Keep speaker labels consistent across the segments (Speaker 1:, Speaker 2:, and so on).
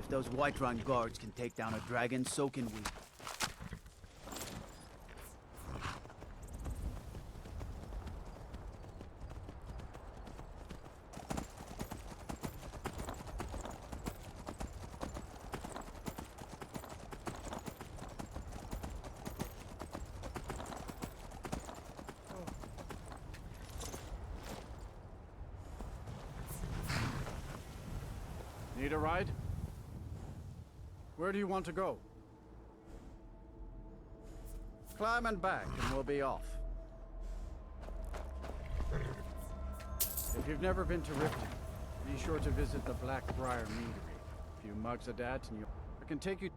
Speaker 1: If those Whiterun guards can take down a dragon, so can we.
Speaker 2: Need a ride? Where do you want to go? Climb and back, and we'll be off. If you've never been to Riften, be sure to visit the Blackbriar Meadery. A few mugs of that, and I can take you.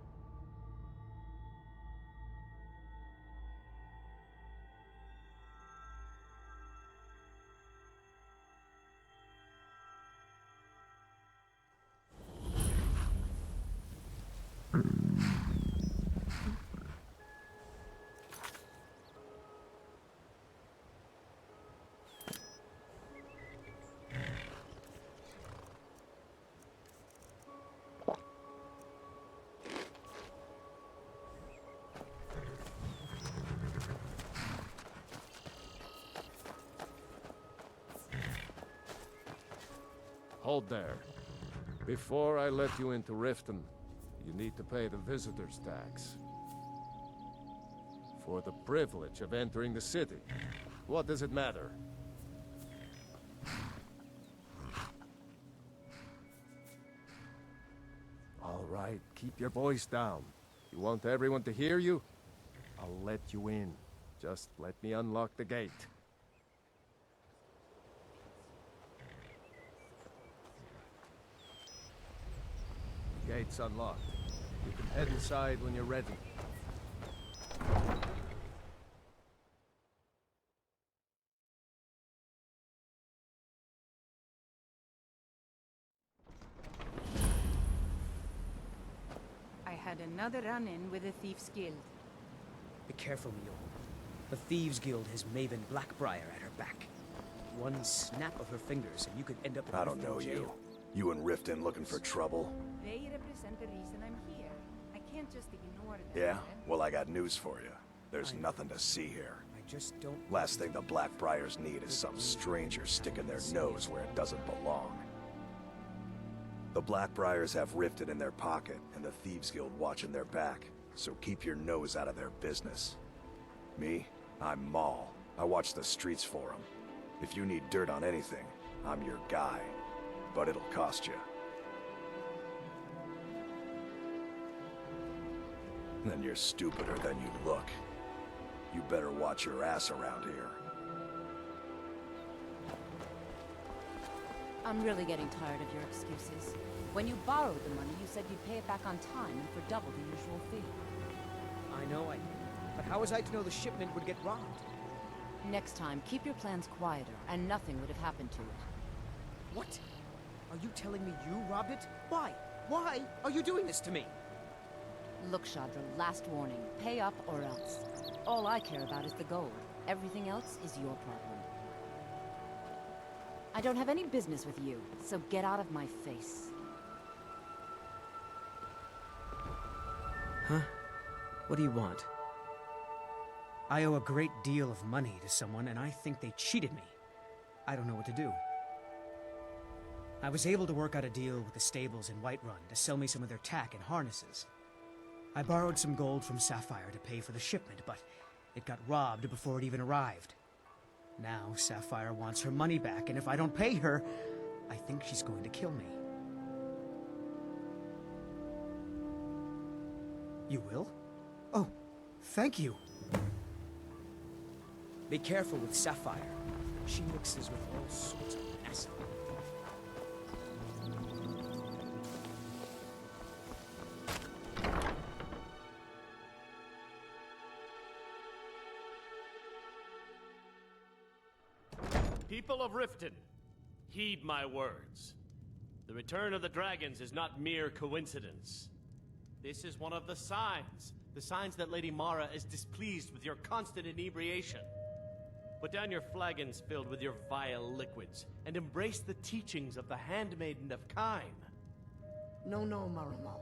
Speaker 3: Hold there. Before I let you into Riften, you need to pay the visitor's tax. For the privilege of entering the city. What does it matter? All right, keep your voice down. You want everyone to hear you? I'll let you in. Just let me unlock the gate. Gate's unlocked. You can head inside when you're ready.
Speaker 4: I had another run-in with the Thieves Guild.
Speaker 5: Be careful, Mule. The Thieves Guild has Maven Blackbriar at her back. One snap of her fingers and you could end up in
Speaker 6: I don't know you. You and Riften looking for trouble?
Speaker 4: They represent the reason I'm here. I can't just ignore them.
Speaker 6: Yeah? Well, I got news for you. There's nothing to see here.
Speaker 5: I just don't...
Speaker 6: Last thing the Blackbriars need is some stranger sticking their nose where it doesn't belong. The Blackbriars have Riften in their pocket, and the Thieves Guild watching their back, so keep your nose out of their business. Me? I'm Maul. I watch the streets for them. If you need dirt on anything, I'm your guy. But it'll cost you. Then you're stupider than you look. You better watch your ass around here.
Speaker 7: I'm really getting tired of your excuses. When you borrowed the money, you said you'd pay it back on time and for double the usual fee.
Speaker 5: I know. But how was I to know the shipment would get robbed?
Speaker 7: Next time, keep your plans quieter, and nothing would have happened to it.
Speaker 5: What? Are you telling me you robbed it? Why? Why are you doing this to me?
Speaker 7: Look, Shadra, last warning. Pay up or else. All I care about is the gold. Everything else is your problem. I don't have any business with you, so get out of my face.
Speaker 5: Huh? What do you want? I owe a great deal of money to someone, and I think they cheated me. I don't know what to do. I was able to work out a deal with the stables in Whiterun to sell me some of their tack and harnesses. I borrowed some gold from Sapphire to pay for the shipment, but it got robbed before it even arrived. Now Sapphire wants her money back, and if I don't pay her, I think she's going to kill me. You will? Oh, thank you. Be careful with Sapphire. She mixes with all sorts of mess.
Speaker 8: People of Riften, heed my words. The return of the dragons is not mere coincidence. This is one of the signs that Lady Mara is displeased with your constant inebriation. Put down your flagons filled with your vile liquids, and embrace the teachings of the Handmaiden of Kyne.
Speaker 9: No, Maramo.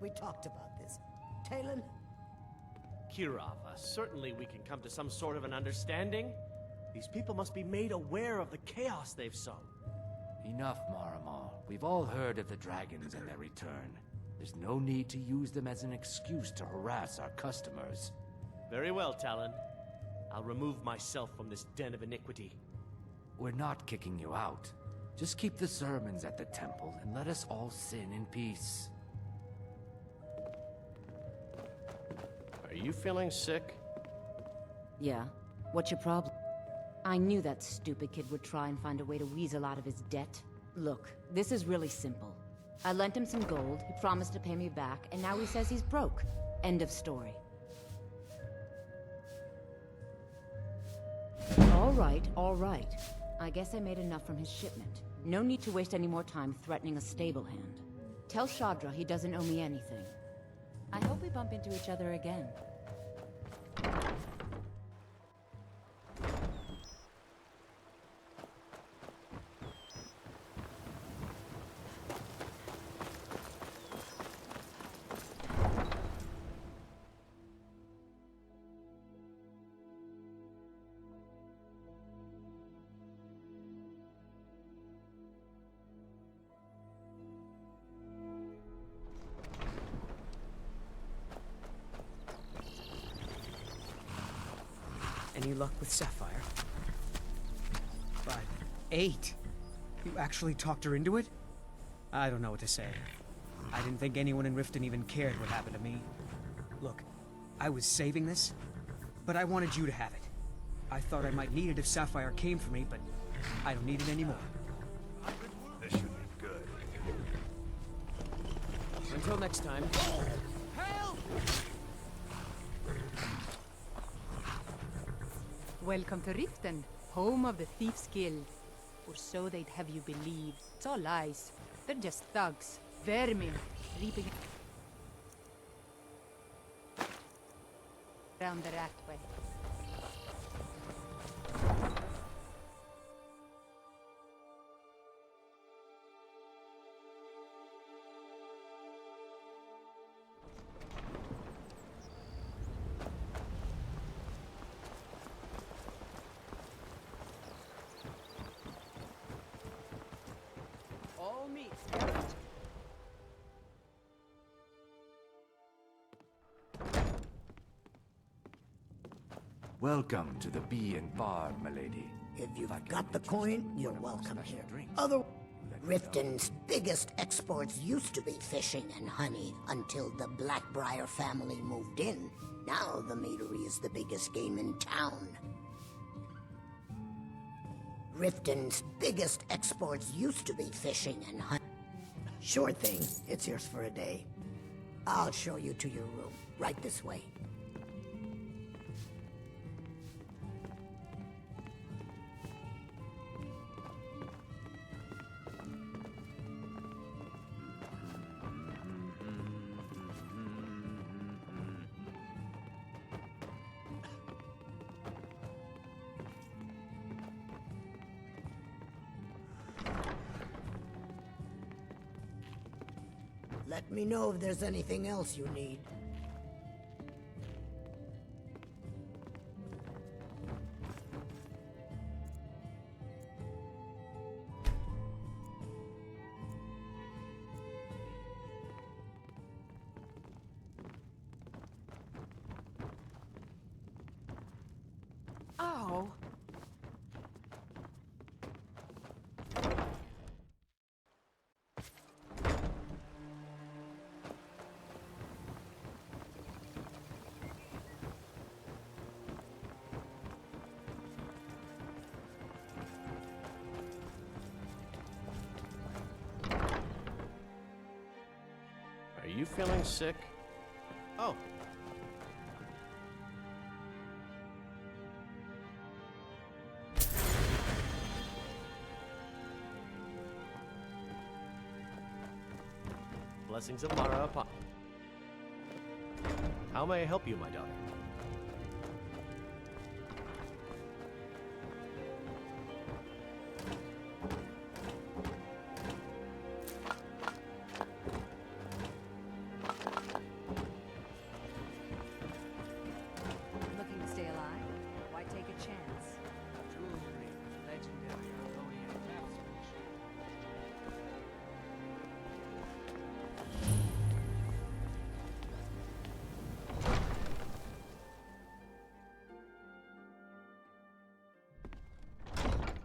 Speaker 9: We talked about this. Talon?
Speaker 8: Kirava, certainly we can come to some sort of an understanding. These people must be made aware of the chaos they've sown.
Speaker 10: Enough, Maramo. We've all heard of the dragons and their return. There's no need to use them as an excuse to harass our customers.
Speaker 8: Very well, Talon. I'll remove myself from this den of iniquity.
Speaker 10: We're not kicking you out. Just keep the sermons at the temple and let us all sin in peace.
Speaker 8: Are you feeling sick?
Speaker 7: Yeah. What's your problem? I knew that stupid kid would try and find a way to weasel out of his debt. Look, this is really simple. I lent him some gold, he promised to pay me back, and now he says he's broke. End of story. All right. I guess I made enough from his shipment. No need to waste any more time threatening a stable hand. Tell Shadra he doesn't owe me anything. I hope we bump into each other again.
Speaker 5: Any luck with Sapphire? 5, 8. You actually talked her into it? I don't know what to say. I didn't think anyone in Riften even cared what happened to me. Look, I was saving this, but I wanted you to have it. I thought I might need it if Sapphire came for me, but I don't need it anymore.
Speaker 6: This should be good.
Speaker 5: Until next time.
Speaker 4: Welcome to Riften, home of the Thieves Guild. Or so they'd have you believe. It's all lies. They're just thugs. Vermin. Reaping around the rat way.
Speaker 10: Welcome to the Bee and Bar, milady.
Speaker 9: If you've got the coin, you're welcome here. Other Riften's biggest exports used to be fishing and honey until the Blackbriar family moved in. Now the meadery is the biggest game in town. Riften's biggest exports used to be fishing and honey. Sure thing, it's yours for a day. I'll show you to your room, right this way. Let me know if there's anything else you need.
Speaker 4: Ow!
Speaker 8: Are you feeling sick? Oh. Blessings of Mara upon. How may I help you, my daughter?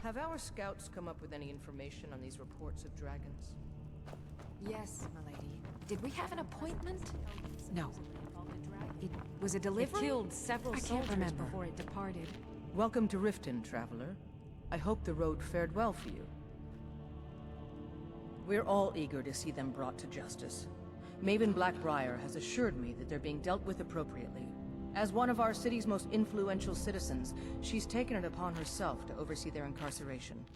Speaker 11: Have our scouts come up with any information on these reports of dragons?
Speaker 12: Yes, milady. Did we have an appointment? No. It was a delivery? It killed several soldiers before it departed.
Speaker 11: Welcome to Riften, traveler. I hope the road fared well for you. We're all eager to see them brought to justice. Maven Blackbriar has assured me that they're being dealt with appropriately. As one of our city's most influential citizens, she's taken it upon herself to oversee their incarceration.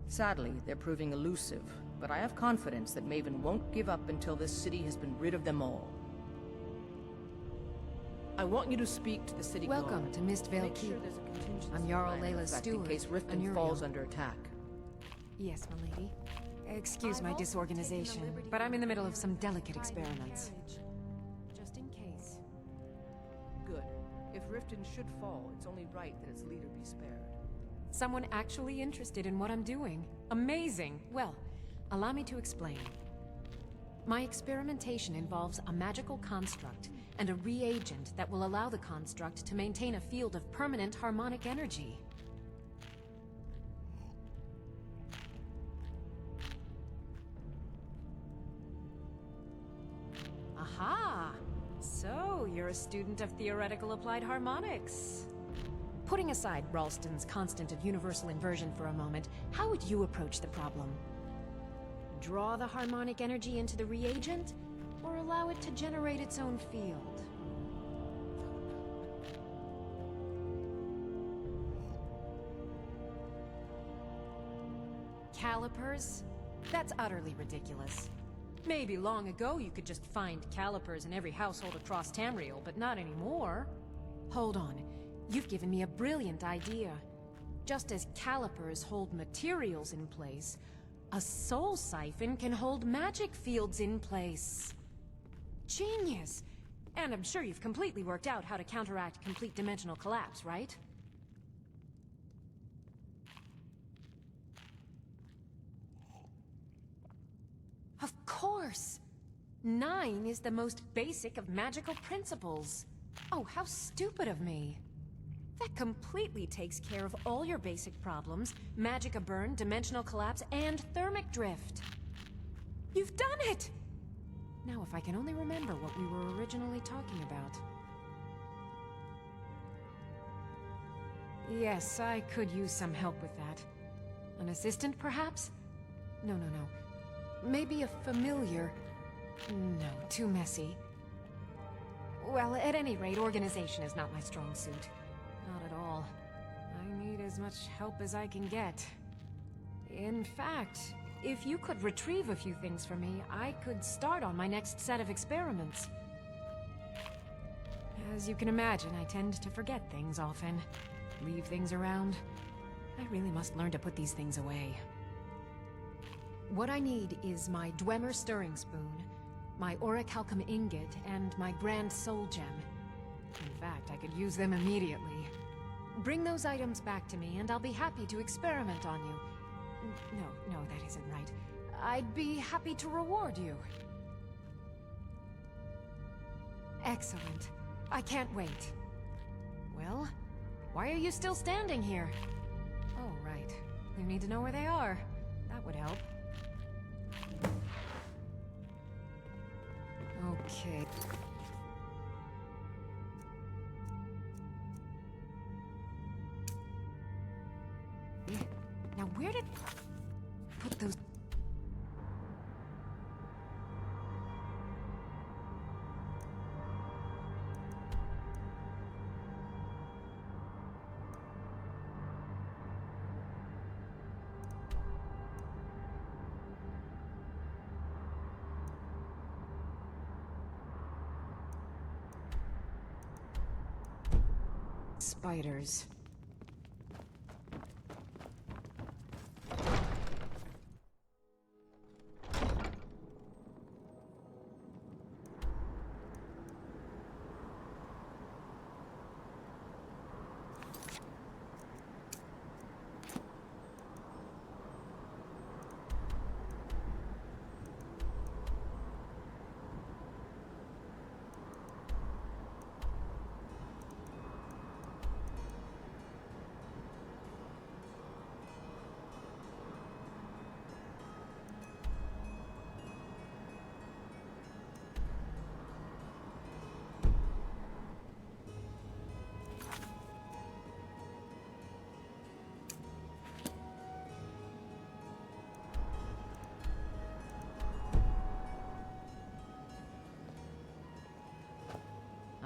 Speaker 11: Sadly, they're proving elusive, but I have confidence that Maven won't give up until this city has been rid of them all. I want you to speak to the city guard.
Speaker 12: Welcome to Mistvale Keep.
Speaker 11: Sure there's a contingency
Speaker 12: I'm Jarl
Speaker 11: plan,
Speaker 12: Layla's
Speaker 11: in fact,
Speaker 12: steward,
Speaker 11: in case Riften falls under attack.
Speaker 12: Yes, milady. Excuse my disorganization, but I'm in the middle of some delicate experiments. Just in case.
Speaker 11: Good. If Riften should fall, it's only right that its leader be spared.
Speaker 12: Someone actually interested in what I'm doing. Amazing! Well, allow me to explain. My experimentation involves a magical construct and a reagent that will allow the construct to maintain a field of permanent harmonic energy. Aha! So, you're a student of theoretical applied harmonics. Putting aside Ralston's constant of universal inversion for a moment, how would you approach the problem? Draw the harmonic energy into the reagent, or allow it to generate its own field? Calipers? That's utterly ridiculous. Maybe long ago you could just find calipers in every household across Tamriel, but not anymore. Hold on. You've given me a brilliant idea. Just as calipers hold materials in place, a soul siphon can hold magic fields in place. Genius! And I'm sure you've completely worked out how to counteract complete dimensional collapse, right? Of course! 9 is the most basic of magical principles. Oh, how stupid of me. That completely takes care of all your basic problems: magicka burn, dimensional collapse, and thermic drift. You've done it! Now if I can only remember what we were originally talking about. Yes, I could use some help with that. An assistant, perhaps? No. Maybe a familiar. No, too messy. Well, at any rate, organization is not my strong suit. Not at all. I need as much help as I can get. In fact, if you could retrieve a few things for me, I could start on my next set of experiments. As you can imagine, I tend to forget things often. Leave things around. I really must learn to put these things away. What I need is my Dwemer Stirring Spoon, my Orichalcum Ingot, and my Grand Soul Gem. In fact, I could use them immediately. Bring those items back to me, and I'll be happy to experiment on you. No, that isn't right. I'd be happy to reward you. Excellent. I can't wait. Well, why are you still standing here? Oh, right. You need to know where they are. That would help. Okay. Now where did... put those... spiders.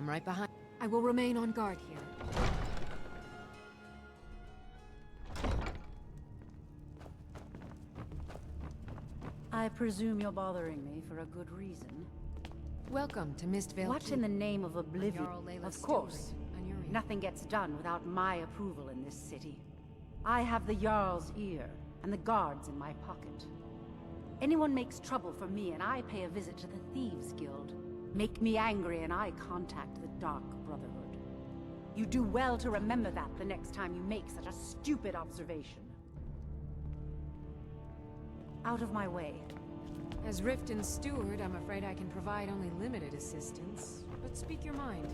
Speaker 12: I'm right behind. I will remain on guard here.
Speaker 13: I presume you're bothering me for a good reason.
Speaker 12: Welcome to Mistvale.
Speaker 13: What in the name of oblivion?
Speaker 12: Jarl Layla's
Speaker 13: Of course.
Speaker 12: steward, and you're in.
Speaker 13: Nothing gets done without my approval in this city. I have the Jarl's ear, and the guards in my pocket. Anyone makes trouble for me, and I pay a visit to the Thieves Guild. Make me angry, and I contact the Dark Brotherhood. You do well to remember that the next time you make such a stupid observation. Out of my way.
Speaker 12: As Riften's steward, I'm afraid I can provide only limited assistance. But speak your mind.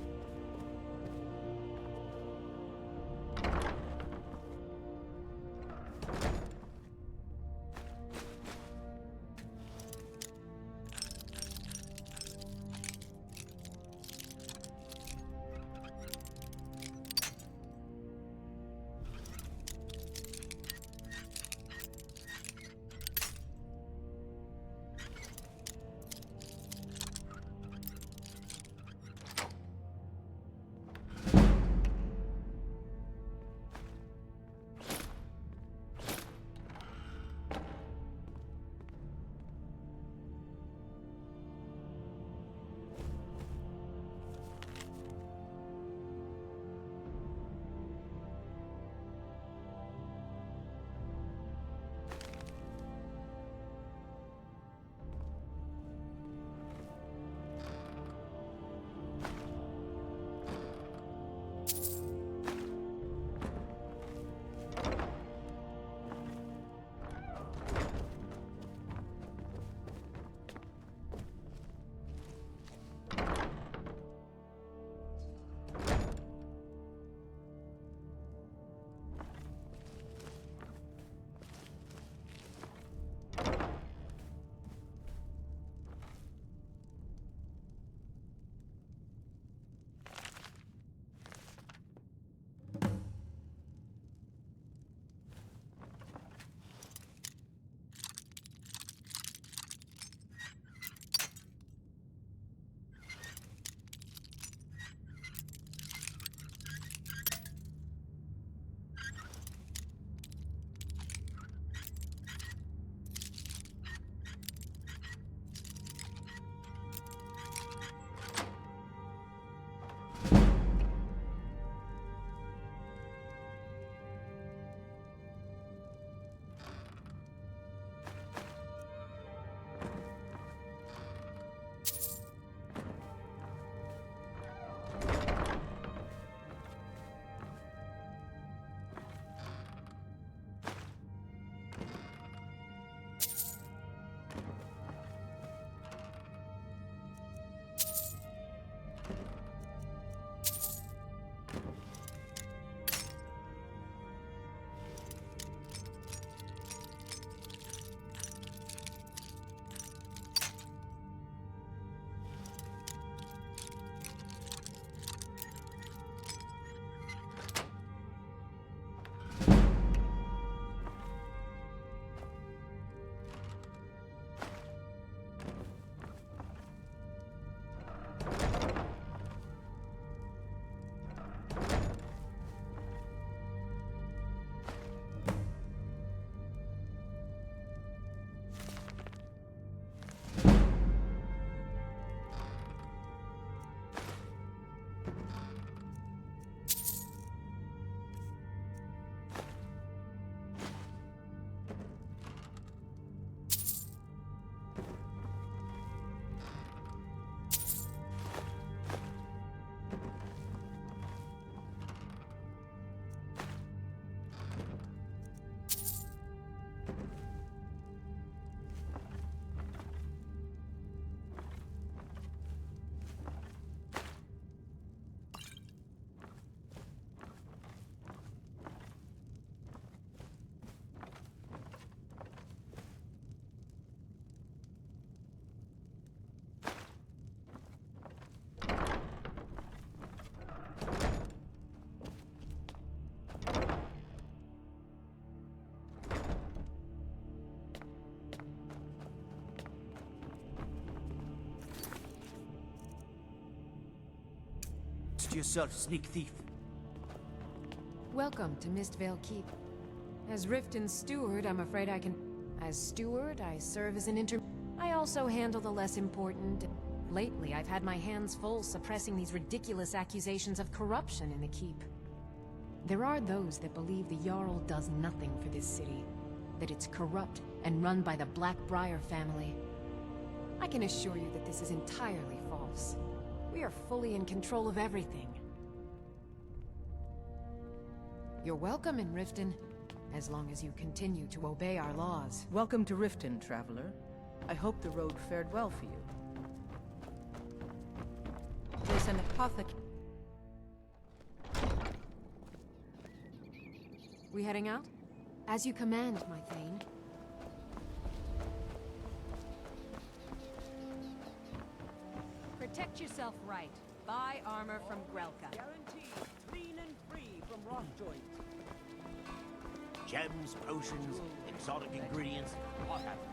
Speaker 1: Protect yourself, sneak thief.
Speaker 12: Welcome to Mistvale Keep. As Riften's steward, I'm afraid I can... As steward, I serve as an I also handle the less important... Lately, I've had my hands full suppressing these ridiculous accusations of corruption in the Keep. There are those that believe the Jarl does nothing for this city, that it's corrupt and run by the Blackbriar family. I can assure you that this is entirely false. We are fully in control of everything. You're welcome in Riften, as long as you continue to obey our laws.
Speaker 11: Welcome to Riften, traveler. I hope the road fared well for you. There's an apothecary.
Speaker 12: We heading out? As you command, my Thane.
Speaker 14: Protect yourself right. Buy armor from Grelka.
Speaker 15: Guaranteed clean and free from rock joints.
Speaker 16: Gems, potions, exotic ingredients, what have you.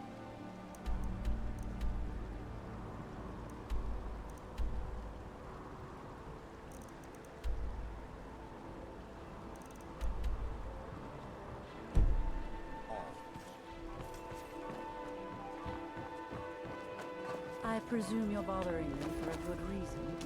Speaker 13: I presume you're bothering me for a good reason.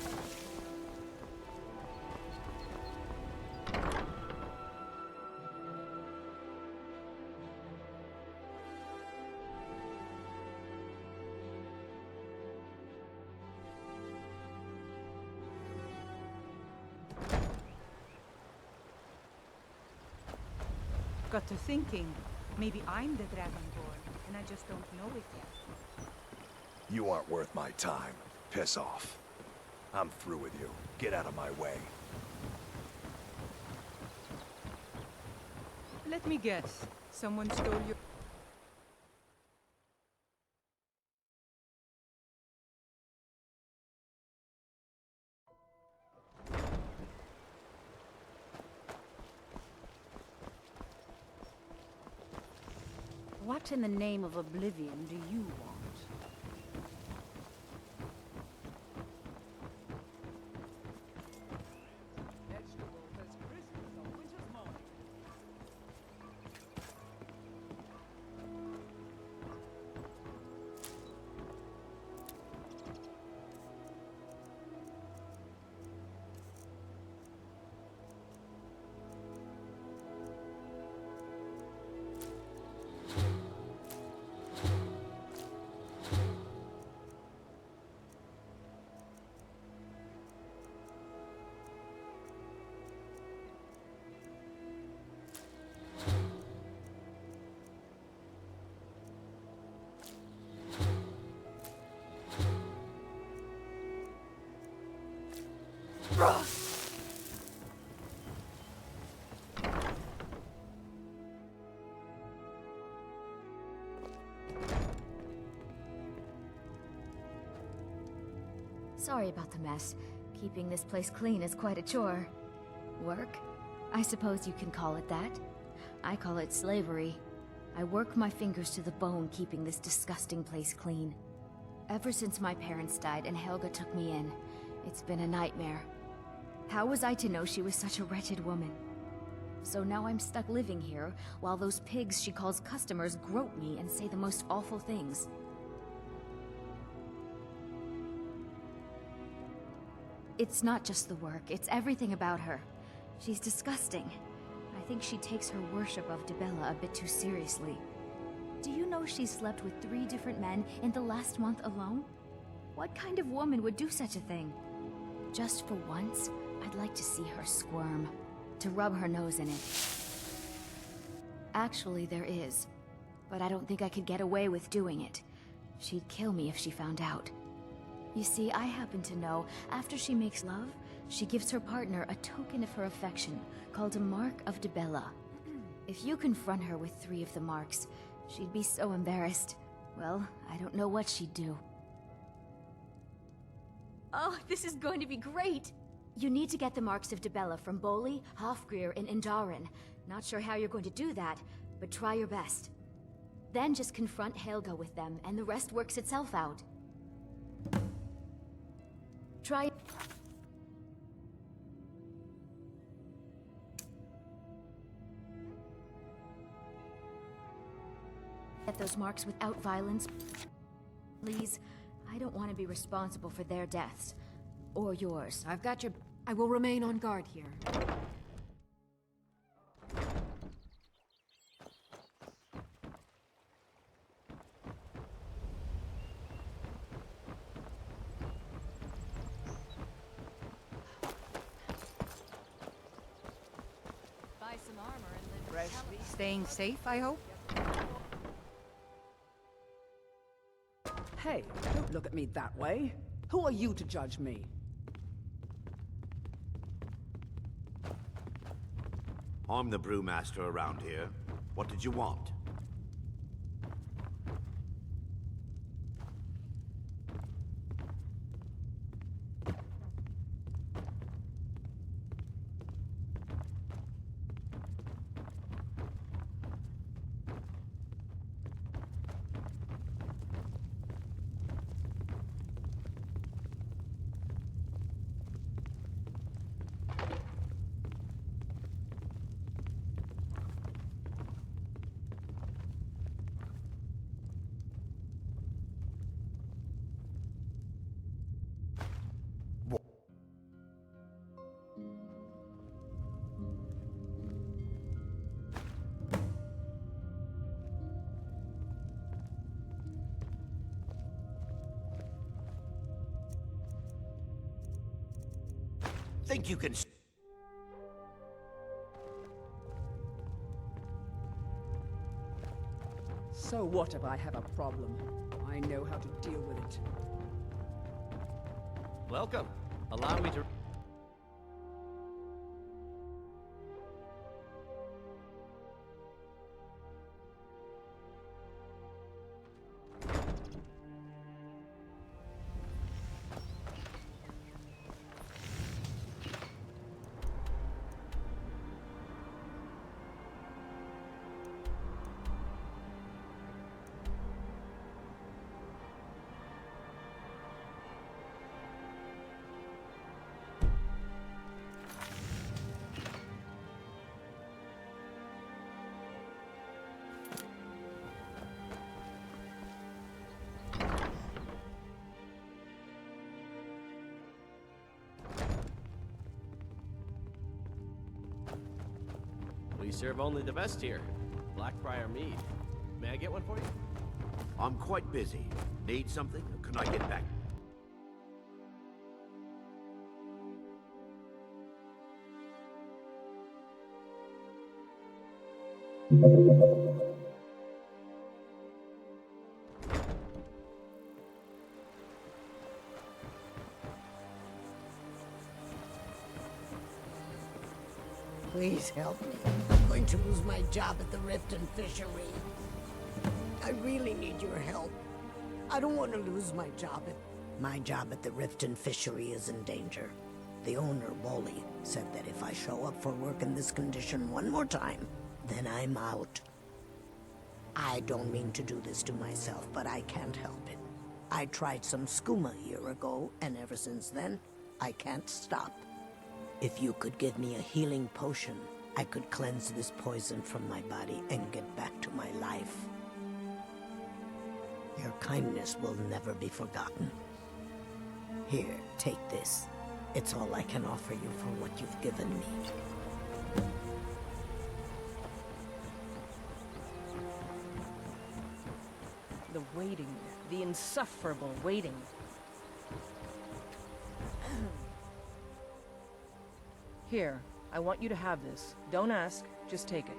Speaker 4: Got to thinking, maybe I'm the Dragonborn, and I just don't know it yet.
Speaker 6: You aren't worth my time. Piss off. I'm through with you. Get out of my way.
Speaker 4: Let me guess. Someone stole your...
Speaker 13: What in the name of oblivion do you want?
Speaker 17: Sorry about the mess. Keeping this place clean is quite a chore. Work? I suppose you can call it that. I call it slavery. I work my fingers to the bone keeping this disgusting place clean. Ever since my parents died and Helga took me in, it's been a nightmare. How was I to know she was such a wretched woman? So now I'm stuck living here, while those pigs she calls customers grope me and say the most awful things. It's not just the work, it's everything about her. She's disgusting. I think she takes her worship of Dibella a bit too seriously. Do you know she slept with 3 different men in the last month alone? What kind of woman would do such a thing? Just for once, I'd like to see her squirm, to rub her nose in it. Actually, there is, but I don't think I could get away with doing it. She'd kill me if she found out. You see, I happen to know, after she makes love, she gives her partner a token of her affection, called a Mark of Dibella. If you confront her with 3 of the marks, she'd be so embarrassed. Well, I don't know what she'd do. Oh, this is going to be great! You need to get the marks of Dibella from Boli, Hofgrir, and Indaren. Not sure how you're going to do that, but try your best. Then just confront Helga with them, and the rest works itself out. Get those marks without violence. Please, I don't want to be responsible for their deaths. Or yours.
Speaker 12: I've got your... I will remain on guard here.
Speaker 14: Buy some armor and live happily.
Speaker 11: Staying safe, I hope?
Speaker 15: Hey, don't look at me that way. Who are you to judge me?
Speaker 16: I'm the brewmaster around here. What did you want? Think you can...
Speaker 15: So what if I have a problem? I know how to deal with it.
Speaker 8: Welcome. Allow me to... We serve only the best here. Blackbriar mead. May I get one for you?
Speaker 16: I'm quite busy. Need something, or can I get back?
Speaker 9: Please help me. I'm going to lose my job at the Riften fishery. I really need your help. I don't want to lose my job at... My job at the Riften fishery is in danger. The owner, Wally, said that if I show up for work in this condition one more time, then I'm out. I don't mean to do this to myself, but I can't help it. I tried some skooma a year ago, and ever since then, I can't stop. If you could give me a healing potion, I could cleanse this poison from my body and get back to my life. Your kindness will never be forgotten. Here, take this. It's all I can offer you for what you've given me.
Speaker 11: The waiting. The insufferable waiting. Here, I want you to have this. Don't ask, just take it.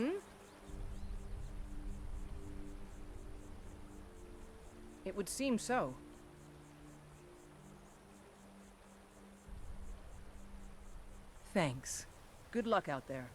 Speaker 11: Hmm? It would seem so. Thanks. Good luck out there.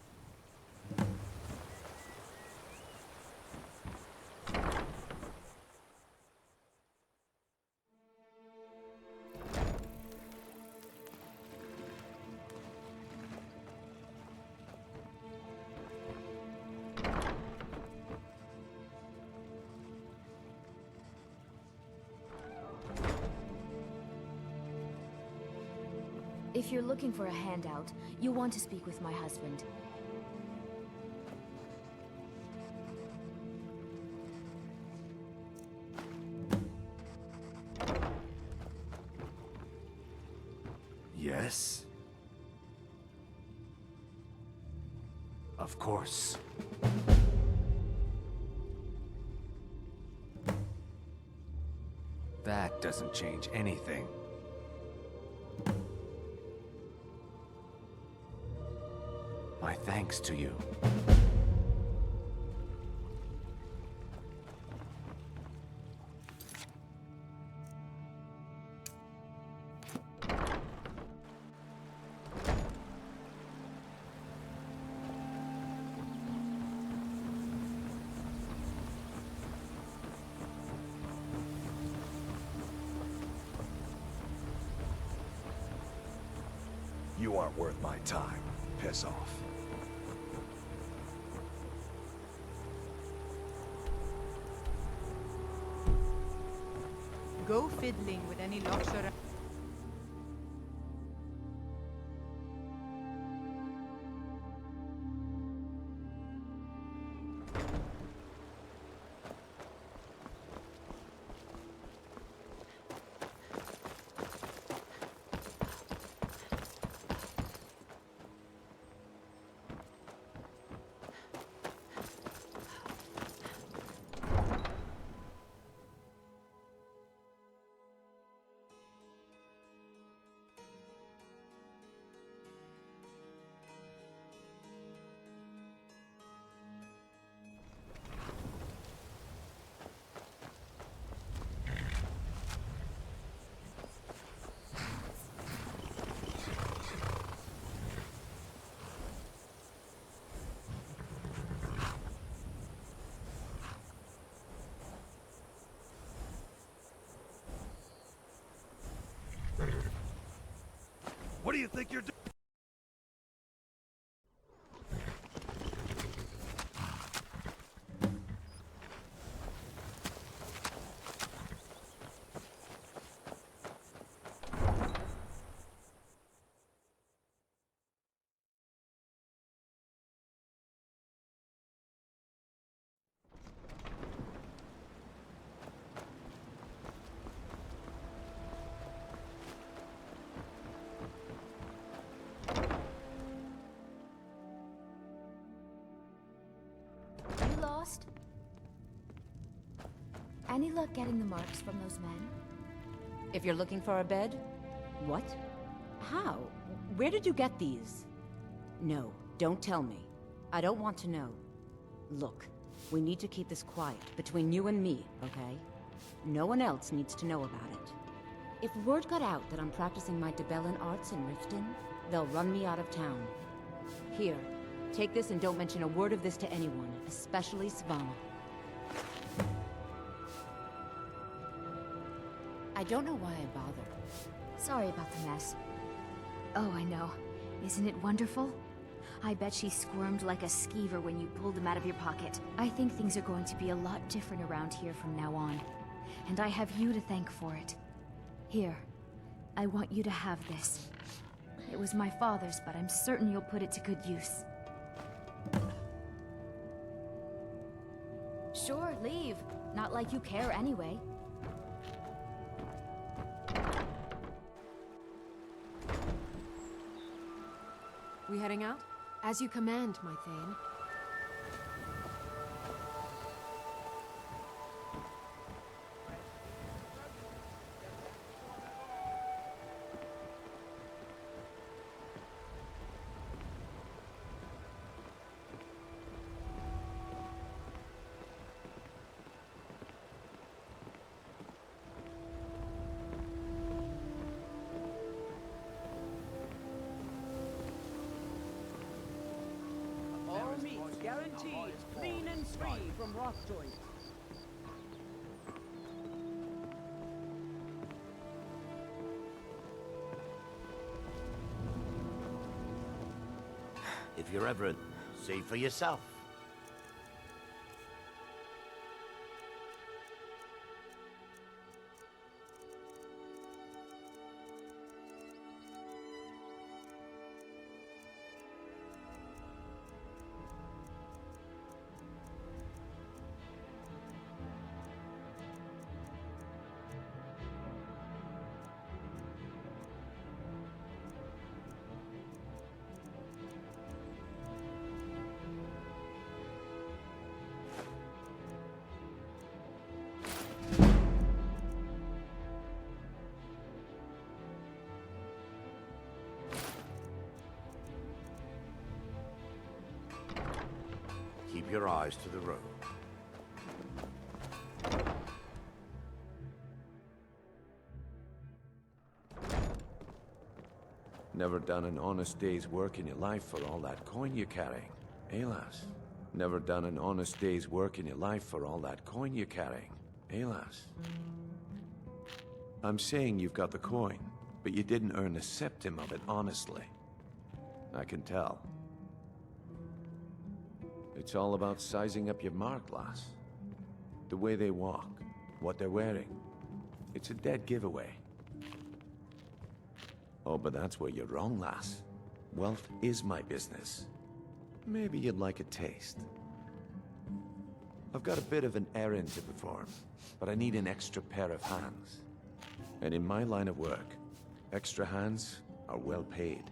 Speaker 17: If you're looking for a handout, you'll want to speak with my husband.
Speaker 10: Yes? Of course. That doesn't change anything. My thanks to you.
Speaker 6: You aren't worth my time. Piss off.
Speaker 4: Go fiddling with any locks or...
Speaker 6: What do you think you're doing?
Speaker 17: You lost? Any luck getting the marks from those men?
Speaker 7: If you're looking for a bed? What? How? Where did you get these? No, don't tell me. I don't want to know. Look, we need to keep this quiet, between you and me, okay? No one else needs to know about it. If word got out that I'm practicing my Dibellan arts in Riften, they'll run me out of town. Here, take this and don't mention a word of this to anyone, especially Svanna. I don't know why I bother.
Speaker 17: Sorry about the mess. Oh, I know. Isn't it wonderful? I bet she squirmed like a skeever when you pulled them out of your pocket. I think things are going to be a lot different around here from now on. And I have you to thank for it. Here, I want you to have this. It was my father's, but I'm certain you'll put it to good use. Sure, leave. Not like you care anyway.
Speaker 12: We heading out? As you command, my Thane.
Speaker 15: guaranteed clean and free from rock joints.
Speaker 16: If you're ever in, see for yourself. Keep your eyes to the road.
Speaker 10: Never done an honest day's work in your life for all that coin you're carrying, eh, lass? Never done an honest day's work in your life for all that coin you're carrying, eh, lass? I'm saying you've got the coin, but you didn't earn a septim of it honestly. I can tell. It's all about sizing up your mark, lass. The way they walk, what they're wearing. It's a dead giveaway. Oh, but that's where you're wrong, lass. Wealth is my business. Maybe you'd like a taste. I've got a bit of an errand to perform, but I need an extra pair of hands. And in my line of work, extra hands are well paid.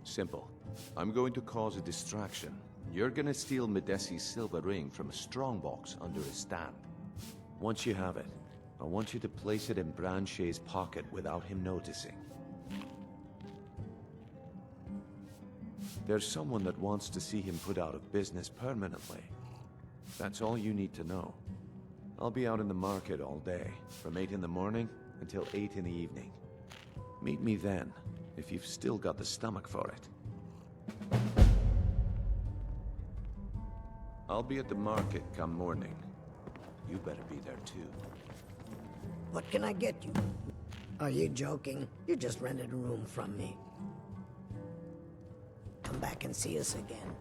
Speaker 10: Simple. I'm going to cause a distraction. You're gonna steal Medesi's silver ring from a strongbox under his stand. Once you have it, I want you to place it in Branche's pocket without him noticing. There's someone that wants to see him put out of business permanently. That's all you need to know. I'll be out in the market all day, from 8 in the morning until 8 in the evening. Meet me then, if you've still got the stomach for it. I'll be at the market come morning. You better be there too.
Speaker 9: What can I get you? Are you joking? You just rented a room from me. Come back and see us again.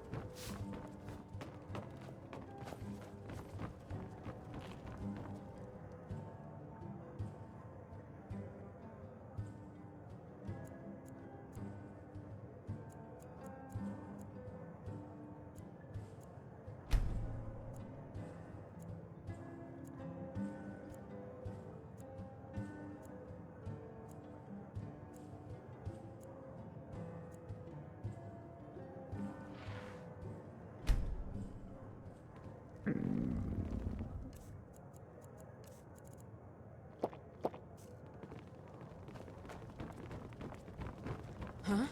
Speaker 12: Huh?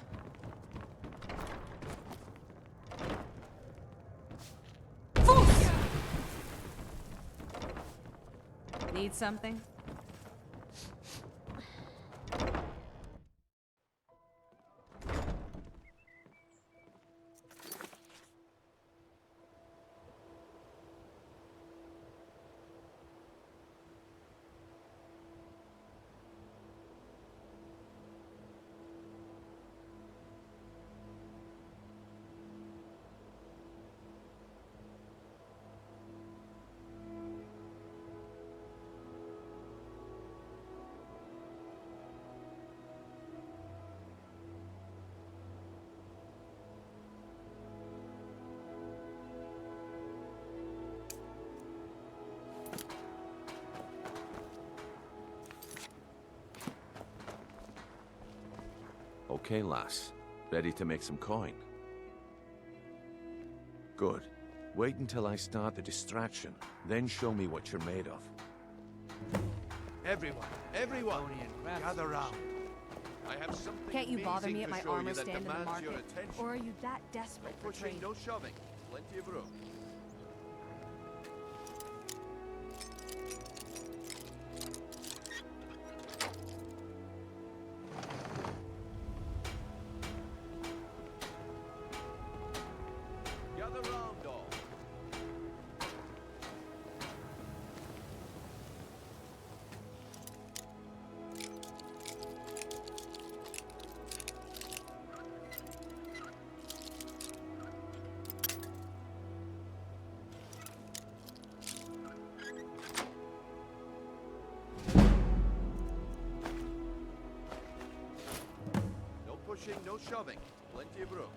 Speaker 12: Fools!
Speaker 11: Need something?
Speaker 10: Okay, lass. Ready to make some coin? Good. Wait until I start the distraction, then show me what you're made of.
Speaker 6: Everyone, gather round. I have something
Speaker 11: Can't you bother
Speaker 6: amazing
Speaker 11: me at
Speaker 6: to
Speaker 11: my
Speaker 6: show
Speaker 11: armor
Speaker 6: you that
Speaker 11: stand in the
Speaker 6: demands your
Speaker 11: market?
Speaker 6: attention.
Speaker 11: Or are you that desperate
Speaker 6: No
Speaker 11: for trade?
Speaker 6: pushing, no shoving. Plenty of room.
Speaker 18: pushing, no shoving. Plenty of room.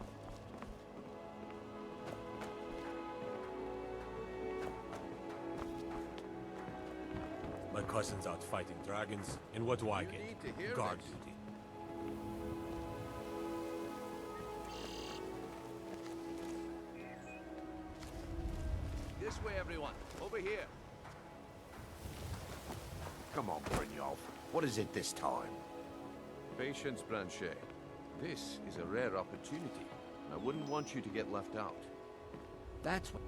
Speaker 19: My cousin's out fighting dragons, and what do I get?
Speaker 18: need to hear
Speaker 19: Guard
Speaker 18: this.
Speaker 19: duty.
Speaker 18: This way, everyone. Over here.
Speaker 10: Come on, Brynjolf. What is it this time?
Speaker 18: Patience, Branchet. This is a rare opportunity. I wouldn't want you to get left out.
Speaker 10: That's what...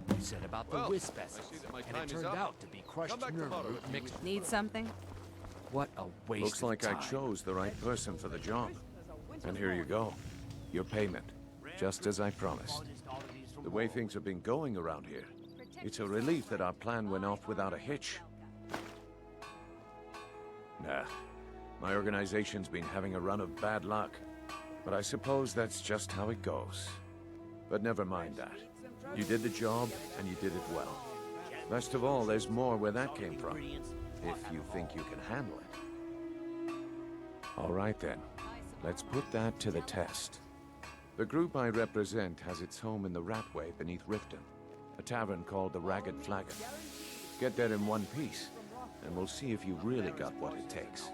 Speaker 16: You said about the
Speaker 18: Well,
Speaker 16: wisp
Speaker 18: I
Speaker 16: essence,
Speaker 18: see that my
Speaker 16: and
Speaker 18: time
Speaker 16: it
Speaker 18: is
Speaker 16: turned
Speaker 18: up.
Speaker 16: out to be crushed
Speaker 18: Come back
Speaker 16: nerve
Speaker 18: tomorrow
Speaker 16: root
Speaker 18: if you
Speaker 16: mixed.
Speaker 11: Need something?
Speaker 16: What a waste
Speaker 10: Looks like
Speaker 16: of
Speaker 10: I
Speaker 16: time.
Speaker 10: chose the right person for the job. And here you go. Your payment. Just as I promised. The way things have been going around here, it's a relief that our plan went off without a hitch. Nah. My organization's been having a run of bad luck. But I suppose that's just how it goes. But never mind that. You did the job, and you did it well. Best of all, there's more where that came from. If you think you can handle it. All right then. Let's put that to the test. The group I represent has its home in the Ratway beneath Riften, a tavern called the Ragged Flagon. Get there in one piece, and we'll see if you really got what it takes.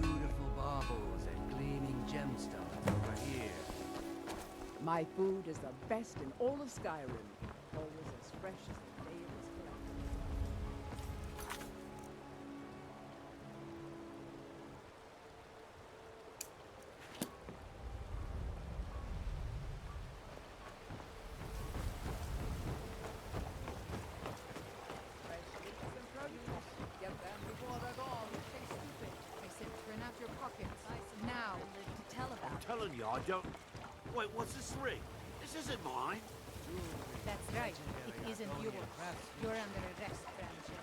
Speaker 16: Beautiful baubles and gleaming gemstones over here.
Speaker 15: My food is the best in all of Skyrim. Always as fresh as the day it was collected. Get them before they're gone.
Speaker 4: Stay stupid. I said turn out your pockets. Now.
Speaker 13: To tell about.
Speaker 16: I'm telling you, I don't... Wait, what's this ring? This isn't mine.
Speaker 4: That's right. It isn't yours. You're under arrest, Francis.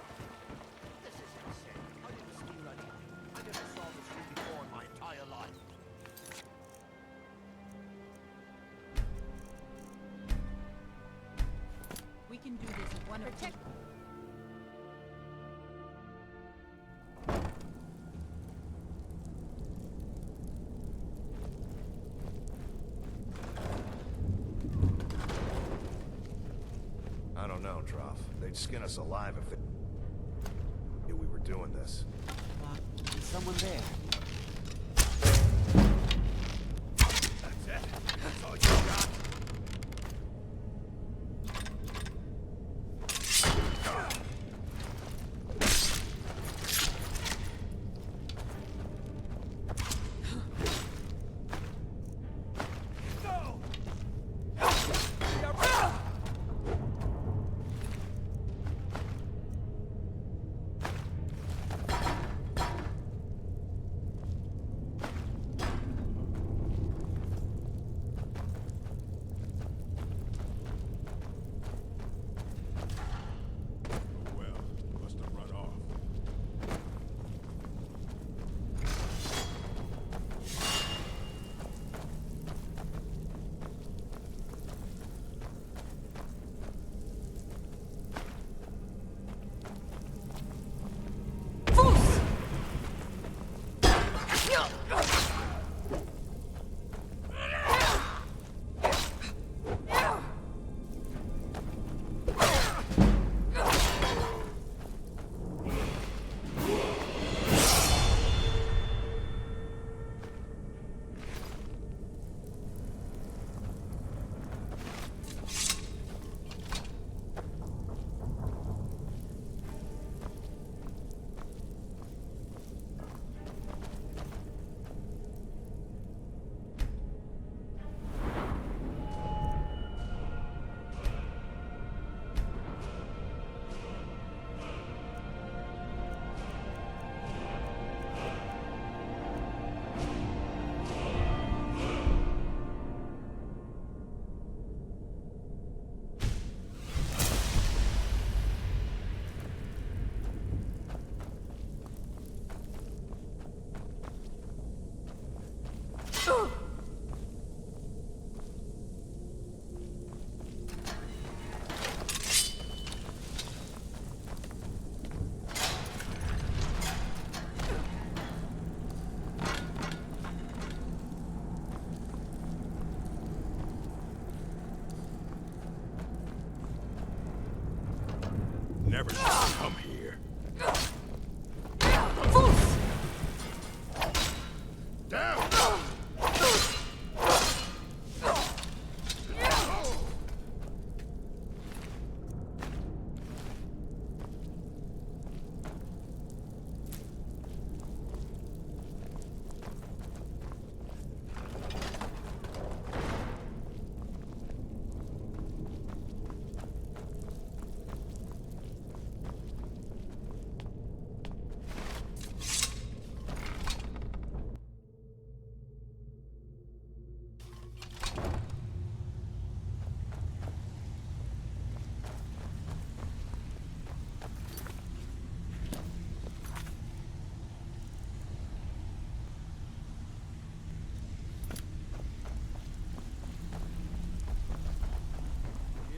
Speaker 16: This is insane. I didn't steal anything. I never saw this ring before in my entire life.
Speaker 4: We can do this one of two.
Speaker 6: I don't know, Trough. They'd skin us alive if they knew we were doing this.
Speaker 16: Is someone there?
Speaker 6: That's it. That's all you got.
Speaker 19: never should have come here. Down!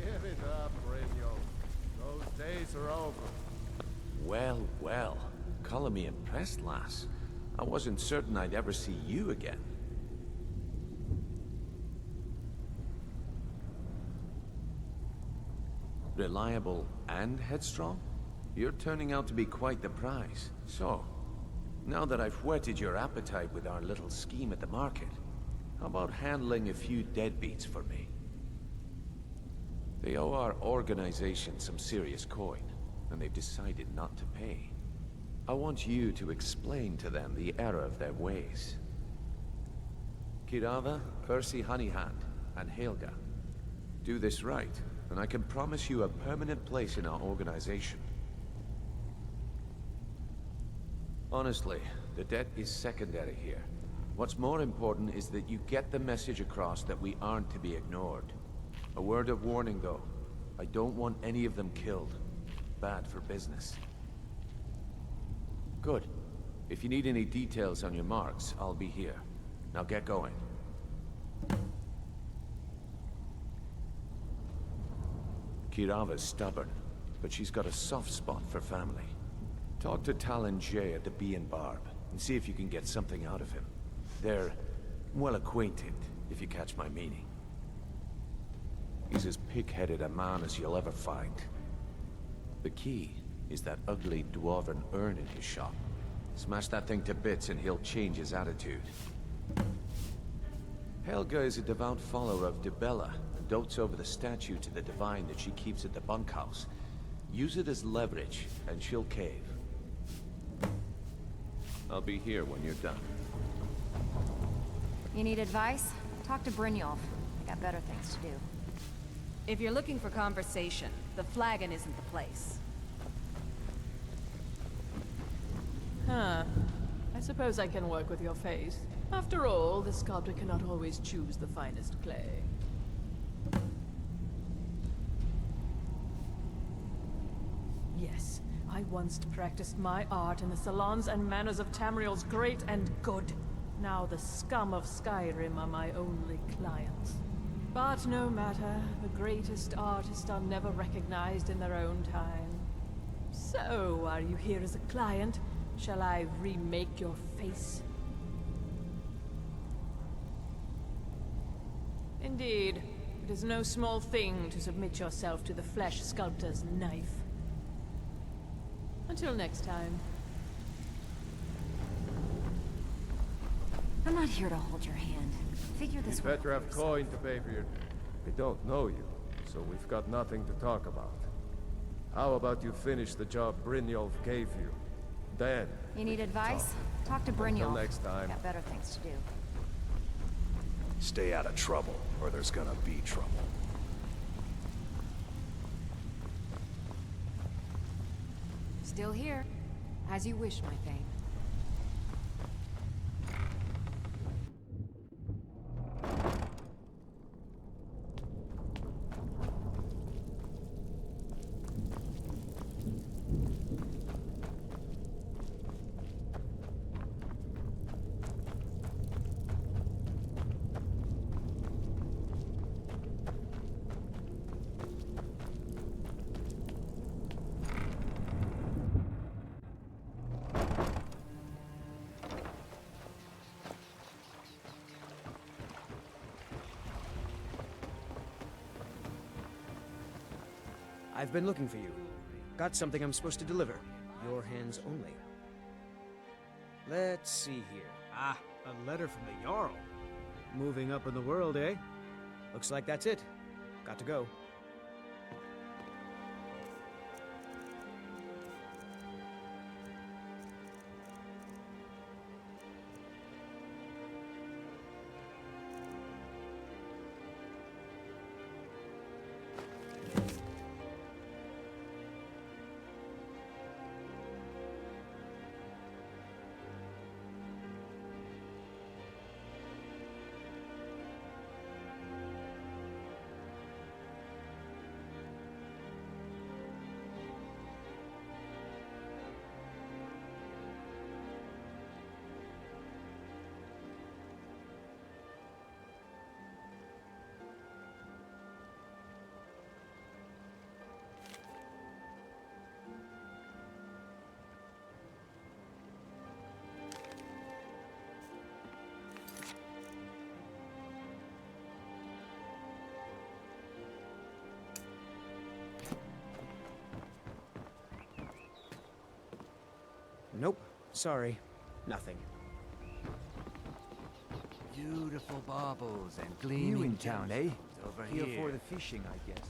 Speaker 3: Give it up, Brynjolf. Those days are over.
Speaker 10: Well, well. Color me impressed, lass. I wasn't certain I'd ever see you again. Reliable and headstrong? You're turning out to be quite the prize. So, now that I've whetted your appetite with our little scheme at the market, how about handling a few deadbeats for me? They owe our organization some serious coin, and they've decided not to pay. I want you to explain to them the error of their ways. Kirava, Percy Honeyhand, and Helga. Do this right, and I can promise you a permanent place in our organization. Honestly, the debt is secondary here. What's more important is that you get the message across that we aren't to be ignored. A word of warning, though. I don't want any of them killed. Bad for business. Good. If you need any details on your marks, I'll be here. Now get going. Kirava's stubborn, but she's got a soft spot for family. Talk to Talon Jay at the Bee and Barb, and see if you can get something out of him. They're well acquainted, if you catch my meaning. He's as pig-headed a man as you'll ever find. The key is that ugly dwarven urn in his shop. Smash that thing to bits and he'll change his attitude. Helga is a devout follower of Dibella and dotes over the statue to the divine that she keeps at the bunkhouse. Use it as leverage and she'll cave. I'll be here when you're done.
Speaker 14: You need advice? Talk to Brynjolf. I got better things to do.
Speaker 11: If you're looking for conversation, the flagon isn't the place.
Speaker 20: Huh. I suppose I can work with your face. After all, the sculptor cannot always choose the finest clay. Yes, I once practiced my art in the salons and manners of Tamriel's great and good. Now the scum of Skyrim are my only clients. But no matter, the greatest artists are never recognized in their own time. So, are you here as a client? Shall I remake your face? Indeed. It is no small thing to submit yourself to the flesh sculptor's knife. Until next time.
Speaker 14: I'm not here to hold your hand. Figure this
Speaker 3: You better have coin to pay for your... I don't know you, so we've got nothing to talk about. How about you finish the job Brynjolf gave you? Then...
Speaker 14: You need advice? Talk to Brynjolf.
Speaker 3: Until next time.
Speaker 14: Got better things to do.
Speaker 6: Stay out of trouble, or there's gonna be trouble.
Speaker 12: Still here. As you wish, my Thane.
Speaker 5: I've been looking for you. Got something I'm supposed to deliver. Your hands only. Let's see here.
Speaker 1: Ah, a letter from the Jarl. Moving up in the world, eh?
Speaker 5: Looks like that's it. Got to go. Nope. Sorry. Nothing.
Speaker 21: Beautiful baubles and gleaming
Speaker 22: New in town, eh?
Speaker 21: over
Speaker 22: Here
Speaker 21: here.
Speaker 22: for the fishing, I guess.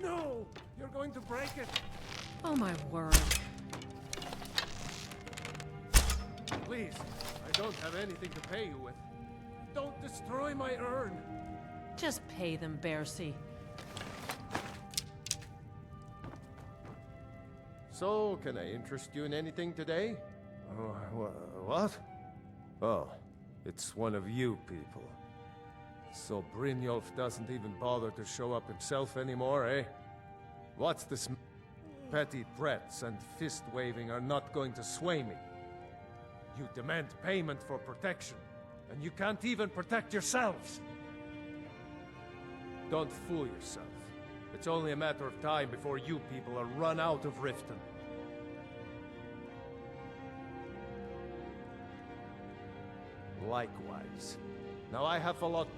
Speaker 3: No! You're going to break it!
Speaker 20: Oh my word.
Speaker 3: Please, I don't have anything to pay you with. Don't destroy my urn!
Speaker 20: Just pay them, Bercy.
Speaker 3: So, can I interest you in anything today? What? Oh, it's one of you people. So Brynjolf doesn't even bother to show up himself anymore, eh? What's this? Petty threats and fist-waving are not going to sway me. You demand payment for protection, and you can't even protect yourselves! Don't fool yourself. It's only a matter of time before you people are run out of Riften. Likewise. Now I have a lot...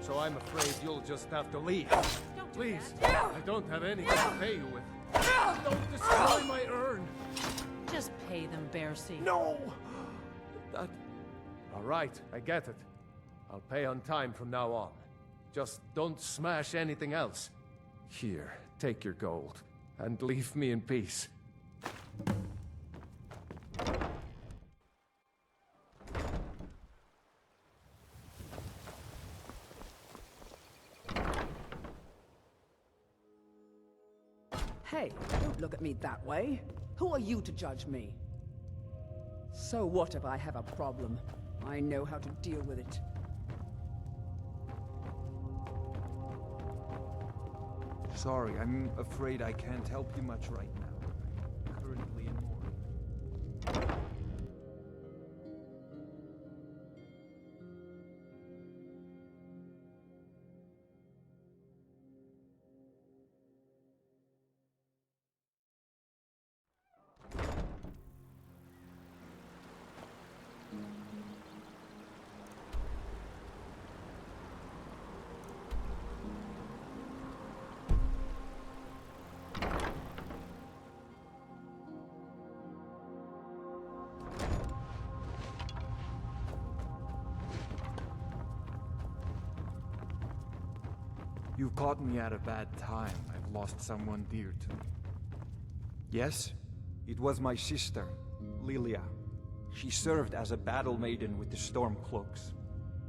Speaker 3: so I'm afraid you'll just have to leave. Please, I don't have anything to pay you with. Don't destroy my urn!
Speaker 20: Just pay them, Bercy.
Speaker 3: No! That... All right, I get it. I'll pay on time from now on. Just don't smash anything else. Here, take your gold, and leave me in peace.
Speaker 15: Hey, don't look at me that way. Who are you to judge me? So what if I have a problem? I know how to deal with it.
Speaker 22: Sorry, I'm afraid I can't help you much right now. I'm currently in mourning. You caught me at a bad time. I've lost someone dear to me. Yes, it was my sister, Lilia. She served as a battle maiden with the Stormcloaks.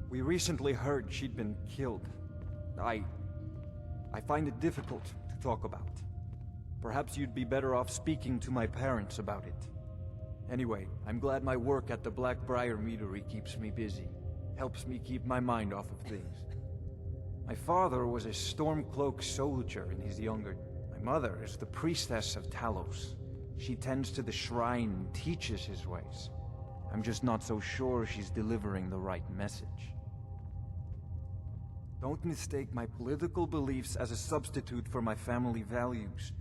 Speaker 22: We recently heard she'd been killed. I find it difficult to talk about. Perhaps you'd be better off speaking to my parents about it. Anyway, I'm glad my work at the Blackbriar Meadery keeps me busy. Helps me keep my mind off of things. My father was a Stormcloak soldier in his younger... My mother is the priestess of Talos. She tends to the shrine and teaches his ways. I'm just not so sure she's delivering the right message. Don't mistake my political beliefs as a substitute for my family values.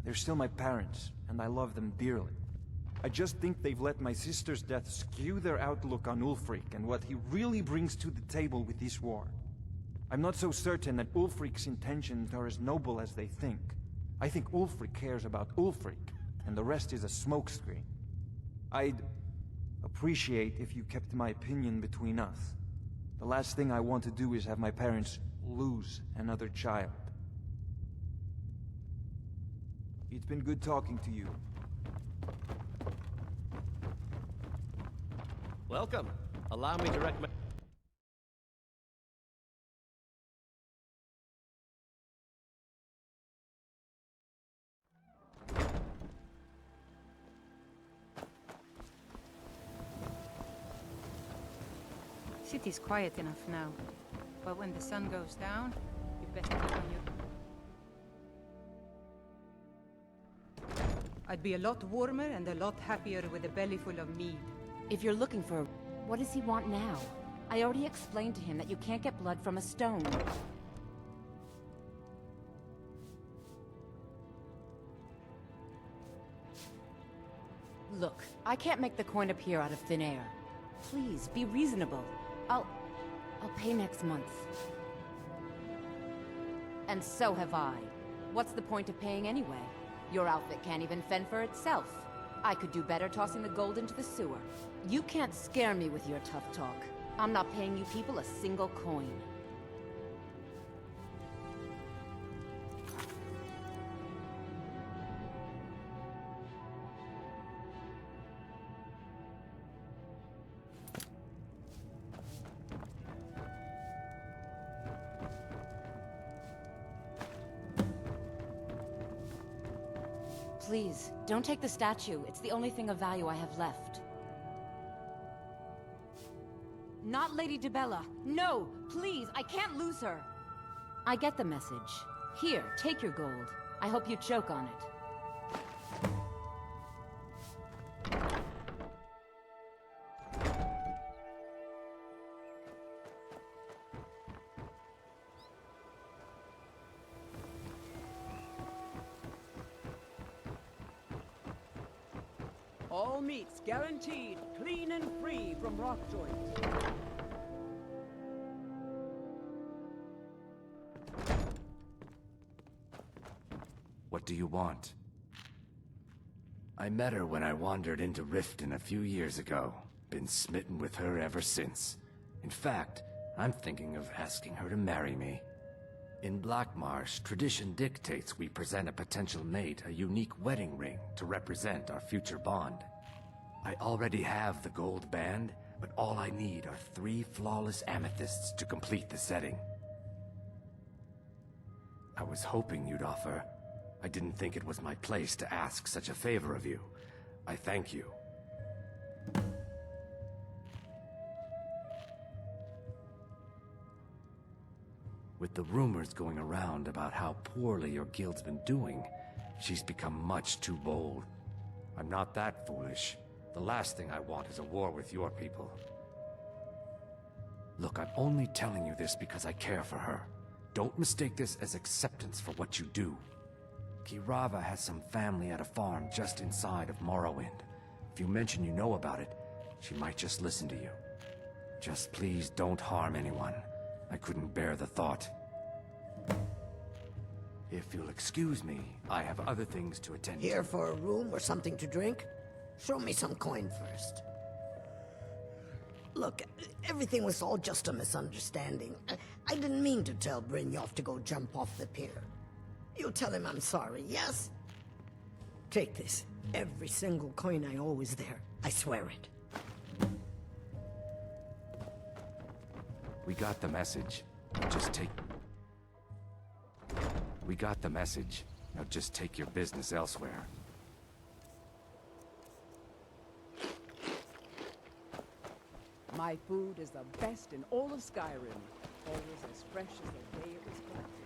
Speaker 22: They're still my parents, and I love them dearly. I just think they've let my sister's death skew their outlook on Ulfric and what he really brings to the table with this war. I'm not so certain that Ulfric's intentions are as noble as they think. I think Ulfric cares about Ulfric, and the rest is a smokescreen. I'd appreciate if you kept my opinion between us. The last thing I want to do is have my parents lose another child. It's been good talking to you.
Speaker 16: Welcome. Allow me to recommend...
Speaker 4: City's quiet enough now, but when the sun goes down, you best keep on your... I'd be a lot warmer and a lot happier with a belly full of mead.
Speaker 7: If you're looking for... What does he want now? I already explained to him that you can't get blood from a stone. Look, I can't make the coin appear out of thin air. Please, be reasonable. I'll pay next month. And so have I. What's the point of paying anyway? Your outfit can't even fend for itself. I could do better tossing the gold into the sewer. You can't scare me with your tough talk. I'm not paying you people a single coin. Please, don't take the statue. It's the only thing of value I have left. Not Lady Dibella. No! Please, I can't lose her! I get the message. Here, take your gold. I hope you choke on it.
Speaker 15: All meats guaranteed, clean and free from rock joints.
Speaker 21: What do you want? I met her when I wandered into Riften a few years ago. Been smitten with her ever since. In fact, I'm thinking of asking her to marry me. In Blackmarsh, tradition dictates we present a potential mate a unique wedding ring to represent our future bond. I already have the gold band, but all I need are 3 flawless amethysts to complete the setting. I was hoping you'd offer. I didn't think it was my place to ask such a favor of you. I thank you. With the rumors going around about how poorly your guild's been doing, she's become much too bold. I'm not that foolish. The last thing I want is a war with your people. Look, I'm only telling you this because I care for her. Don't mistake this as acceptance for what you do. Kirava has some family at a farm just inside of Morrowind. If you mention you know about it, she might just listen to you. Just please don't harm anyone. I couldn't bear the thought. If you'll excuse me, I have other things to attend to.
Speaker 9: Here for a room or something to drink? Show me some coin first. Look, everything was all just a misunderstanding. I didn't mean to tell Brynjolf to go jump off the pier. You tell him I'm sorry, yes? Take this. Every single coin I owe is there. I swear it.
Speaker 21: We got the message. Just take... We got the message. Now just take your business elsewhere.
Speaker 15: My food is the best in all of Skyrim. always as fresh as the day it was collected.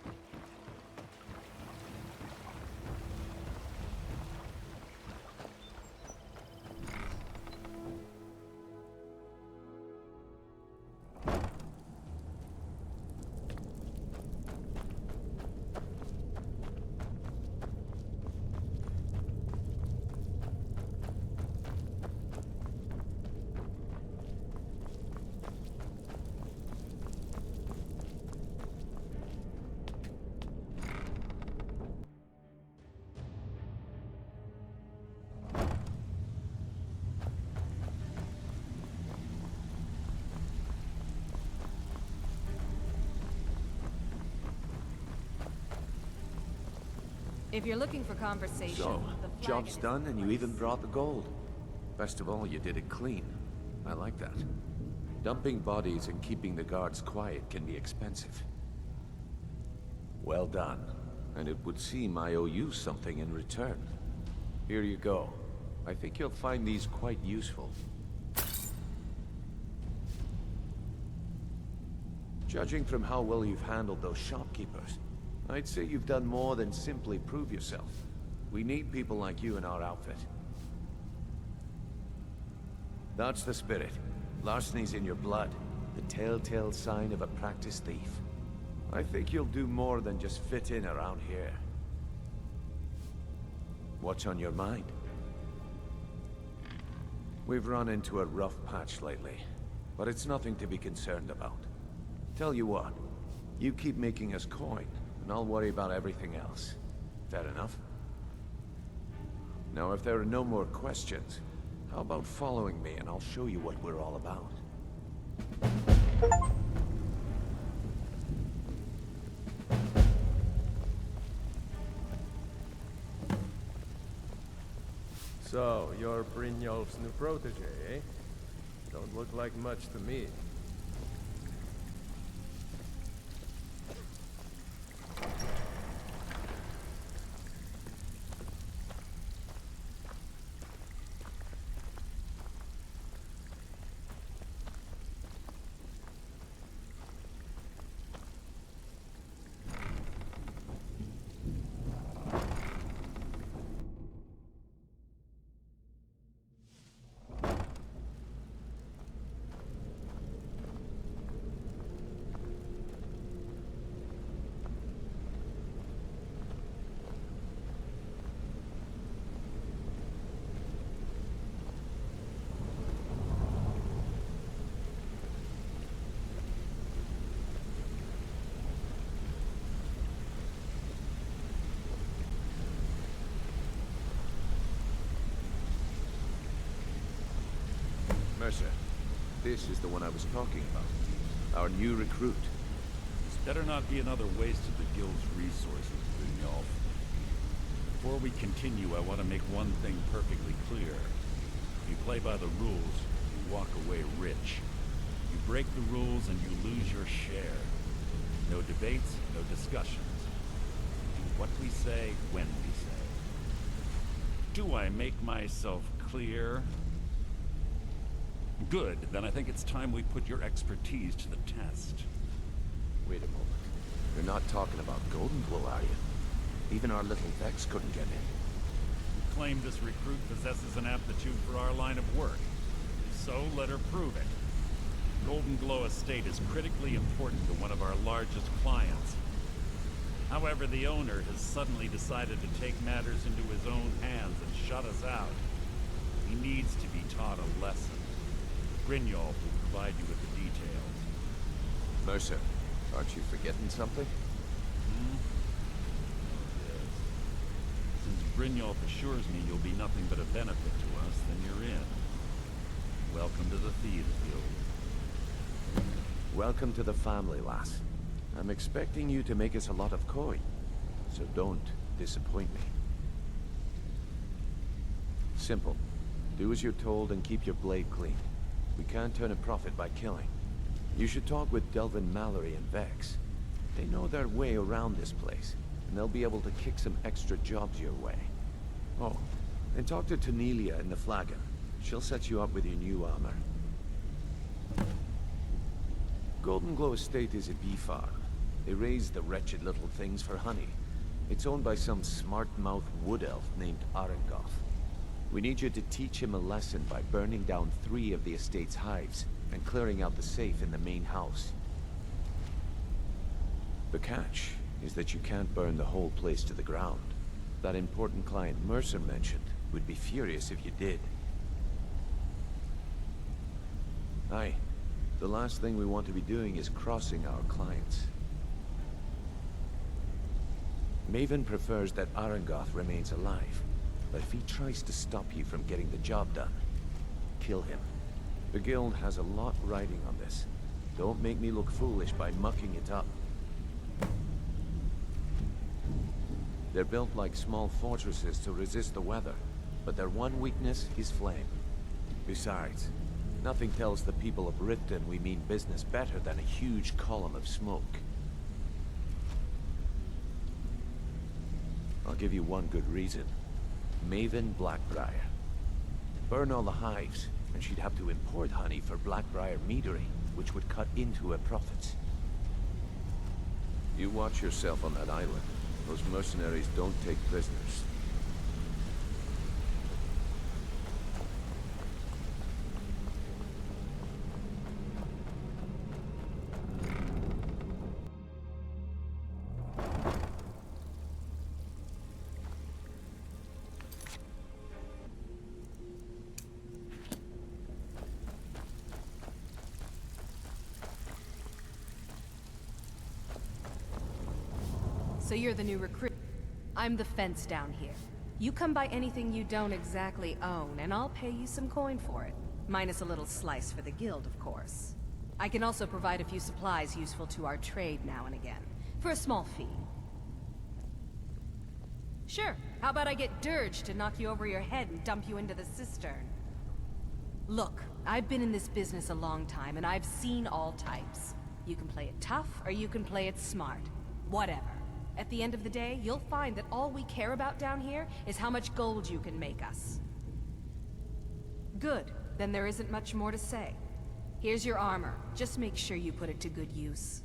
Speaker 7: If you're looking for conversation,
Speaker 18: So,
Speaker 7: the flag
Speaker 18: job's
Speaker 7: in
Speaker 18: done and you even brought the gold. Best of all, you did it clean. I like that. Dumping bodies and keeping the guards quiet can be expensive. Well done. And it would seem I owe you something in return. Here you go. I think you'll find these quite useful. Judging from how well you've handled those shopkeepers, I'd say you've done more than simply prove yourself. We need people like you in our outfit. That's the spirit. Larceny's in your blood. The telltale sign of a practiced thief. I think you'll do more than just fit in around here. What's on your mind? We've run into a rough patch lately, but it's nothing to be concerned about. Tell you what, you keep making us coin, and I'll worry about everything else. Fair enough? Now, if there are no more questions, how about following me and I'll show you what we're all about?
Speaker 3: So, you're Brynjolf's new protege, eh? Don't look like much to me.
Speaker 18: Mercer, this is the one I was talking about. Our new recruit.
Speaker 2: This better not be another waste of the guild's resources, Brynjolf. Before we continue, I want to make one thing perfectly clear. If you play by the rules, you walk away rich. You break the rules and you lose your share. No debates, no discussions. Do what we say, when we say. Do I make myself clear? Good, then I think it's time we put your expertise to the test.
Speaker 18: Wait a moment. You're not talking about Golden Glow, are you? Even our little Vex couldn't get in.
Speaker 2: You claim this recruit possesses an aptitude for our line of work. If so, let her prove it. Golden Glow Estate is critically important to one of our largest clients. However, the owner has suddenly decided to take matters into his own hands and shut us out. He needs to be taught a lesson. Brynjolf will provide you with the details.
Speaker 18: Mercer, aren't you forgetting something?
Speaker 2: Yes. Since Brynjolf assures me you'll be nothing but a benefit to us, then you're in. Welcome to the Thieves Guild.
Speaker 18: Welcome to the family, lass. I'm expecting you to make us a lot of coin, so don't disappoint me. Simple. Do as you're told and keep your blade clean. We can't turn a profit by killing. You should talk with Delvin Mallory and Vex. They know their way around this place, and they'll be able to kick some extra jobs your way. Oh, and talk to Tanelia in the Flagon. She'll set you up with your new armor.
Speaker 10: Golden Glow Estate is a bee farm. They raise the wretched little things for honey. It's owned by some smart-mouthed wood elf named Arengoth. We need you to teach him a lesson by burning down 3 of the estate's hives and clearing out the safe in the main house. The catch is that you can't burn the whole place to the ground. That important client Mercer mentioned would be furious if you did. Aye. The last thing we want to be doing is crossing our clients. Maven prefers that Arengoth remains alive, but if he tries to stop you from getting the job done, kill him. The guild has a lot riding on this. Don't make me look foolish by mucking it up. They're built like small fortresses to resist the weather, but their one weakness is flame. Besides, nothing tells the people of Riften we mean business better than a huge column of smoke. I'll give you one good reason. Maven Blackbriar. Burn all the hives, and she'd have to import honey for Blackbriar meadery, which would cut into her profits. You watch yourself on that island. Those mercenaries don't take prisoners.
Speaker 4: So you're the new recruit. I'm the fence down here. You come by anything you don't exactly own, and I'll pay you some coin for it. Minus a little slice for the guild, of course. I can also provide a few supplies useful to our trade now and again, for a small fee. Sure, how about I get Dirge to knock you over your head and dump you into the cistern? Look, I've been in this business a long time, and I've seen all types. You can play it tough, or you can play it smart. Whatever. At the end of the day, you'll find that all we care about down here is how much gold you can make us. Good. Then there isn't much more to say. Here's your armor. Just make sure you put it to good use.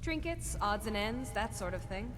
Speaker 4: Trinkets, odds and ends, that sort of thing.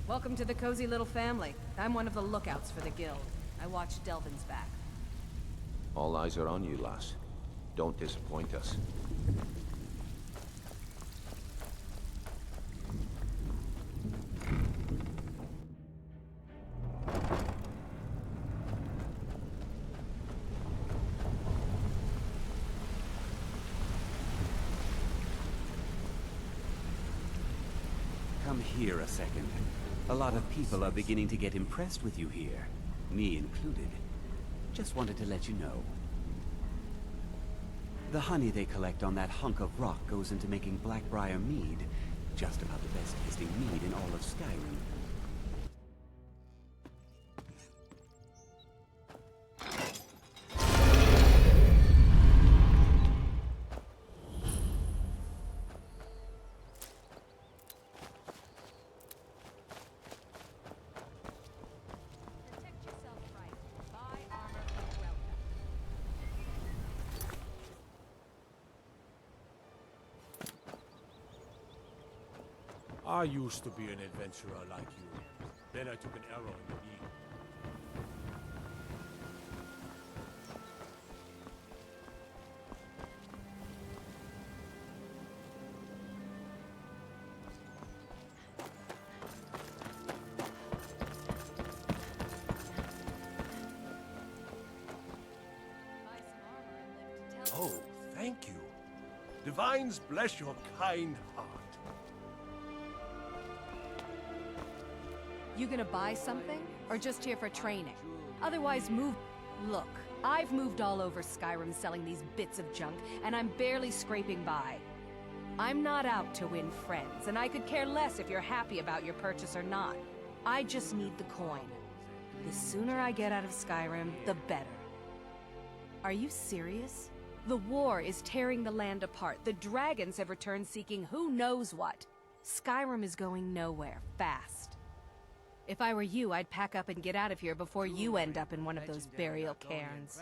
Speaker 4: Welcome to the cozy little family. I'm one of the lookouts for the guild. I watch Delvin's back.
Speaker 10: All eyes are on you, lass. Don't disappoint us.
Speaker 8: Come here a second. A lot of people are beginning to get impressed with you here, me included. Just wanted to let you know. The honey they collect on that hunk of rock goes into making Blackbriar mead, just about the best tasting mead in all of Skyrim.
Speaker 19: I used to be an adventurer like you. Then I took an arrow in the knee. Oh, thank you. Divines bless your kind heart.
Speaker 4: You gonna buy something? Or just here for training? Otherwise move... Look, I've moved all over Skyrim selling these bits of junk, and I'm barely scraping by. I'm not out to win friends, and I could care less if you're happy about your purchase or not. I just need the coin. The sooner I get out of Skyrim, the better. Are you serious? The war is tearing the land apart. The dragons have returned seeking who knows what. Skyrim is going nowhere, fast. If I were you, I'd pack up and get out of here before you end up in one of those burial cairns.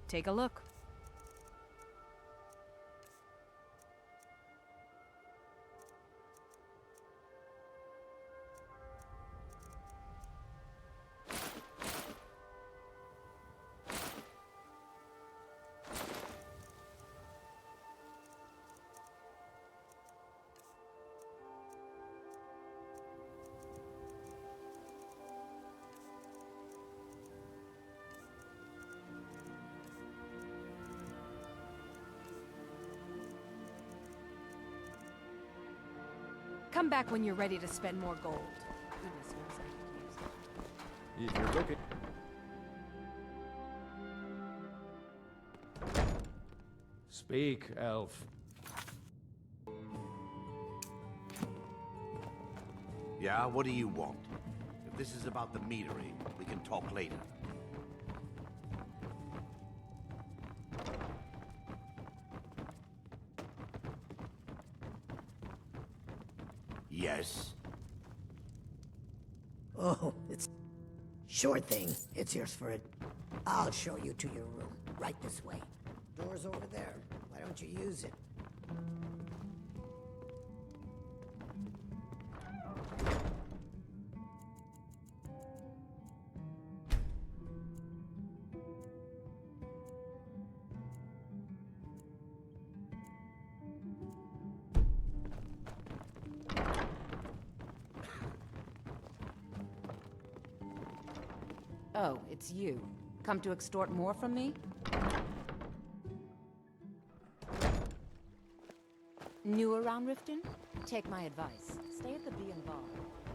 Speaker 4: Take a look. Come back when you're ready to spend more gold. Goodness knows I could use it.
Speaker 3: If you're looking... Speak, elf.
Speaker 16: Yeah, what do you want? If this is about the meadery, we can talk later. Yes?
Speaker 9: Oh, it's... Sure thing. It's yours for it. I'll show you to your room. Right this way. Door's over there. Why don't you use it?
Speaker 7: Oh, it's you. Come to extort more from me? New around Riften? Take my advice. Stay at the Bee and Bar.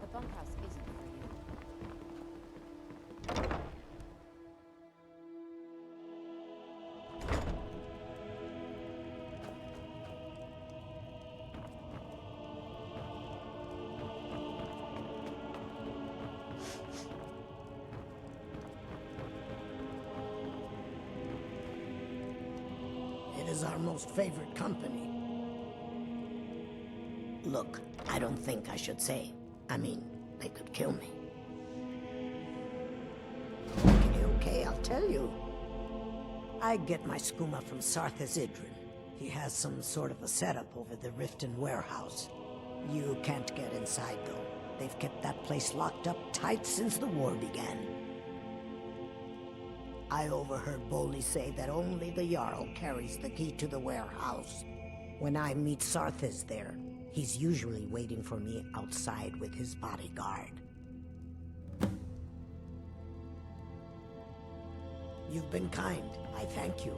Speaker 7: The bunkhouse isn't for you.
Speaker 9: It is our most favorite company. Look, I don't think I should say. I mean, they could kill me. Okay, I'll tell you. I get my skooma from Sarthas-Idrin. He has some sort of a setup over the Riften warehouse. You can't get inside, though. They've kept that place locked up tight since the war began. I overheard Bolli say that only the Jarl carries the key to the warehouse. When I meet Sarthas there, he's usually waiting for me outside with his bodyguard. You've been kind. I thank you.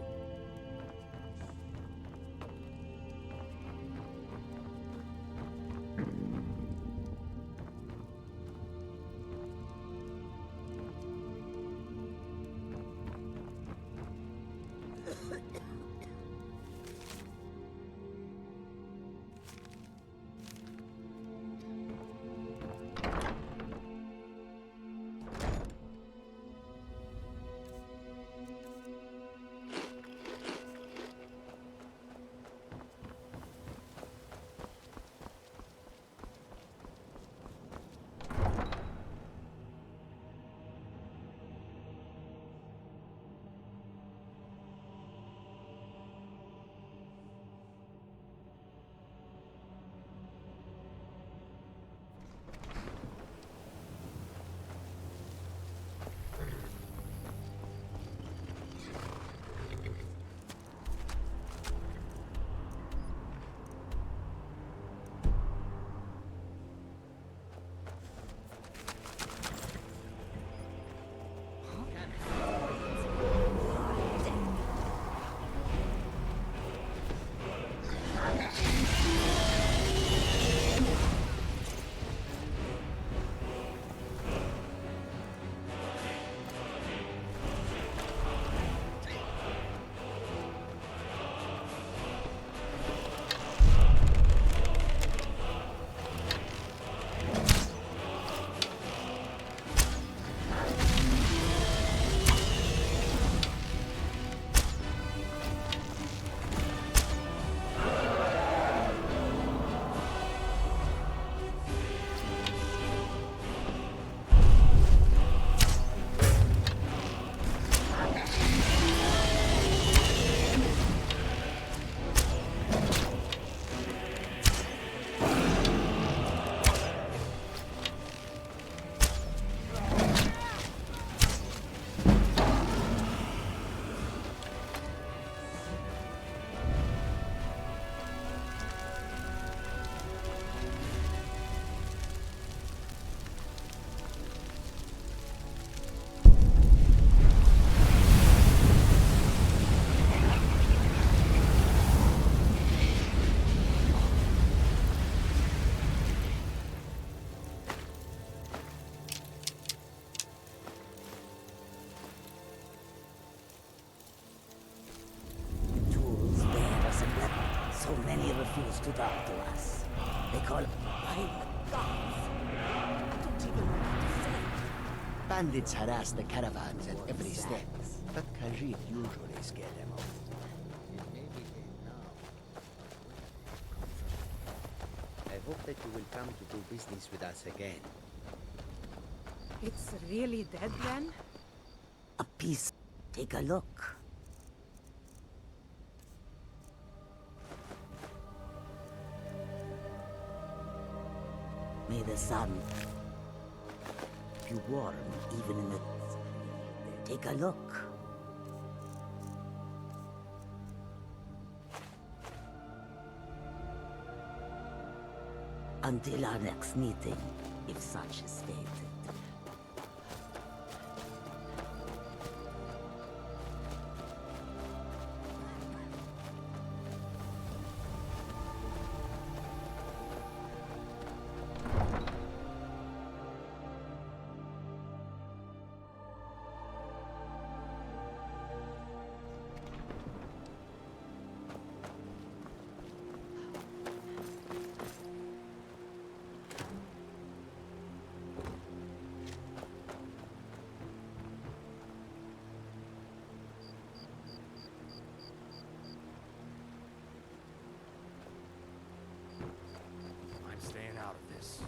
Speaker 9: So many refuse to talk to us. They call it violent gods. I don't even know what to say. Bandits harass the caravans at every step, but Khajiit usually scare them off.
Speaker 13: I hope that you will come to do business with us again.
Speaker 4: It's really dead then?
Speaker 9: A piece. Take a look. May the sun be warm even in the... Take a look. Until our next meeting, if such is fated.
Speaker 16: I'm staying out of this.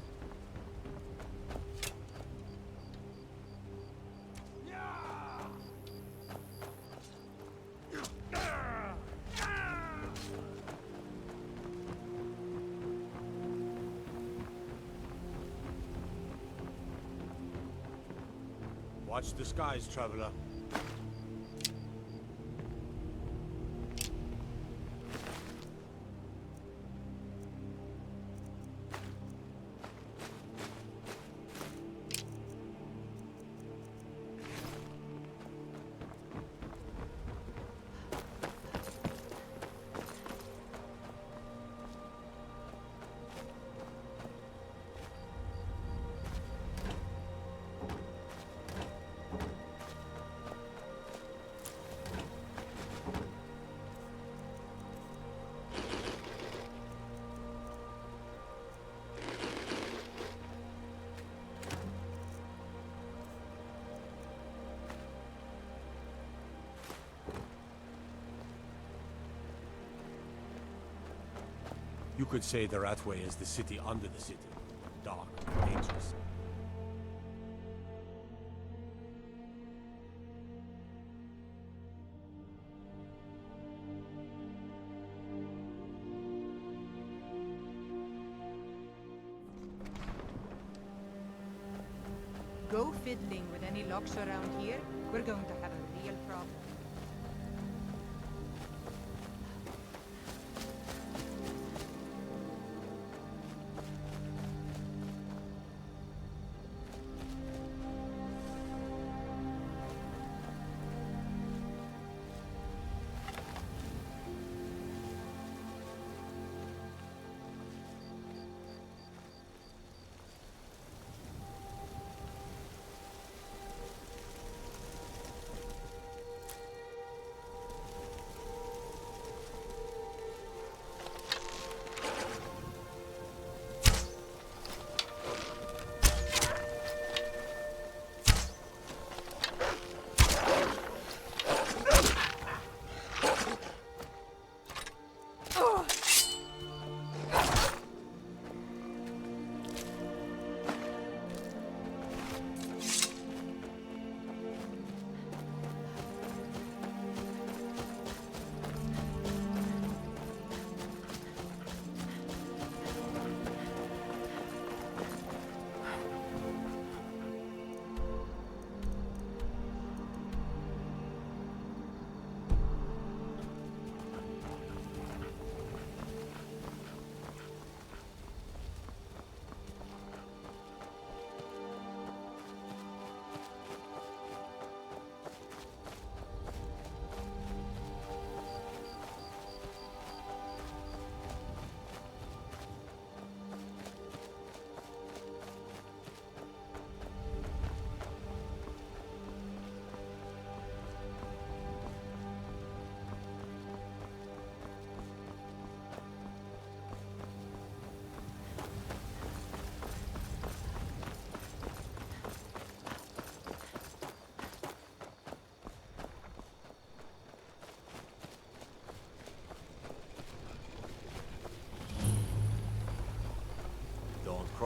Speaker 19: Watch the skies, traveler. You could say the Ratway is the city under the city. Dark, dangerous.
Speaker 4: Go fiddling with any locks around here, we're going to have a real problem.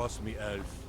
Speaker 19: Trust me, elf.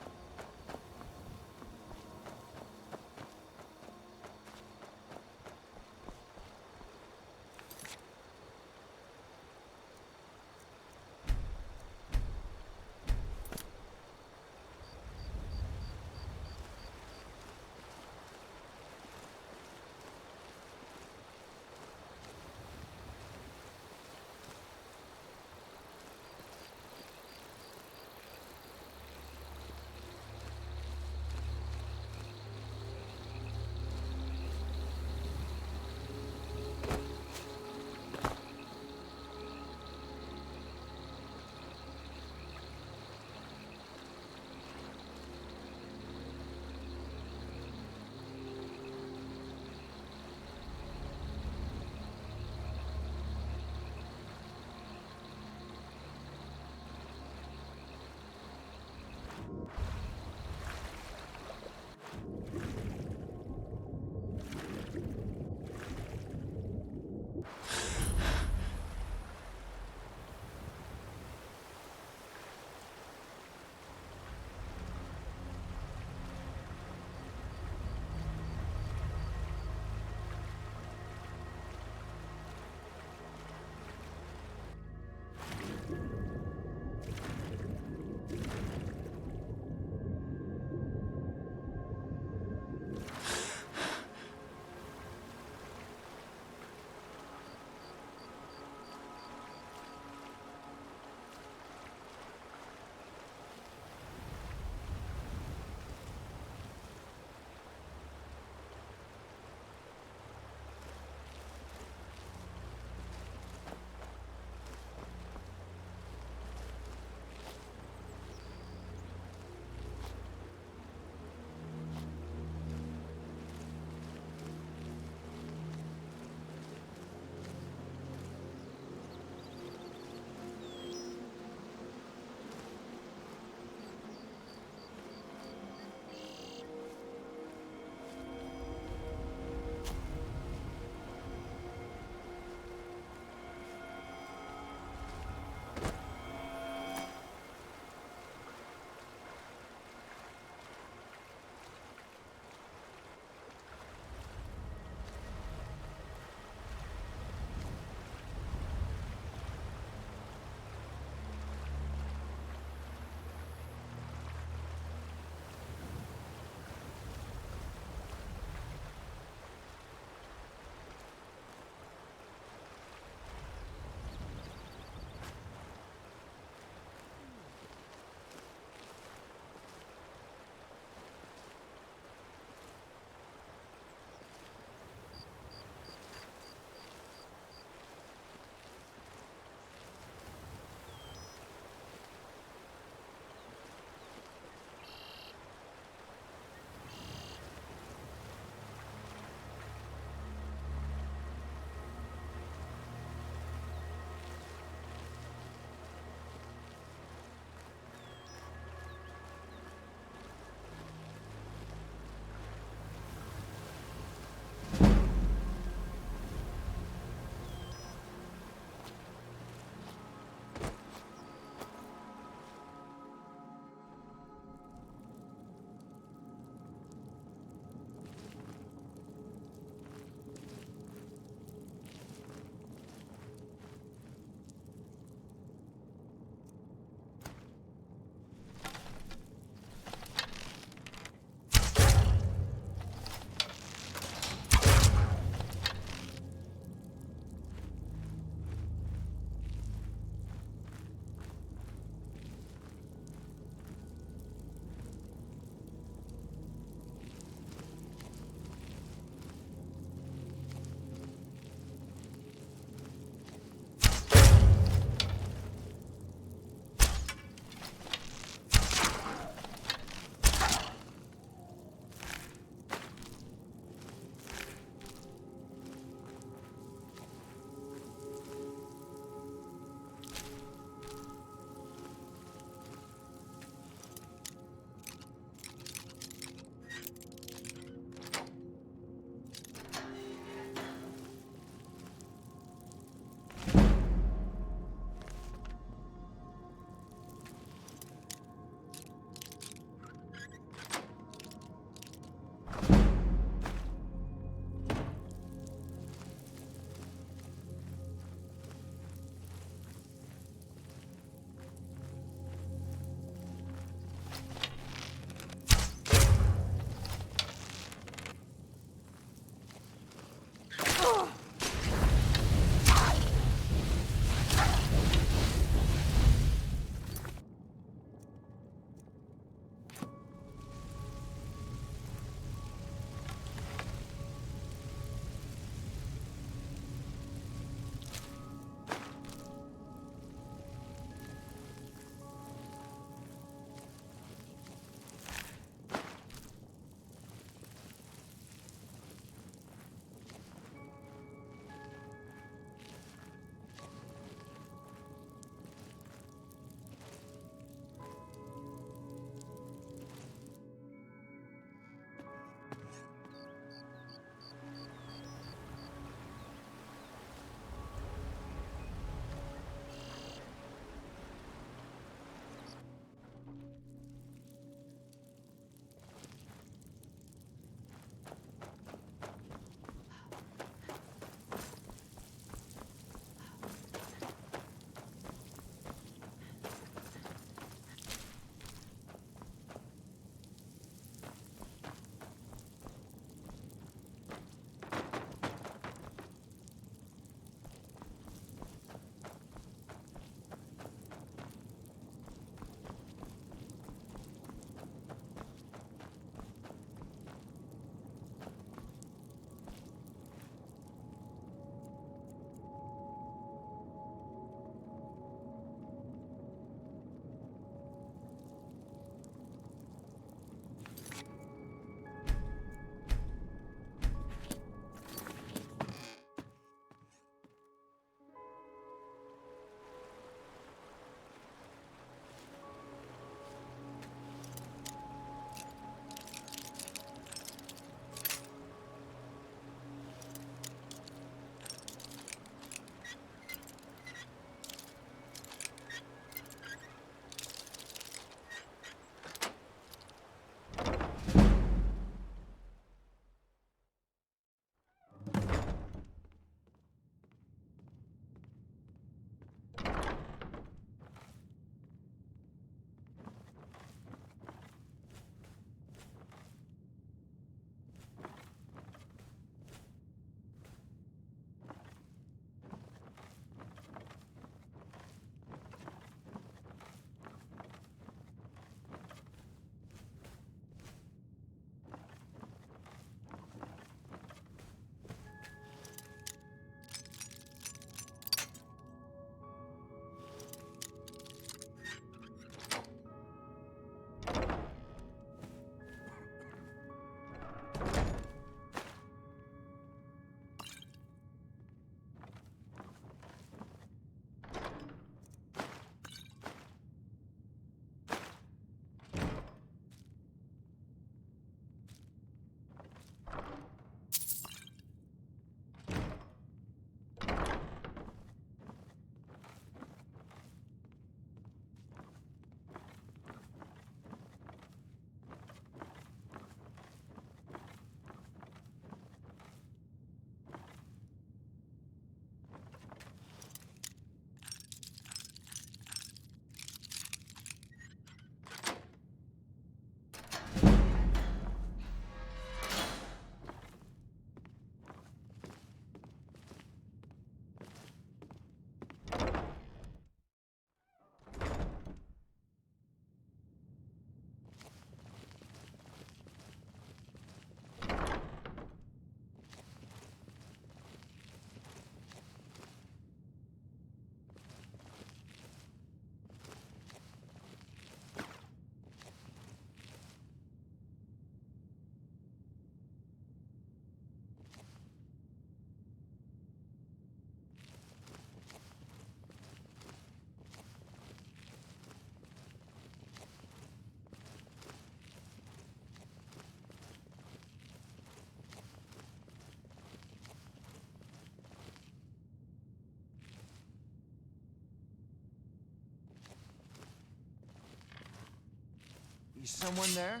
Speaker 22: Is someone there?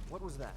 Speaker 22: What was that?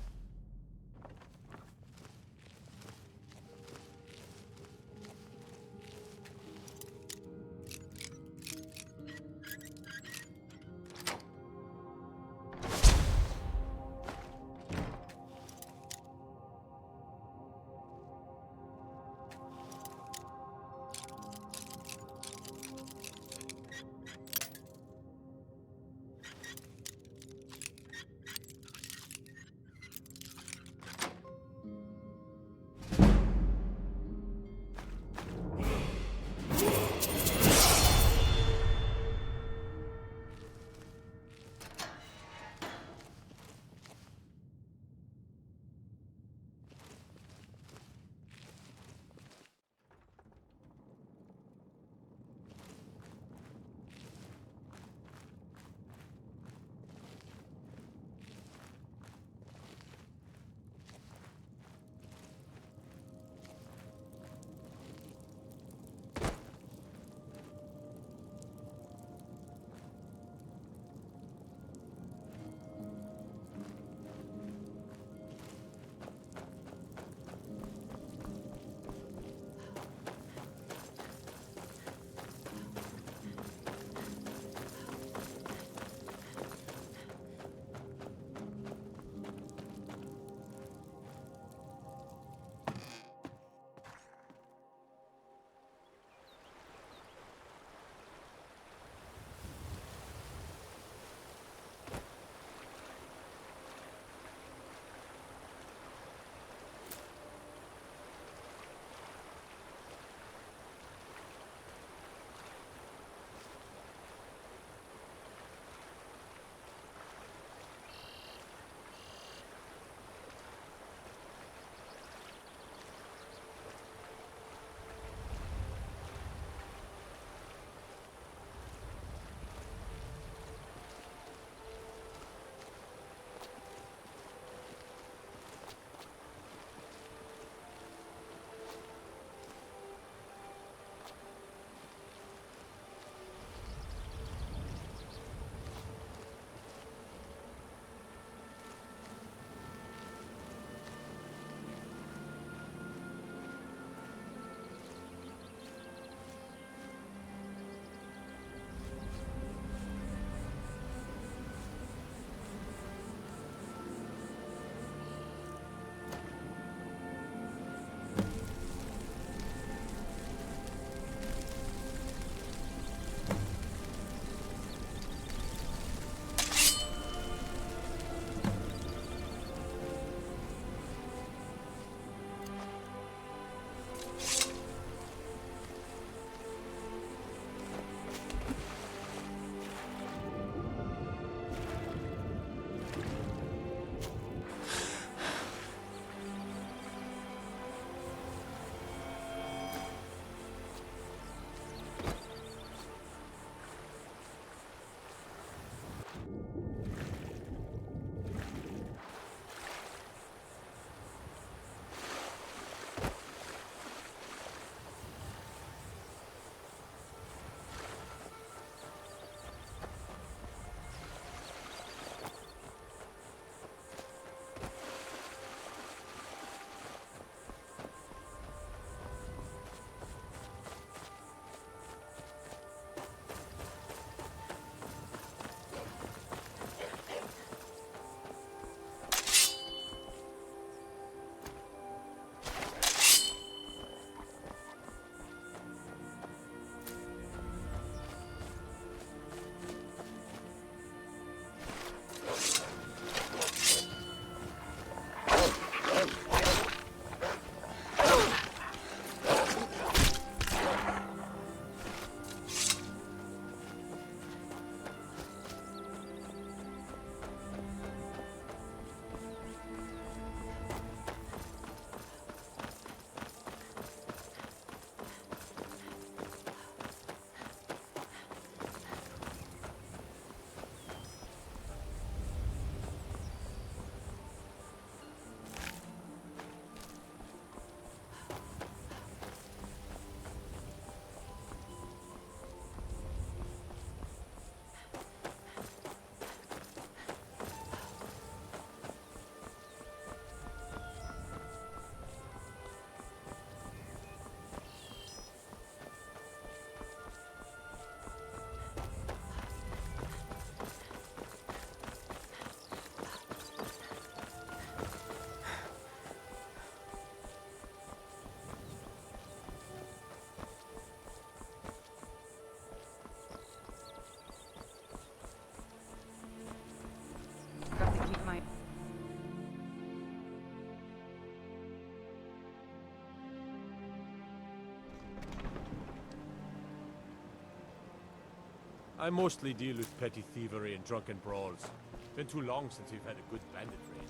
Speaker 19: I mostly deal with petty thievery and drunken brawls. Been too long since we've had a good bandit raid.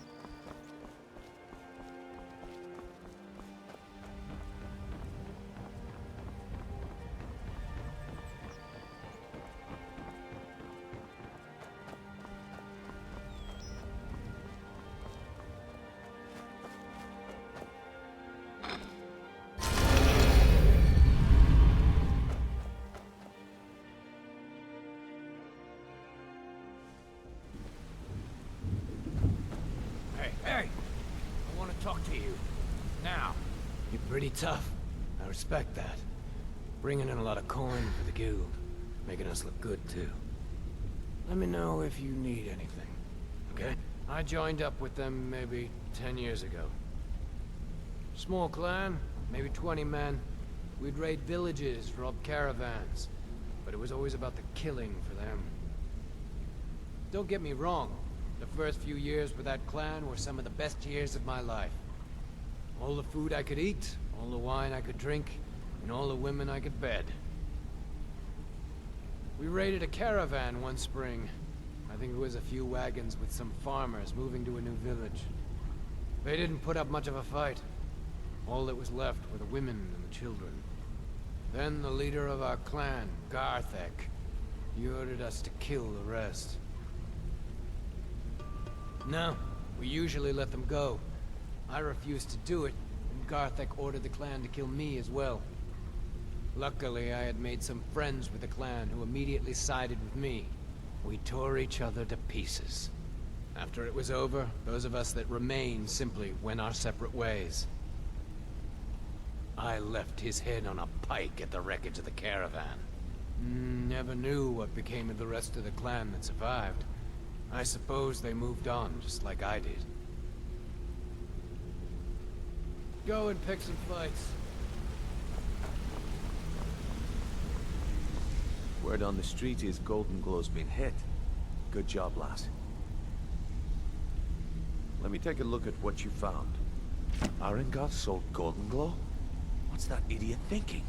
Speaker 11: Hey! I want to talk to you. Now. You're pretty tough. I respect that. Bringing in a lot of coin for the guild. Making us look good, too. Let me know if you need anything, okay? I joined up with them maybe 10 years ago. Small clan, maybe 20 men. We'd raid villages, rob caravans. But it was always about the killing for them. Don't get me wrong. The first few years with that clan were some of the best years of my life. All the food I could eat, all the wine I could drink, and all the women I could bed. We raided a caravan one spring. I think it was a few wagons with some farmers moving to a new village. They didn't put up much of a fight. All that was left were the women and the children. Then the leader of our clan, Garthek, he ordered us to kill the rest. No, we usually let them go. I refused to do it, and Garthek ordered the clan to kill me as well. Luckily, I had made some friends with the clan who immediately sided with me. We tore each other to pieces. After it was over, those of us that remained simply went our separate ways. I left his head on a pike at the wreckage of the caravan. Never knew what became of the rest of the clan that survived. I suppose they moved on, just like I did. Go and pick some fights.
Speaker 10: Word on the street is Golden Glow's been hit. Good job, lass. Let me take a look at what you found. Arengoth sold Golden Glow? What's that idiot thinking?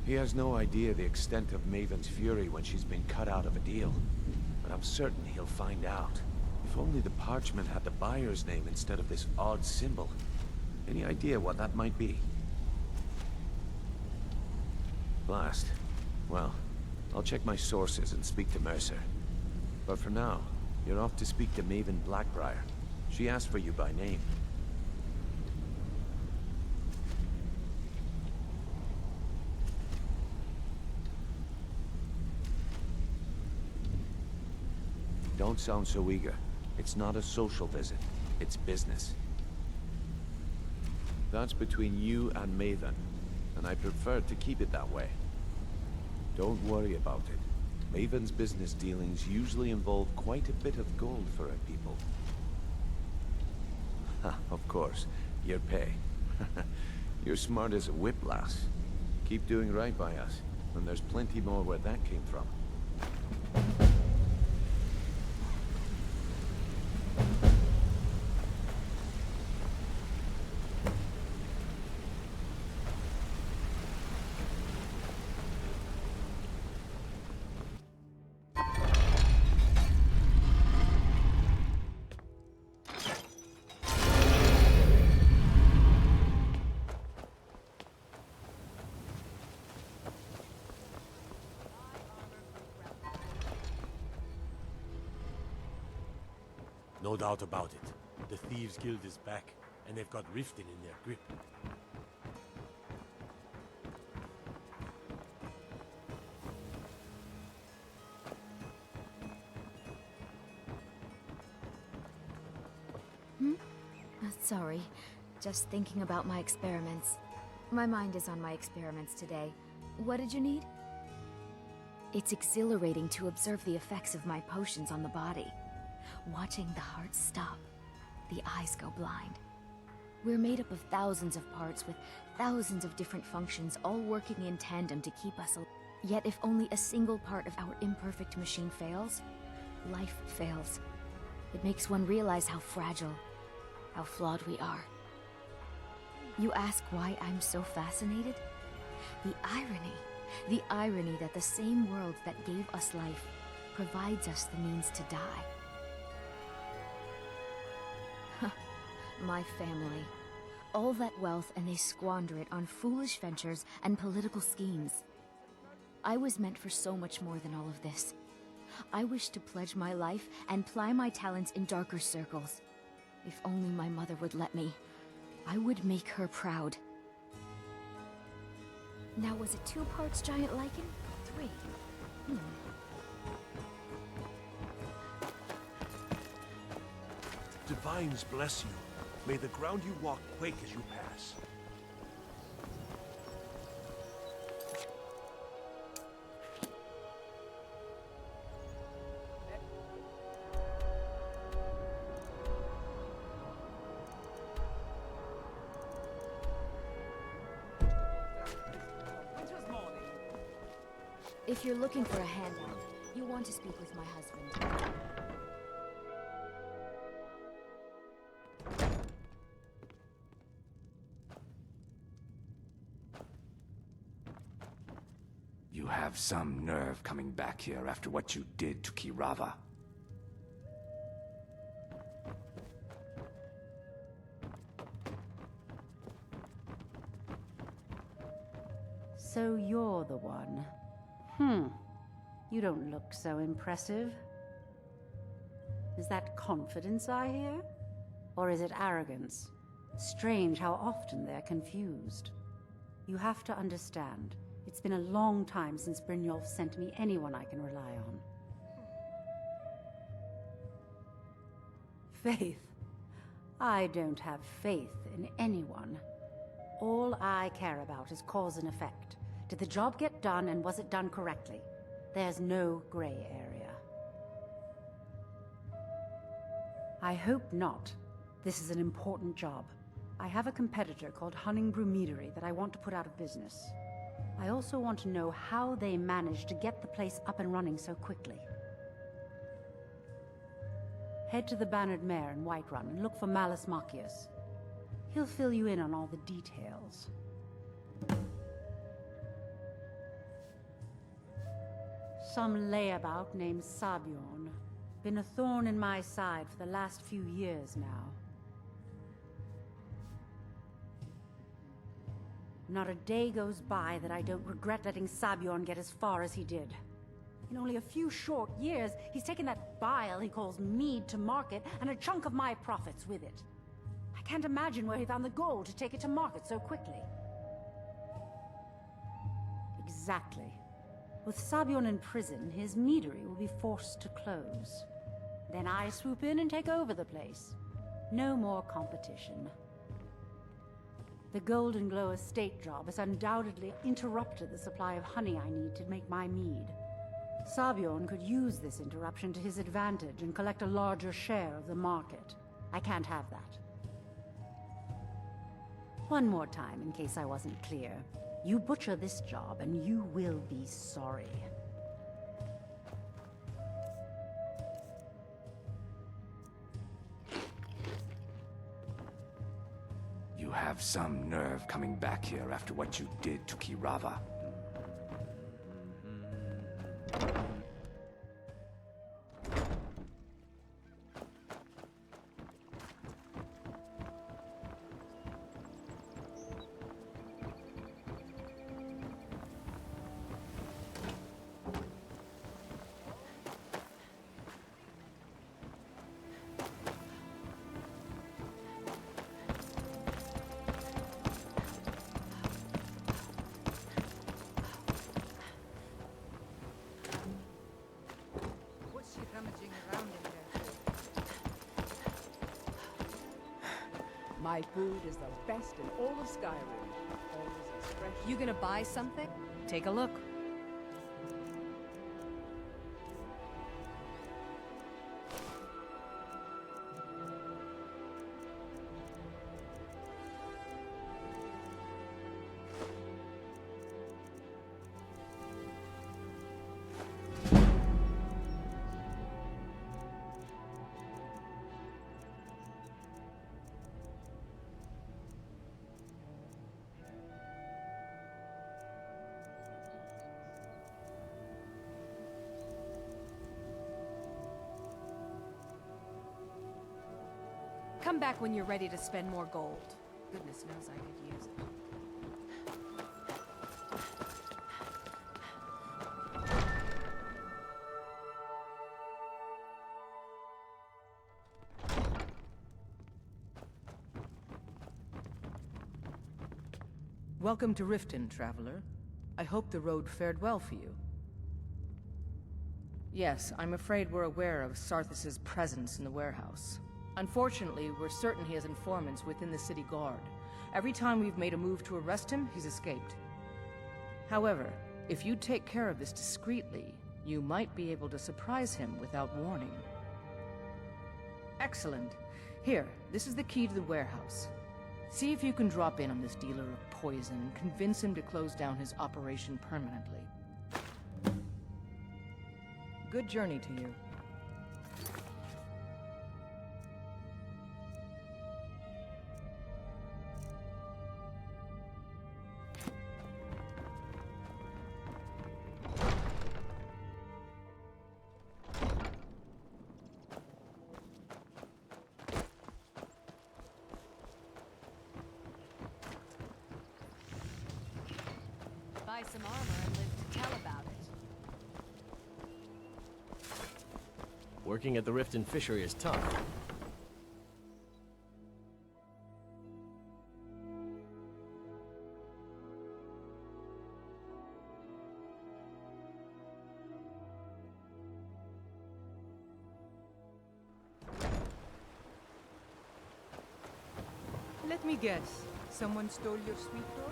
Speaker 10: He has no idea the extent of Maven's fury when she's been cut out of a deal. But I'm certain he'll find out. If only the parchment had the buyer's name instead of this odd symbol. Any idea what that might be? Blast. Well, I'll check my sources and speak to Mercer. But for now, you're off to speak to Maven Blackbriar. She asked for you by name. Don't sound so eager. It's not a social visit. It's business. That's between you and Maven, and I prefer to keep it that way. Don't worry about it. Maven's business dealings usually involve quite a bit of gold for her people. Ha, of course. Your pay. You're smart as a whip, lass. Keep doing right by us, and there's plenty more where that came from.
Speaker 19: No doubt about it. The Thieves Guild is back, and they've got Riften in their grip.
Speaker 17: Sorry. Just thinking about my experiments. My mind is on my experiments today. What did you need? It's exhilarating to observe the effects of my potions on the body. Watching the heart stop, the eyes go blind. We're made up of thousands of parts with thousands of different functions, all working in tandem to keep us alive. Yet if only a single part of our imperfect machine fails, life fails. It makes one realize how fragile, how flawed we are. You ask why I'm so fascinated? The irony. The irony that the same world that gave us life provides us the means to die. My family. All that wealth, and they squander it on foolish ventures and political schemes. I was meant for so much more than all of this. I wish to pledge my life and ply my talents in darker circles. If only my mother would let me, I would make her proud. Now, was it 2 parts giant lichen? 3?
Speaker 6: Divines bless you. May the ground you walk quake as you pass.
Speaker 17: If you're looking for a handout, you want to speak with my husband.
Speaker 21: You have some nerve coming back here after what you did to Kirava.
Speaker 14: So you're the one. You don't look so impressive. Is that confidence I hear? Or is it arrogance? Strange how often they're confused. You have to understand, it's been a long time since Brynjolf sent me anyone I can rely on. Faith? I don't have faith in anyone. All I care about is cause and effect. Did the job get done, and was it done correctly? There's no gray area. I hope not. This is an important job. I have a competitor called Hunningbrew Meadery that I want to put out of business. I also want to know how they managed to get the place up and running so quickly. Head to the Bannered Mare in Whiterun and look for Malus Machius. He'll fill you in on all the details. Some layabout named Sabjorn. Been a thorn in my side for the last few years now. Not a day goes by that I don't regret letting Sabjorn get as far as he did. In only a few short years, he's taken that bile he calls mead to market, and a chunk of my profits with it. I can't imagine where he found the gold to take it to market so quickly. Exactly. With Sabjorn in prison, his meadery will be forced to close. Then I swoop in and take over the place. No more competition. The Golden Glow estate job has undoubtedly interrupted the supply of honey I need to make my mead. Sabjorn could use this interruption to his advantage and collect a larger share of the market. I can't have that. One more time, in case I wasn't clear. You butcher this job, and you will be sorry.
Speaker 21: You have some nerve coming back here after what you did to Kirava.
Speaker 15: My food is the best in all of Skyrim. Always as fresh.
Speaker 4: You gonna buy something? Take a look. Come back when you're ready to spend more gold. Goodness knows I could use it.
Speaker 1: Welcome to Riften, traveler. I hope the road fared well for you. Yes, I'm afraid we're aware of Sarthis' presence in the warehouse. Unfortunately, we're certain he has informants within the city guard. Every time we've made a move to arrest him, he's escaped. However, if you take care of this discreetly, you might be able to surprise him without warning. Excellent. Here, this is the key to the warehouse. See if you can drop in on this dealer of poison and convince him to close down his operation permanently. Good journey to you.
Speaker 4: Buy some armor and live to tell about it.
Speaker 12: Working at the Riften fishery is tough.
Speaker 1: Let me guess. Someone stole your sweet toy?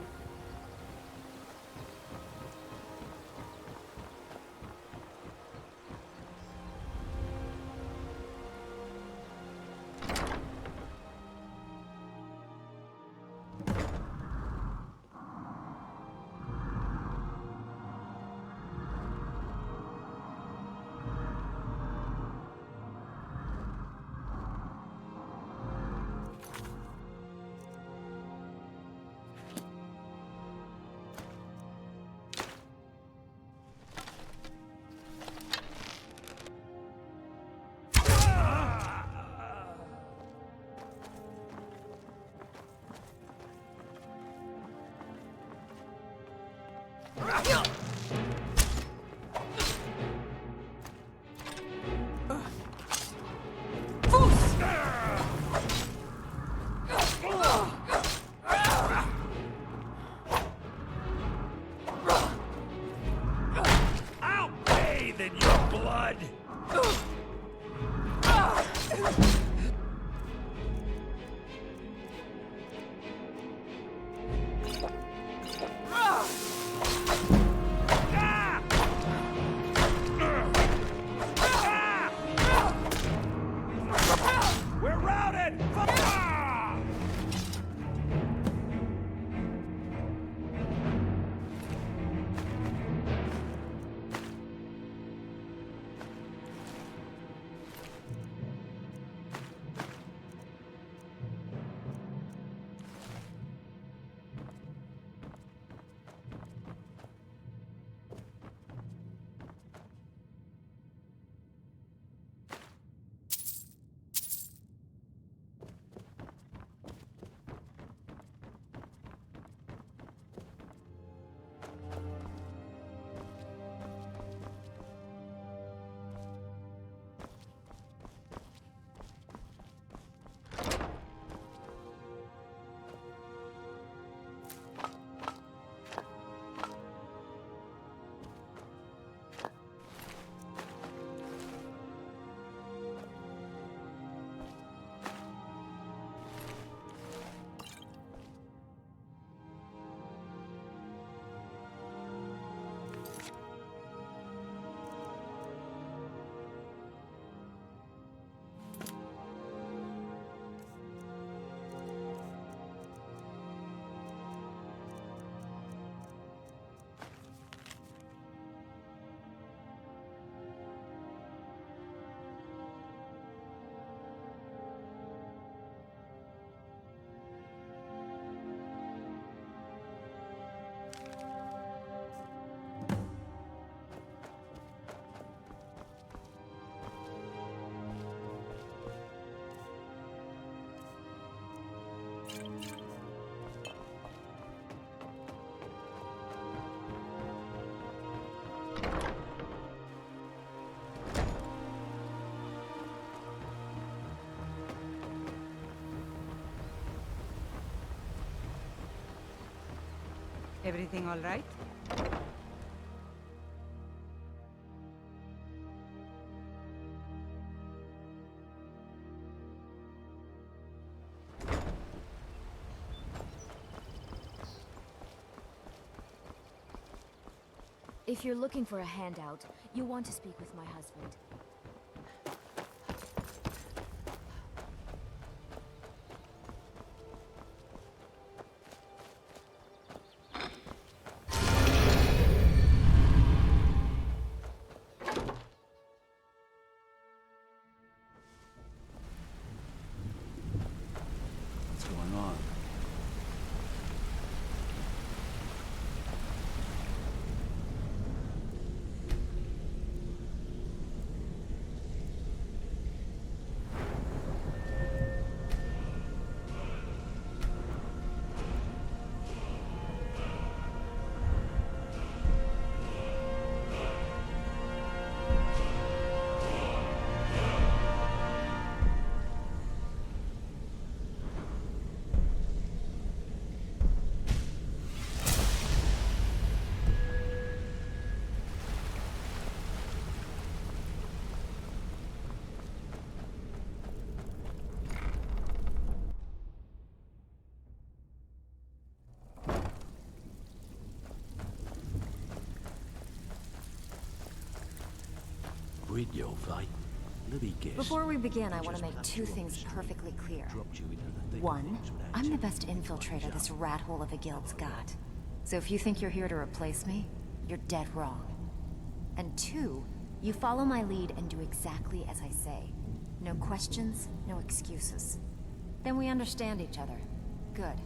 Speaker 2: I'll bathe in your blood! We're routed!
Speaker 5: Everything all right?
Speaker 17: If you're looking for a handout, you'll want to speak with my husband.
Speaker 2: What's going on?
Speaker 17: Before we begin, I want to make two things perfectly clear. One, I'm the best infiltrator this rat hole of a guild's got. So if you think you're here to replace me, you're dead wrong. And two, you follow my lead and do exactly as I say. No questions, no excuses. Then we understand each other. Good.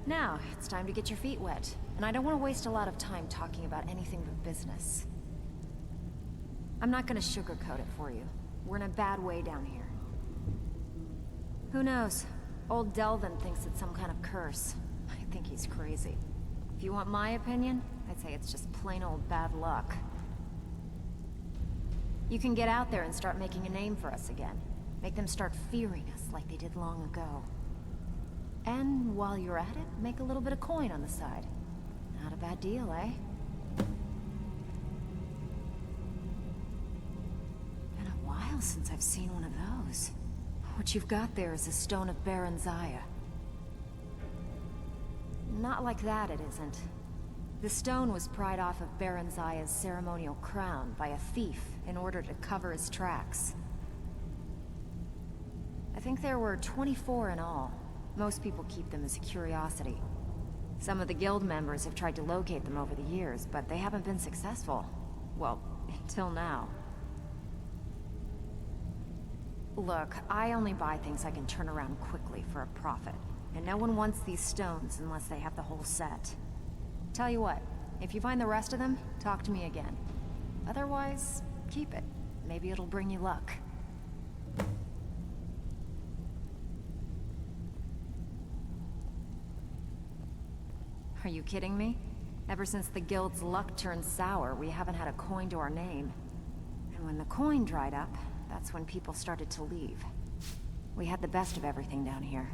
Speaker 17: Now, it's time to get your feet wet. And I don't want to waste a lot of time talking about anything but business. I'm not gonna sugarcoat it for you. We're in a bad way down here. Who knows? Old Delvin thinks it's some kind of curse. I think he's crazy. If you want my opinion, I'd say it's just plain old bad luck. You can get out there and start making a name for us again. Make them start fearing us like they did long ago. And while you're at it, make a little bit of coin on the side. Not a bad deal, eh? Since I've seen one of those. What you've got there is a stone of Baron Zaya. Not like that, it isn't. The stone was pried off of Baron Zaya's ceremonial crown by a thief in order to cover his tracks. I think there were 24 in all. Most people keep them as a curiosity. Some of the guild members have tried to locate them over the years, but they haven't been successful. Well, until now. Look, I only buy things I can turn around quickly for a profit. And no one wants these stones unless they have the whole set. Tell you what, if you find the rest of them, talk to me again. Otherwise, keep it. Maybe it'll bring you luck. Are you kidding me? Ever since the guild's luck turned sour, we haven't had a coin to our name. And when the coin dried up, that's when people started to leave. We had the best of everything down here.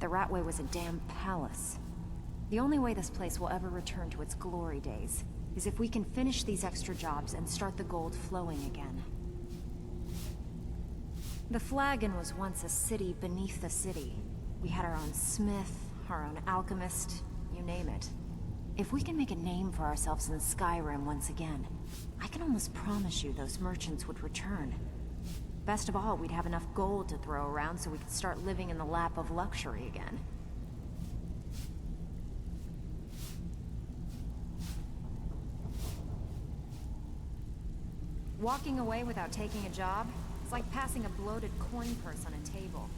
Speaker 17: The Ratway was a damn palace. The only way this place will ever return to its glory days is if we can finish these extra jobs and start the gold flowing again. The Flagon was once a city beneath the city. We had our own smith, our own alchemist, you name it. If we can make a name for ourselves in Skyrim once again, I can almost promise you those merchants would return. Best of all, we'd have enough gold to throw around so we could start living in the lap of luxury again. Walking away without taking a job? It's like passing a bloated coin purse on a table.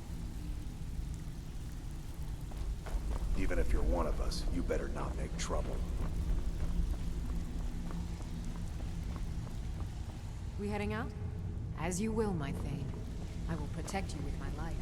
Speaker 20: Even if you're one of us, you better not make trouble.
Speaker 4: We heading out? As you will, my Thane. I will protect you with my life.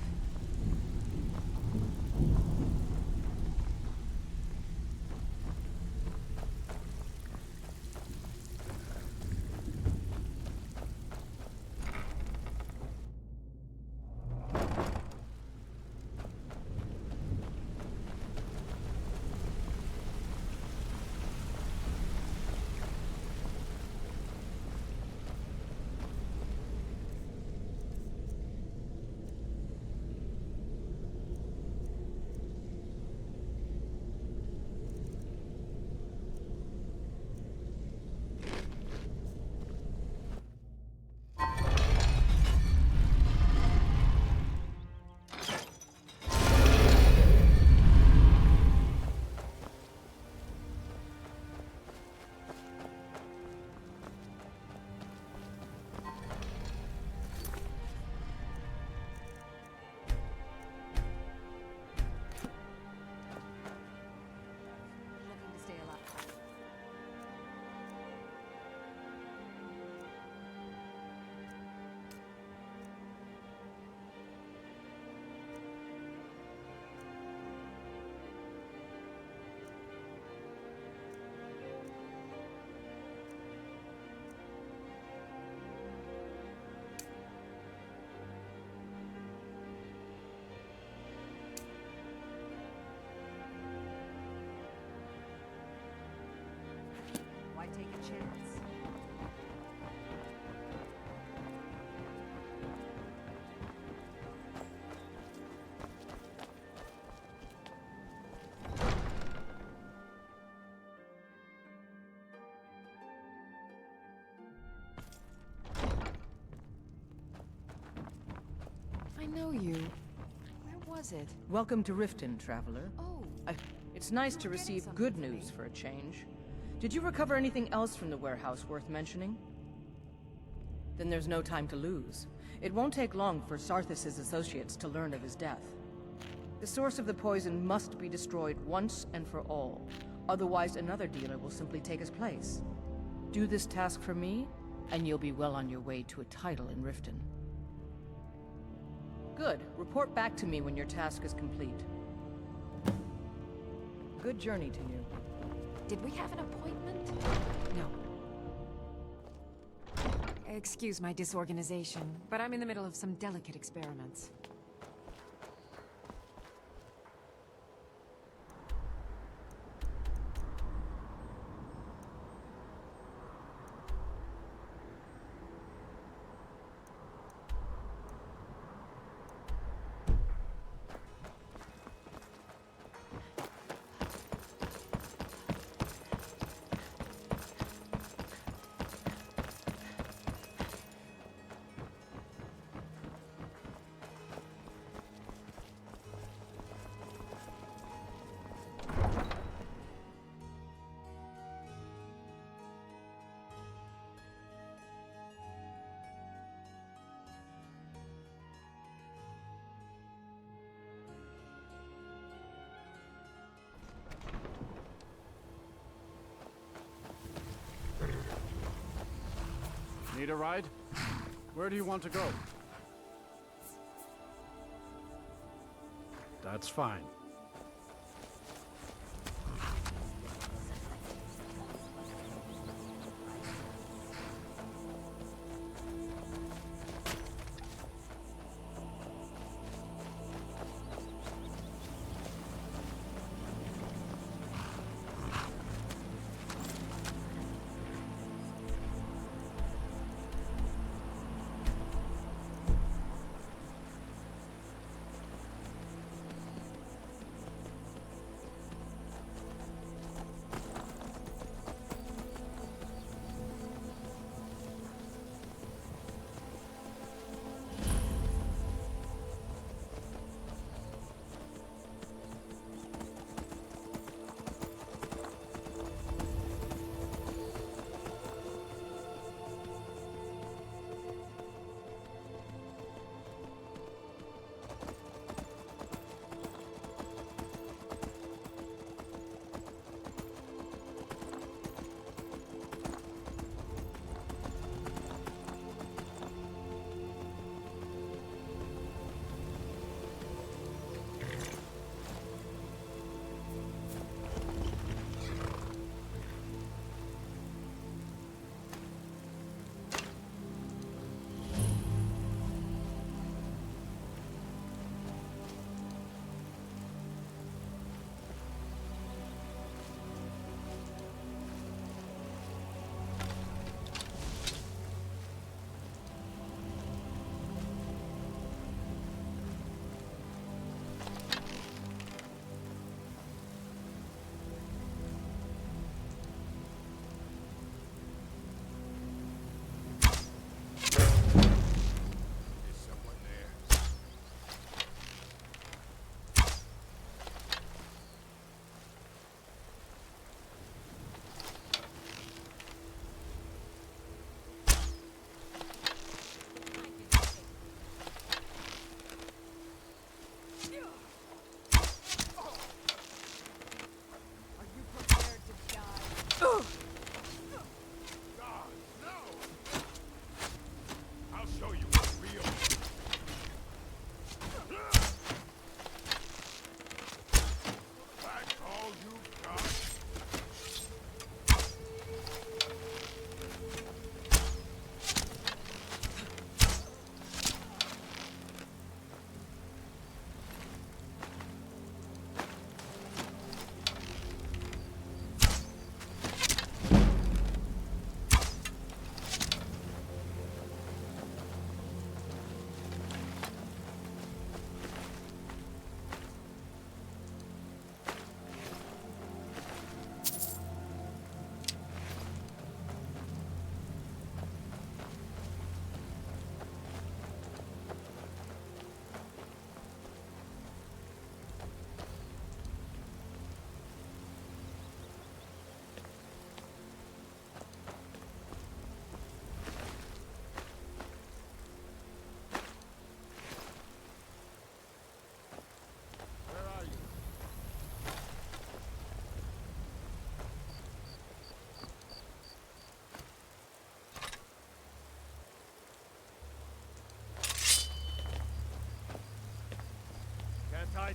Speaker 1: know you. Where was it? Welcome to Riften, traveler. Oh. It's nice to receive good news for a change. Did you recover anything else from the warehouse worth mentioning? Then there's no time to lose. It won't take long for Sarthis' associates to learn of his death. The source of the poison must be destroyed once and for all. Otherwise, another dealer will simply take his place. Do this task for me, and you'll be well on your way to a title in Riften. Good. Report back to me when your task is complete. Good journey to you.
Speaker 5: Did we have an appointment?
Speaker 1: No.
Speaker 5: Excuse my disorganization, but I'm in the middle of some delicate experiments.
Speaker 18: Need a ride? Where do you want to go? That's fine.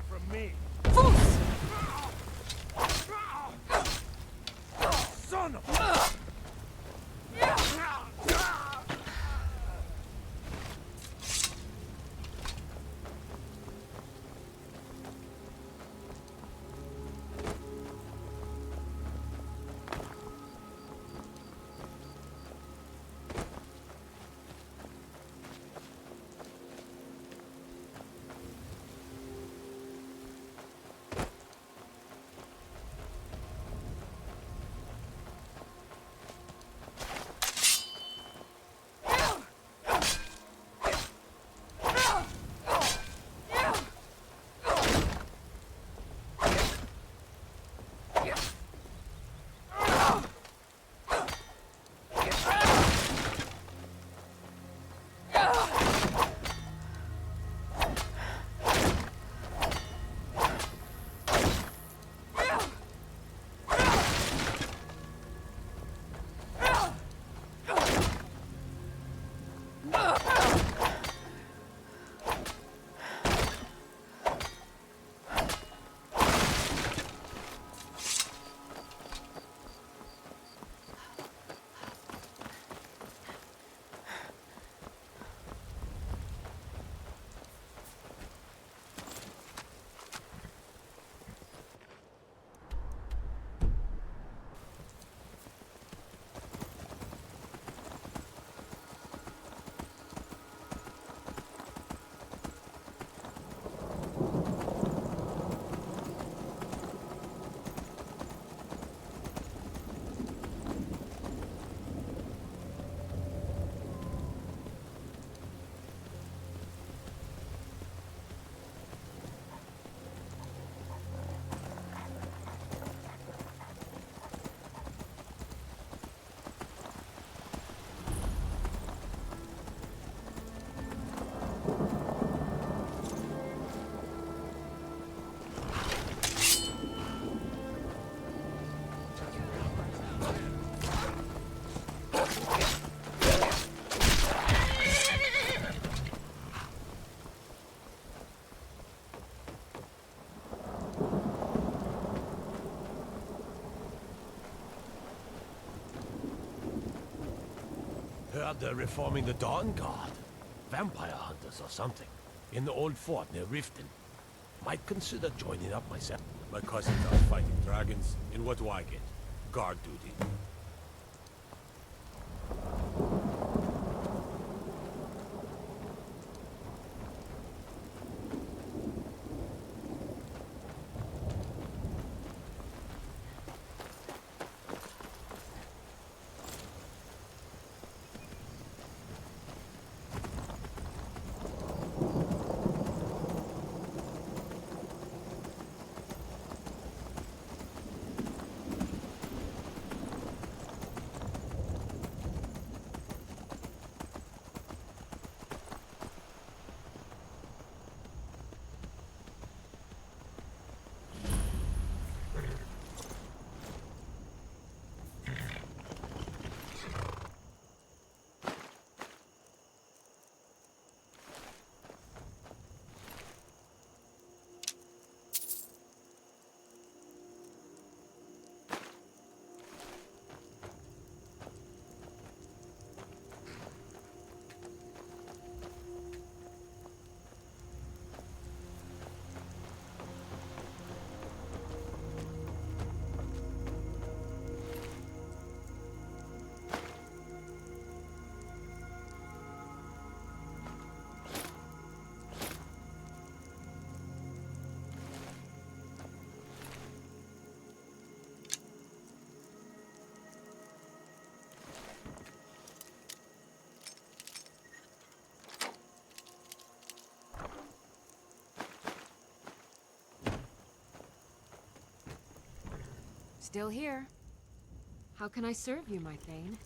Speaker 6: from me.
Speaker 1: Fools!
Speaker 6: Son of a... Heard they're reforming the Dawn Guard. Vampire hunters or something. In the old fort near Riften. Might consider joining up myself.
Speaker 19: My cousins are fighting dragons. And what do I get? Guard duty.
Speaker 5: Still here. How can I serve you, my Thane?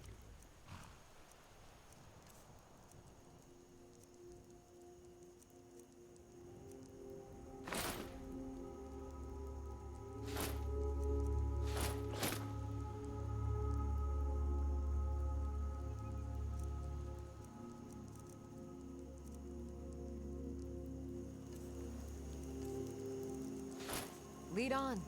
Speaker 3: Lead on.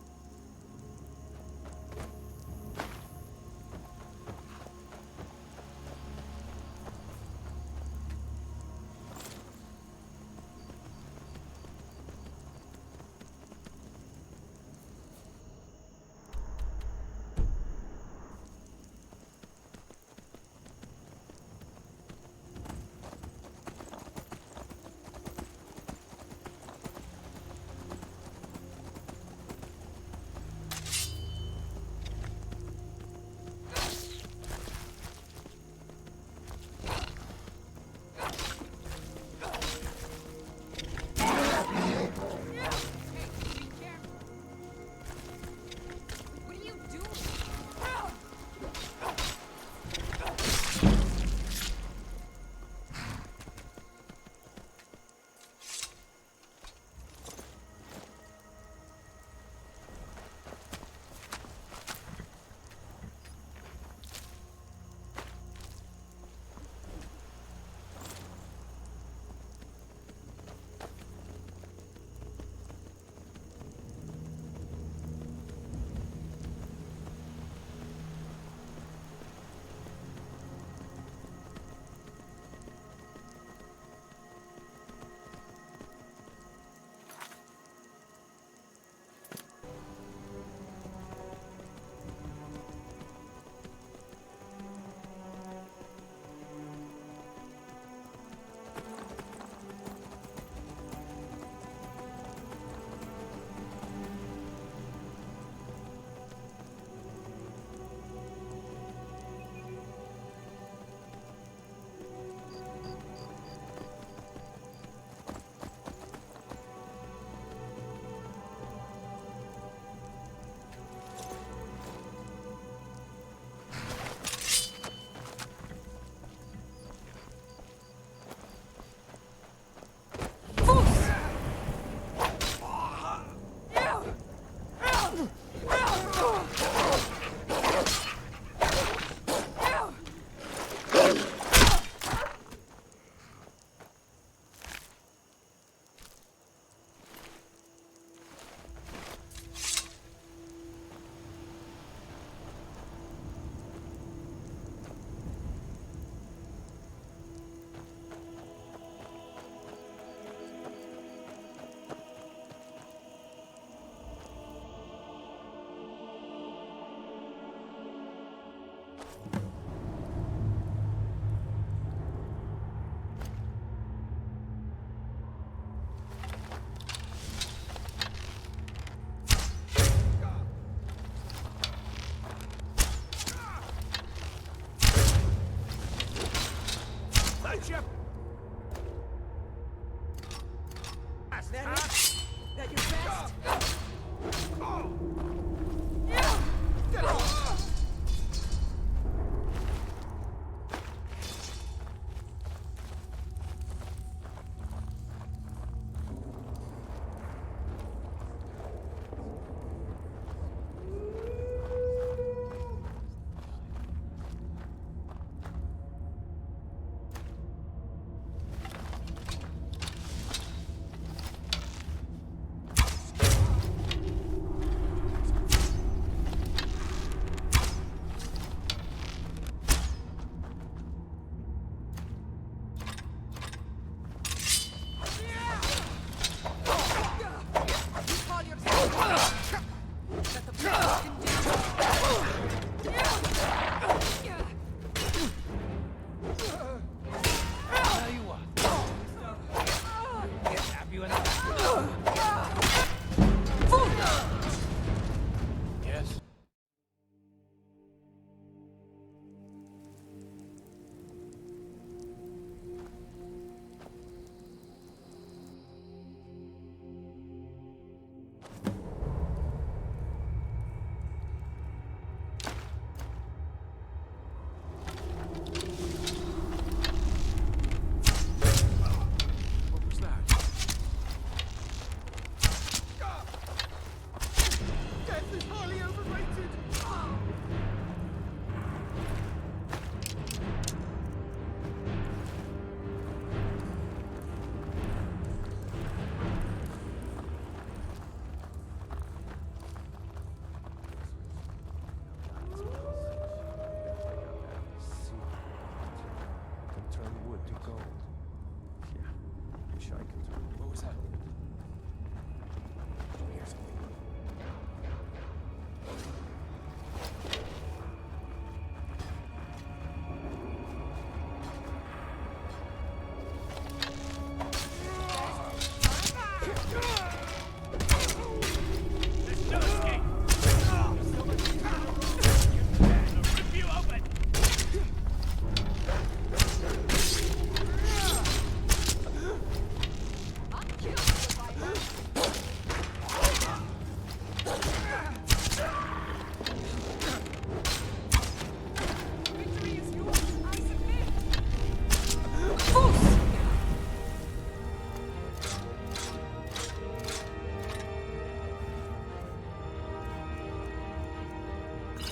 Speaker 11: I'm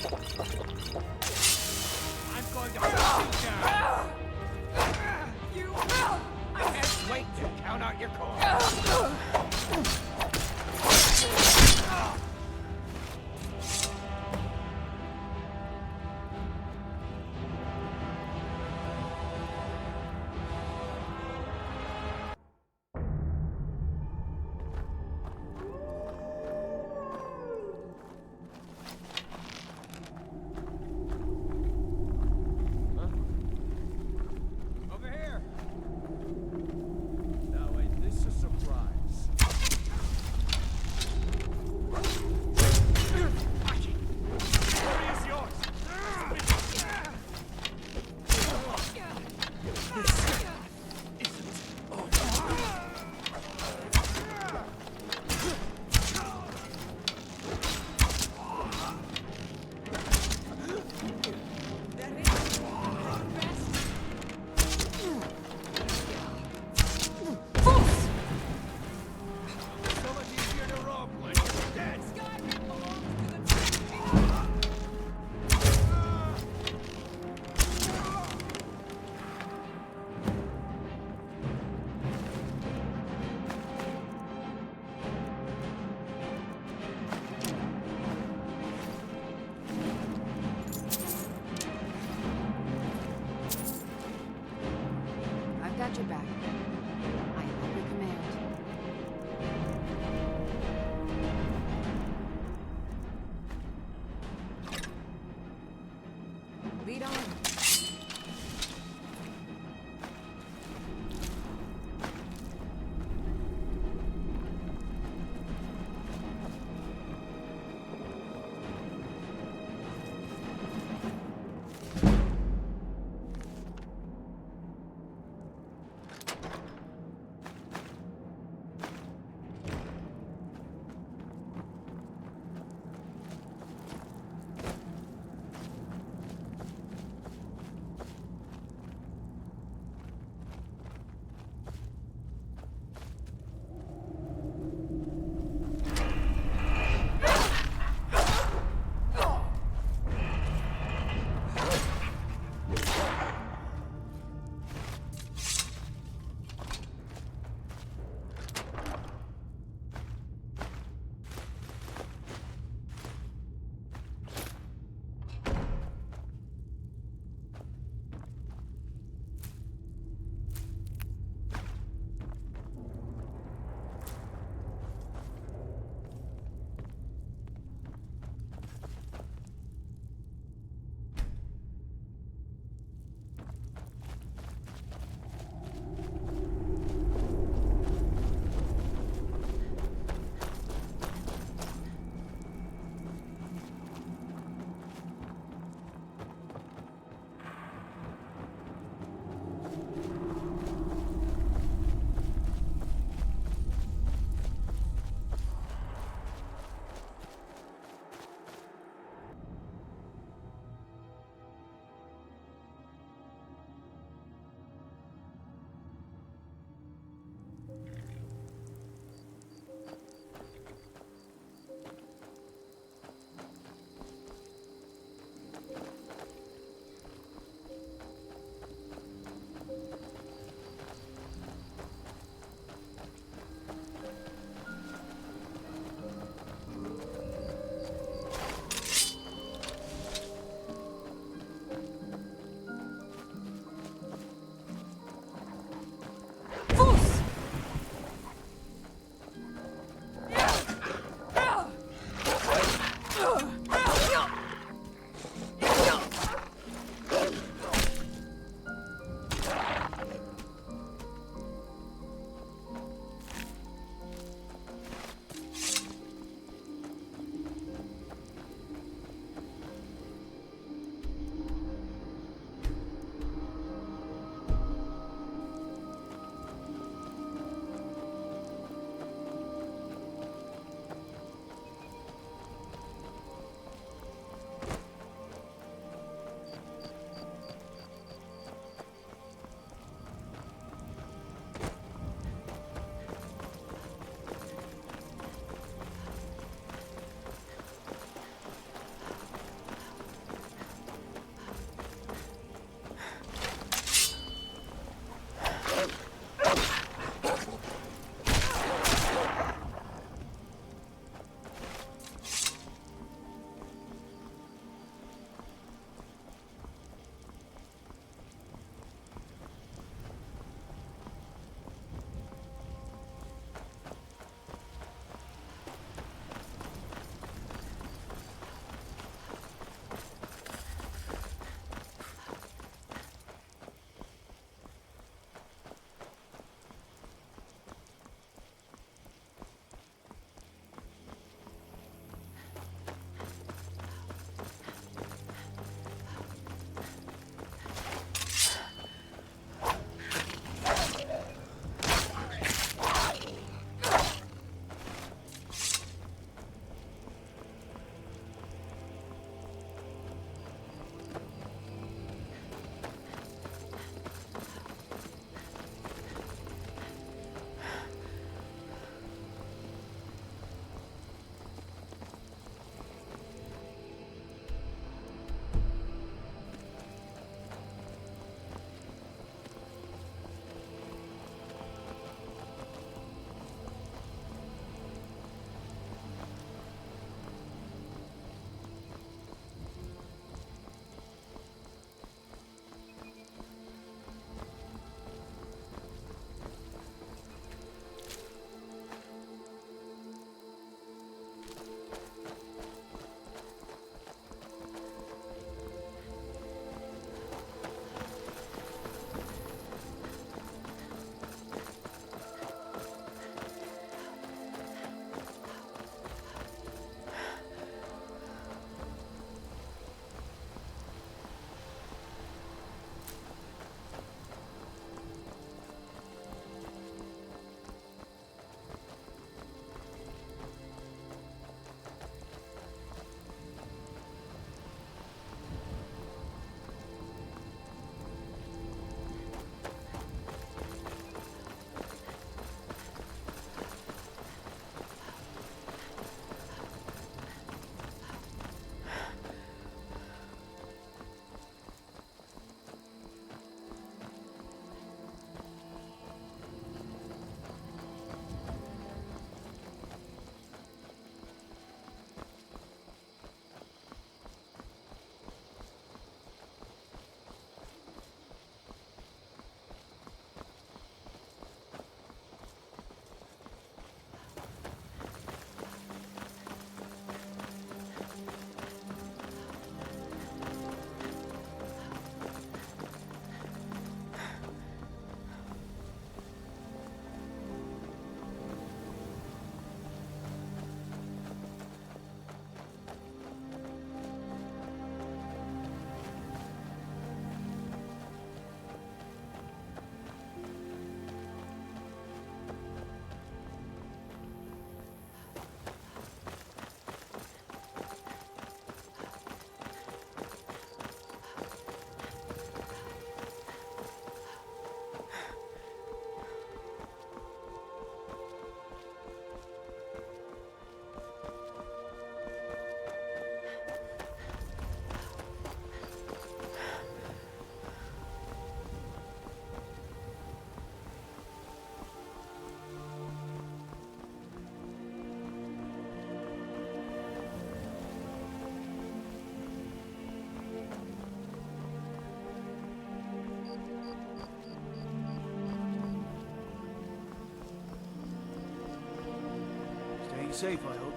Speaker 11: going to hunt you down! You will! I can't wait to count out your coins!
Speaker 22: Over here! Now ain't this a surprise?
Speaker 5: I've got your back. I am at your command. Lead on.
Speaker 16: safe, I hope.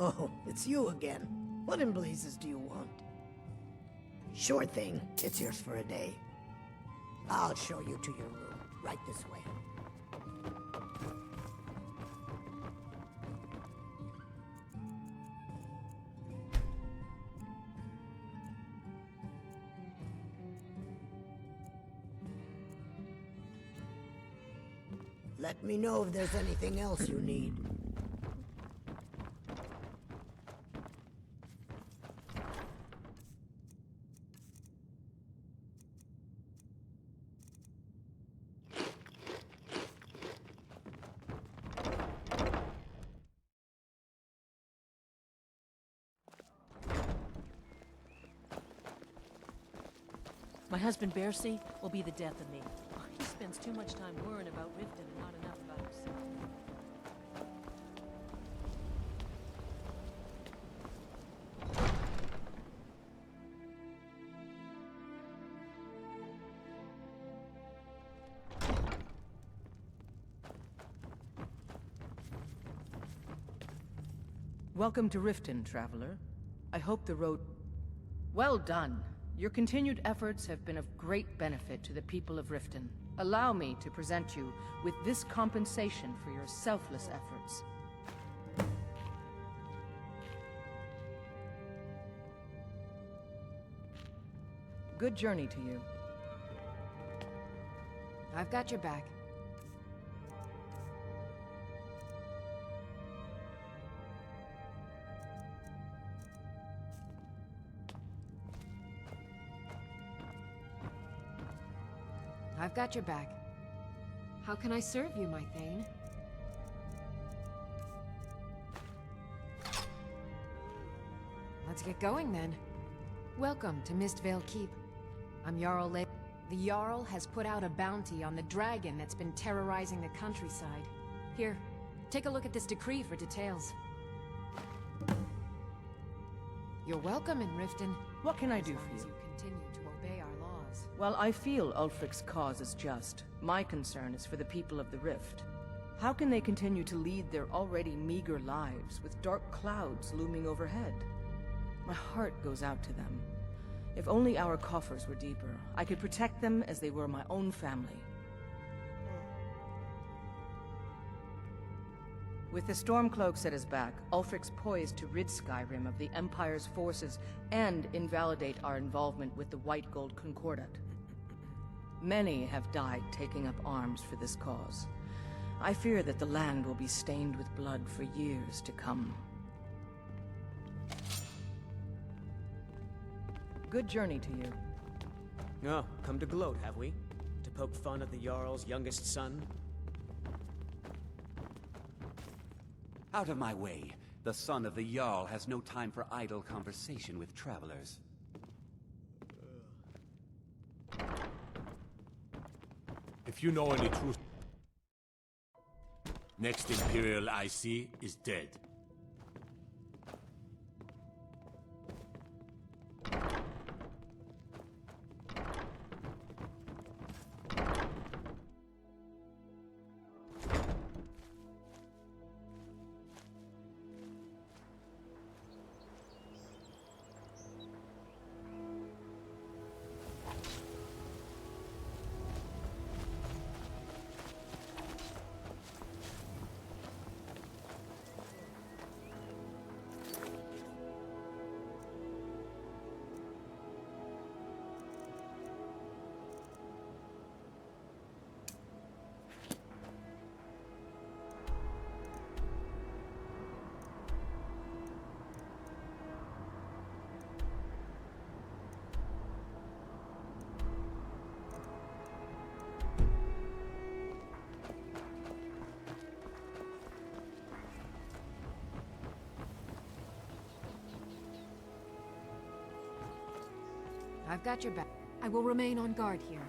Speaker 9: Oh, it's you again. What in blazes do you want? Sure thing. It's yours for a day. I'll show you to your room. Right this way. Let me know if there's anything else you need.
Speaker 1: My husband, Bercy, will be the death of me. He spends too much time worrying about Riften and not enough about himself. Welcome to Riften, traveler. I hope the road... Well done. Your continued efforts have been of great benefit to the people of Riften. Allow me to present you with this compensation for your selfless efforts. Good journey to you.
Speaker 5: I've got your back. I've got your back. How can I serve you, my Thane? Let's get going, then. Welcome to Mistvale Keep. I'm Jarl Le... The Jarl has put out a bounty on the dragon that's been terrorizing the countryside. Here, take a look at this decree for details. You're welcome in Riften.
Speaker 1: What can I do for you?
Speaker 5: Continue to obey our laws.
Speaker 1: Well, I feel Ulfric's cause is just. My concern is for the people of the Rift. How can they continue to lead their already meager lives with dark clouds looming overhead? My heart goes out to them. If only our coffers were deeper, I could protect them as they were my own family. With the Stormcloaks at his back, Ulfric's poised to rid Skyrim of the Empire's forces and invalidate our involvement with the White Gold Concordat. Many have died taking up arms for this cause. I fear that the land will be stained with blood for years to come. Good journey to you.
Speaker 3: Oh, come to gloat, have we? To poke fun at the Jarl's youngest son?
Speaker 8: Out of my way. The son of the Jarl has no time for idle conversation with travelers.
Speaker 19: If you know any truth... Next Imperial I see is dead.
Speaker 5: I've got your back. I will remain on guard here.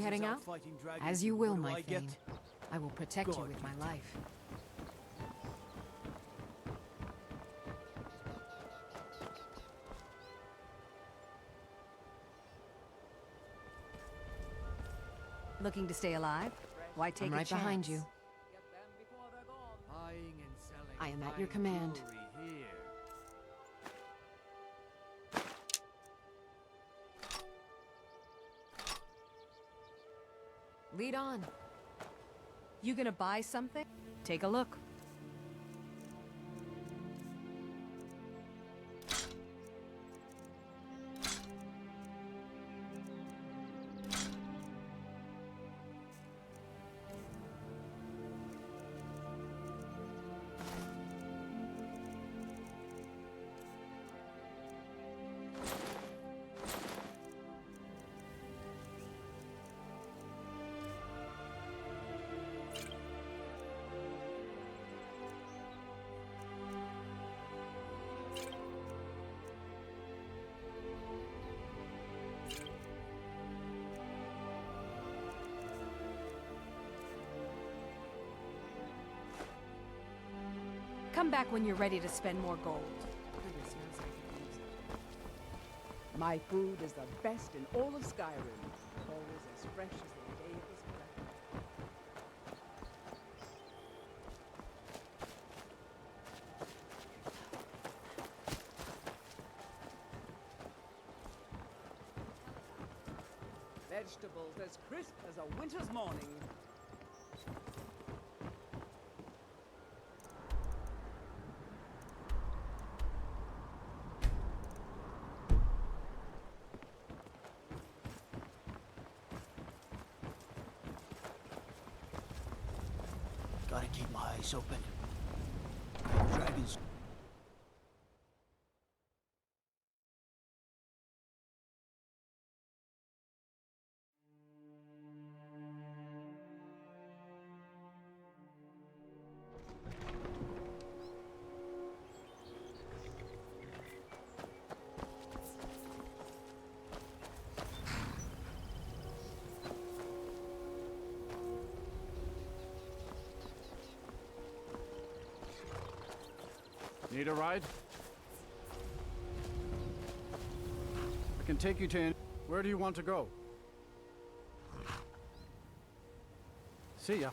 Speaker 5: we heading out?
Speaker 16: fighting dragons,
Speaker 5: As you will,
Speaker 16: what do
Speaker 5: my
Speaker 16: I get?
Speaker 5: Thane. I will protect you with my life.
Speaker 4: Looking to stay alive? Why take
Speaker 5: I'm
Speaker 4: a
Speaker 5: right
Speaker 4: chance?
Speaker 5: behind you.
Speaker 16: Buying and selling
Speaker 5: I am at
Speaker 16: fine
Speaker 5: your command.
Speaker 16: jewelry here.
Speaker 5: Lead on.
Speaker 4: You gonna buy something? Take a look. Come back when you're ready to spend more gold.
Speaker 15: My food is the best in all of Skyrim. Always as fresh as the day it was collected. Vegetables as crisp as a winter's morning.
Speaker 16: Gotta keep my eyes open. Dragons.
Speaker 18: Need a ride? I can take you to... Where do you want to go? See ya.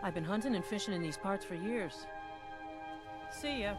Speaker 7: I've been hunting and fishing in these parts for years. See ya.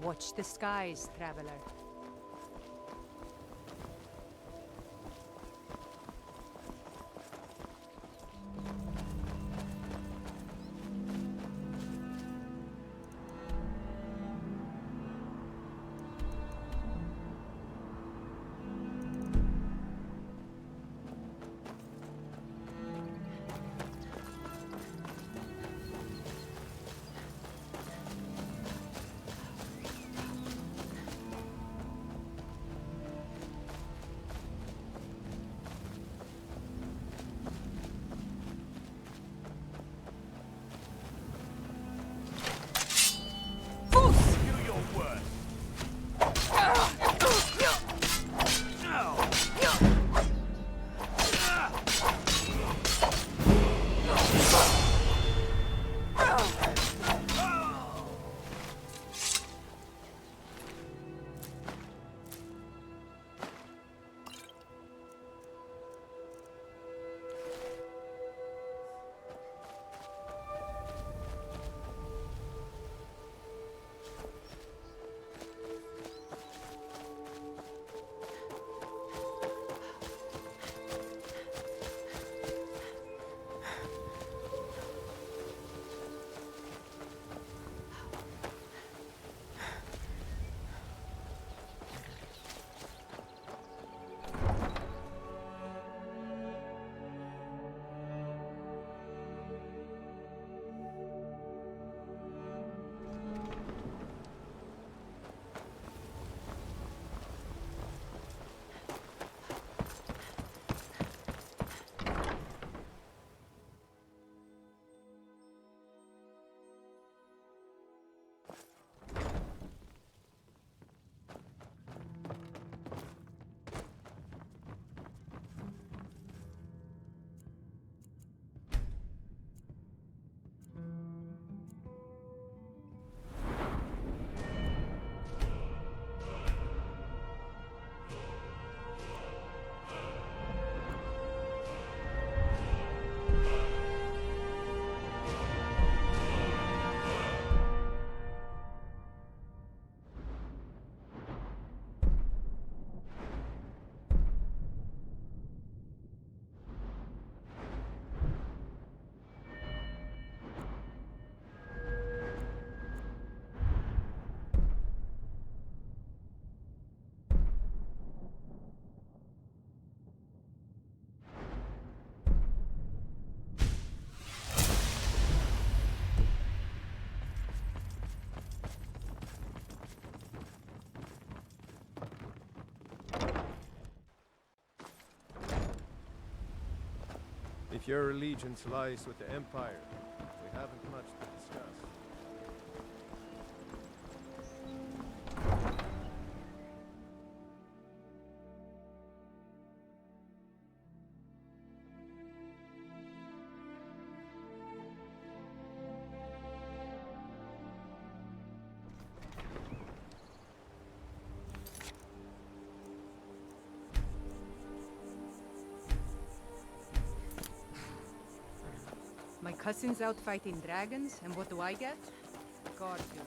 Speaker 10: Watch the skies, traveler.
Speaker 13: If your allegiance lies with the Empire, we haven't much to discuss.
Speaker 10: My cousin's out fighting dragons, and what do I get? God do.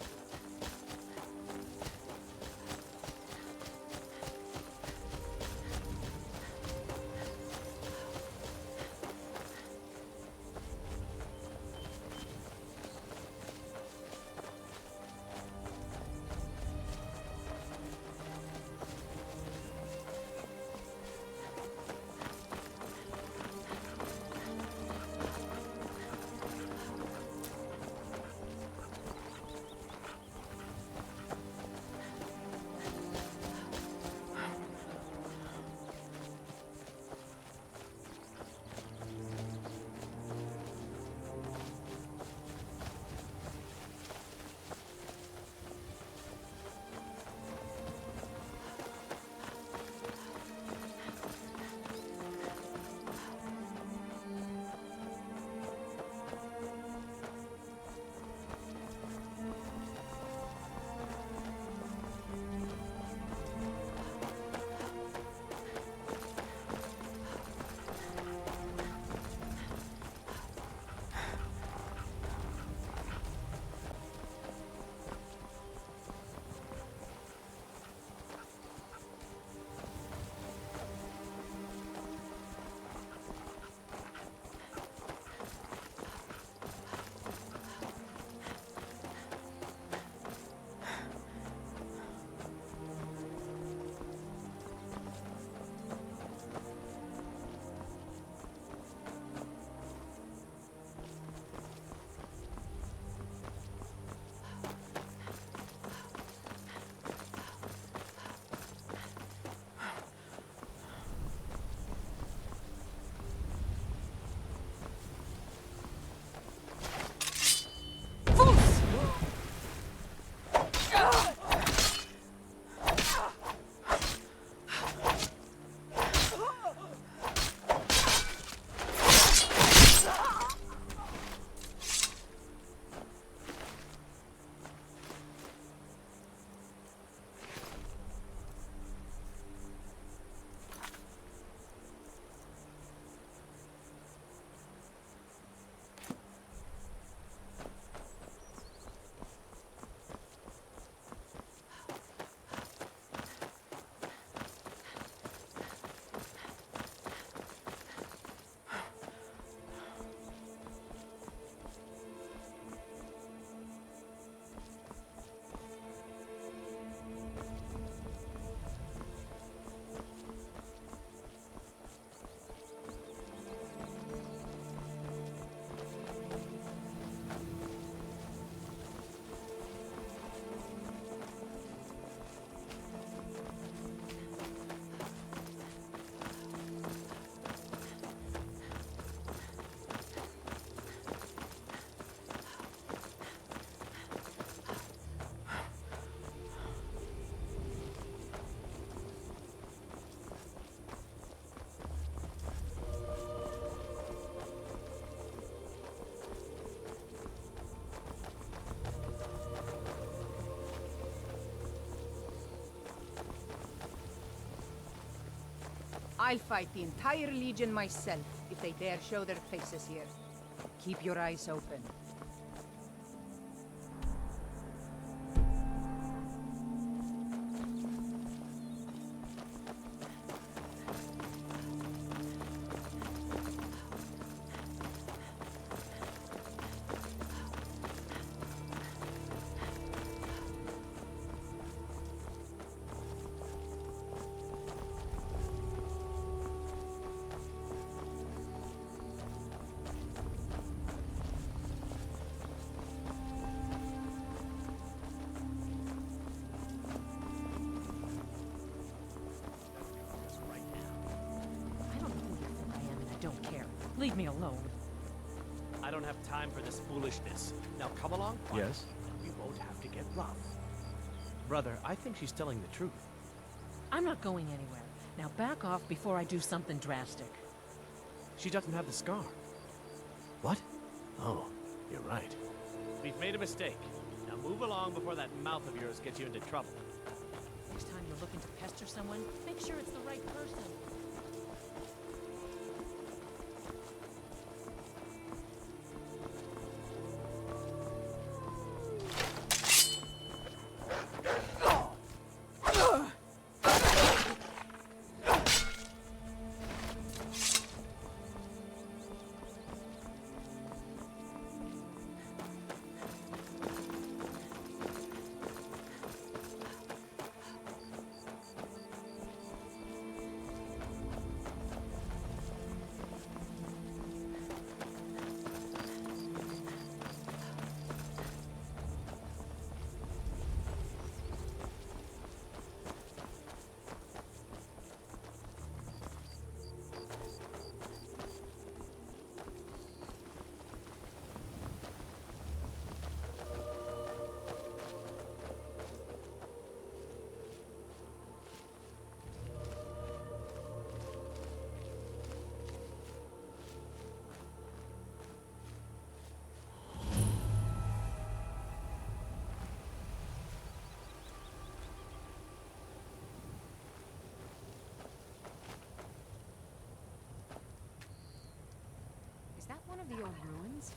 Speaker 10: I'll fight the entire Legion myself if they dare show their faces here. Keep your eyes open.
Speaker 7: Leave me alone.
Speaker 12: I don't have time for this foolishness. Now come along, partner.
Speaker 11: Yes?
Speaker 12: We won't have to get rough. Brother, I think she's telling the truth.
Speaker 7: I'm not going anywhere. Now back off before I do something drastic.
Speaker 12: She doesn't have the scar. What? Oh, you're right. We've made a mistake. Now move along before that mouth of yours gets you into trouble.
Speaker 7: Next time you're looking to pester someone, make sure it's the right person.
Speaker 5: Is that one of the old ruins?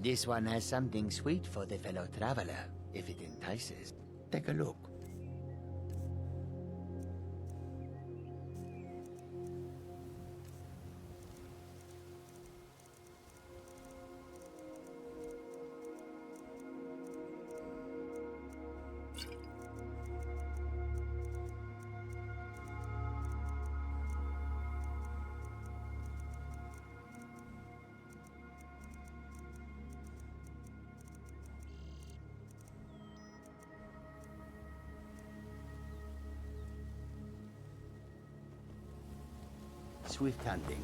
Speaker 14: This one has something sweet for the fellow traveler, if it entices. Take a look. Swift hunting.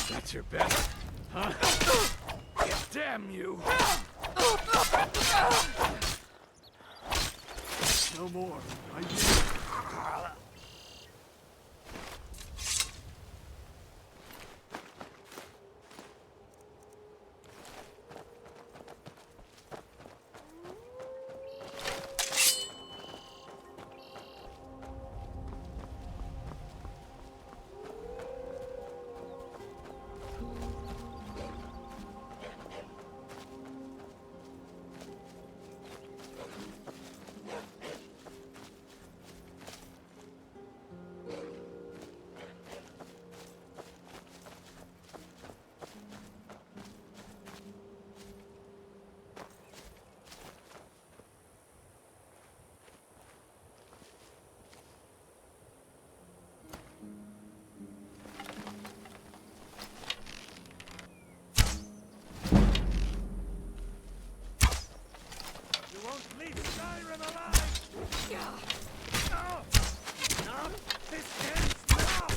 Speaker 11: That's your best, huh? Damn you!
Speaker 18: No more.
Speaker 16: Leave Skyrim alive! No! No! This ends now!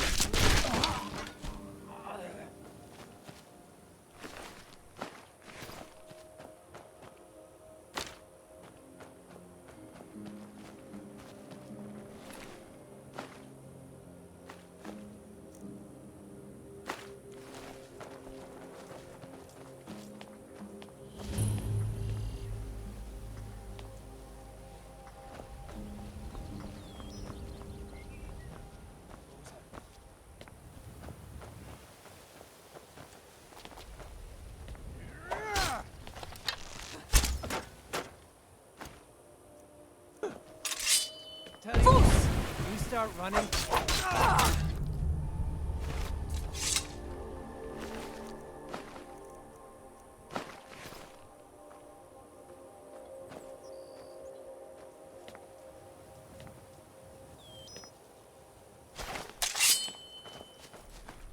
Speaker 12: Tell you, when you start running.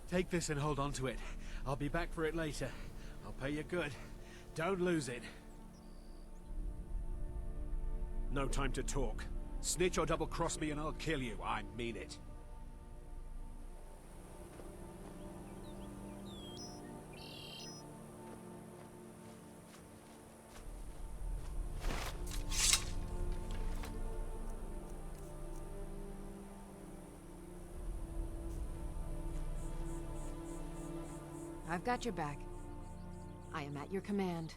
Speaker 12: Take this and hold on to it. I'll be back for it later. I'll pay you good. Don't lose it. No time to talk. Snitch or double-cross me and I'll kill you. I mean it.
Speaker 5: I've got your back. I am at your command.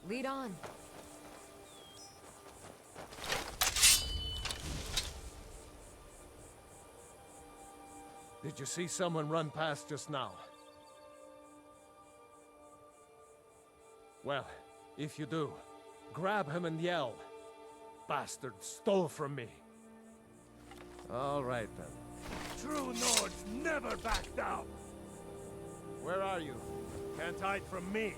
Speaker 5: Lead on.
Speaker 6: Did you see someone run past just now? Well, if you do, grab him and yell. Bastard stole from me. All right then.
Speaker 16: True Nords never back down!
Speaker 13: Where are you? Can't hide from me.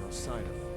Speaker 13: No sign of him.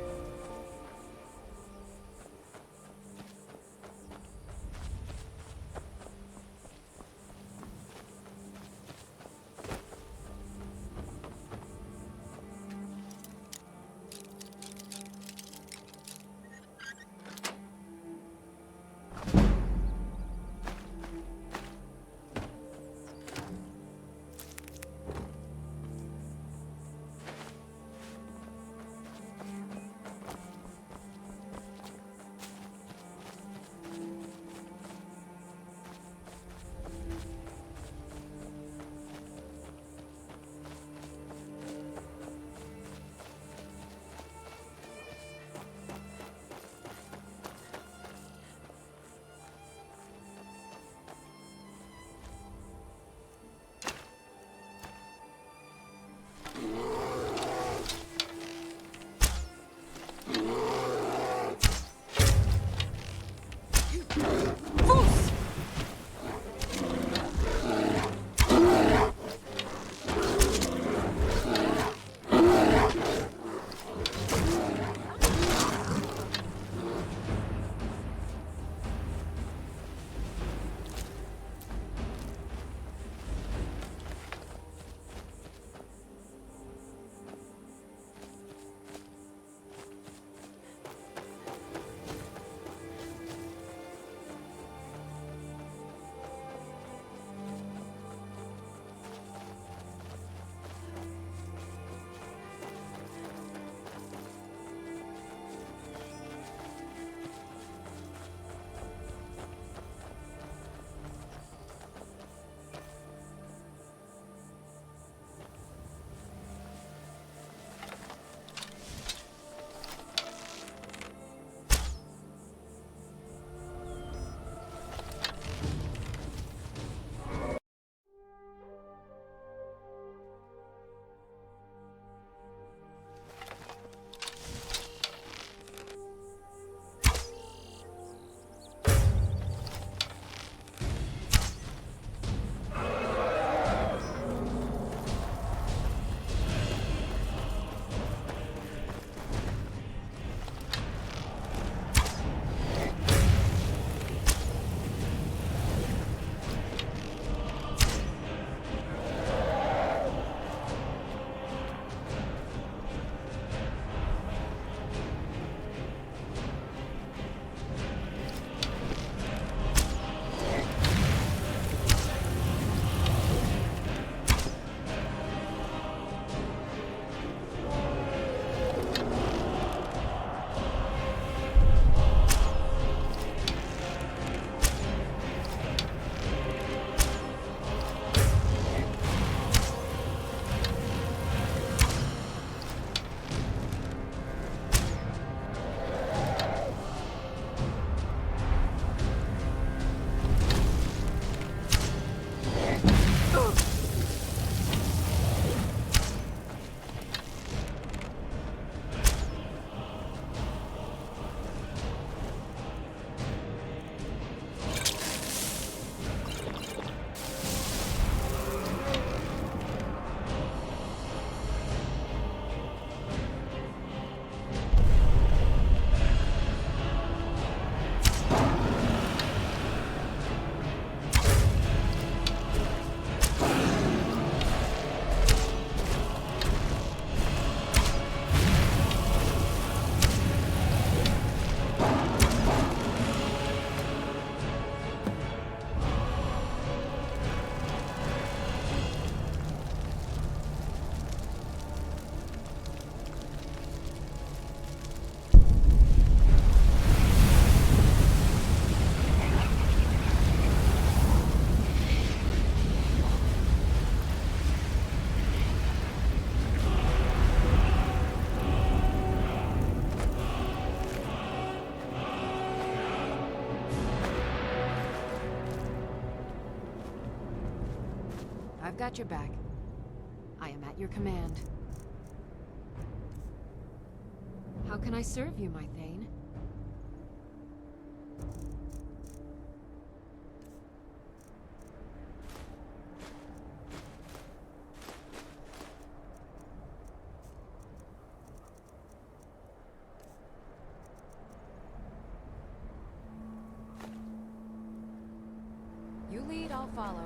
Speaker 5: got your back. I am at your command. How can I serve you, my Thane? You lead, I'll follow.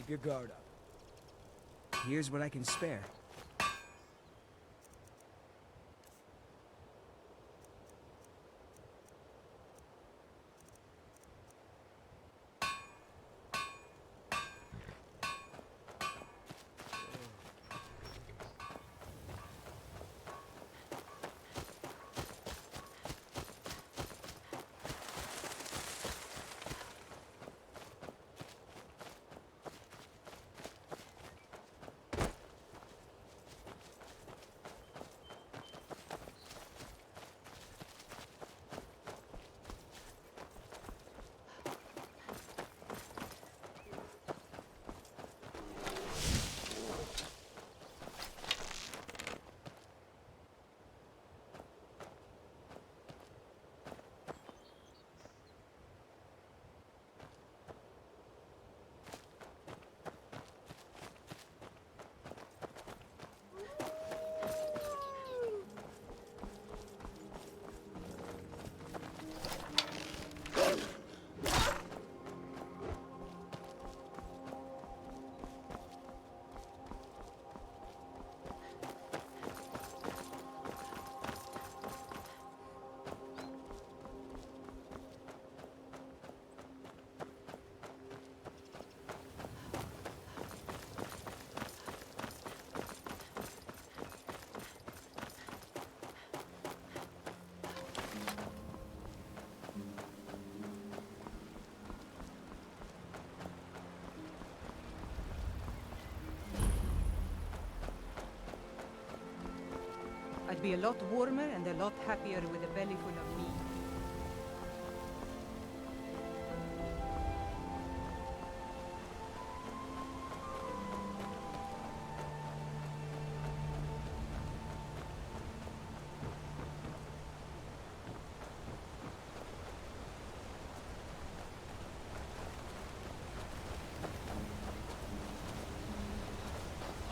Speaker 2: your guard up. Here's what I can spare.
Speaker 10: I'd be a lot warmer and a lot happier with a belly full of meat.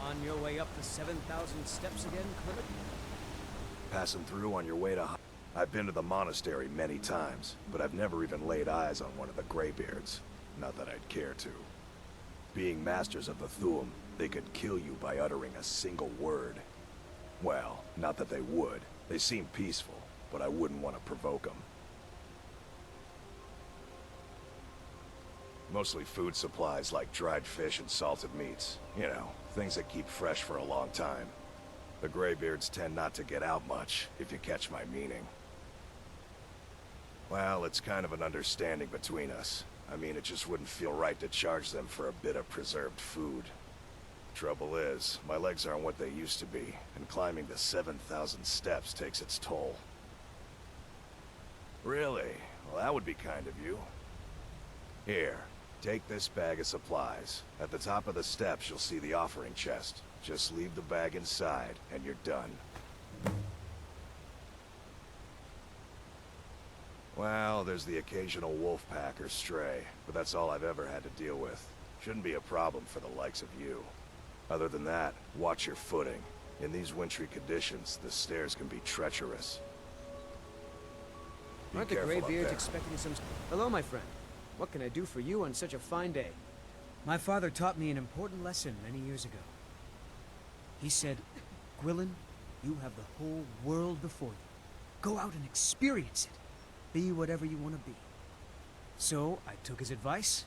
Speaker 12: On your way up the 7,000 steps again, Clement?
Speaker 20: Passing through on your way to... I've been to the monastery many times, but I've never even laid eyes on one of the Greybeards. Not that I'd care to. Being masters of the Thuum, they could kill you by uttering a single word. Well, not that they would. They seem peaceful, but I wouldn't want to provoke them. Mostly food supplies like dried fish and salted meats. You know, things that keep fresh for a long time. The Greybeards tend not to get out much, if you catch my meaning. Well, it's kind of an understanding between us. I mean, it just wouldn't feel right to charge them for a bit of preserved food. Trouble is, my legs aren't what they used to be, and climbing the 7,000 steps takes its toll. Really? Well, that would be kind of you. Here, take this bag of supplies. At the top of the steps, you'll see the offering chest. Just leave the bag inside, and you're done. Well, there's the occasional wolf pack or stray, but that's all I've ever had to deal with. Shouldn't be a problem for the likes of you. Other than that, watch your footing. In these wintry conditions, the stairs can be treacherous.
Speaker 12: Aren't the Greybeards expecting some... Hello, my friend. What can I do for you on such a fine day? My father taught me an important lesson many years ago. He said, Gwilyn, you have the whole world before you. Go out and experience it. Be whatever you want to be. So I took his advice,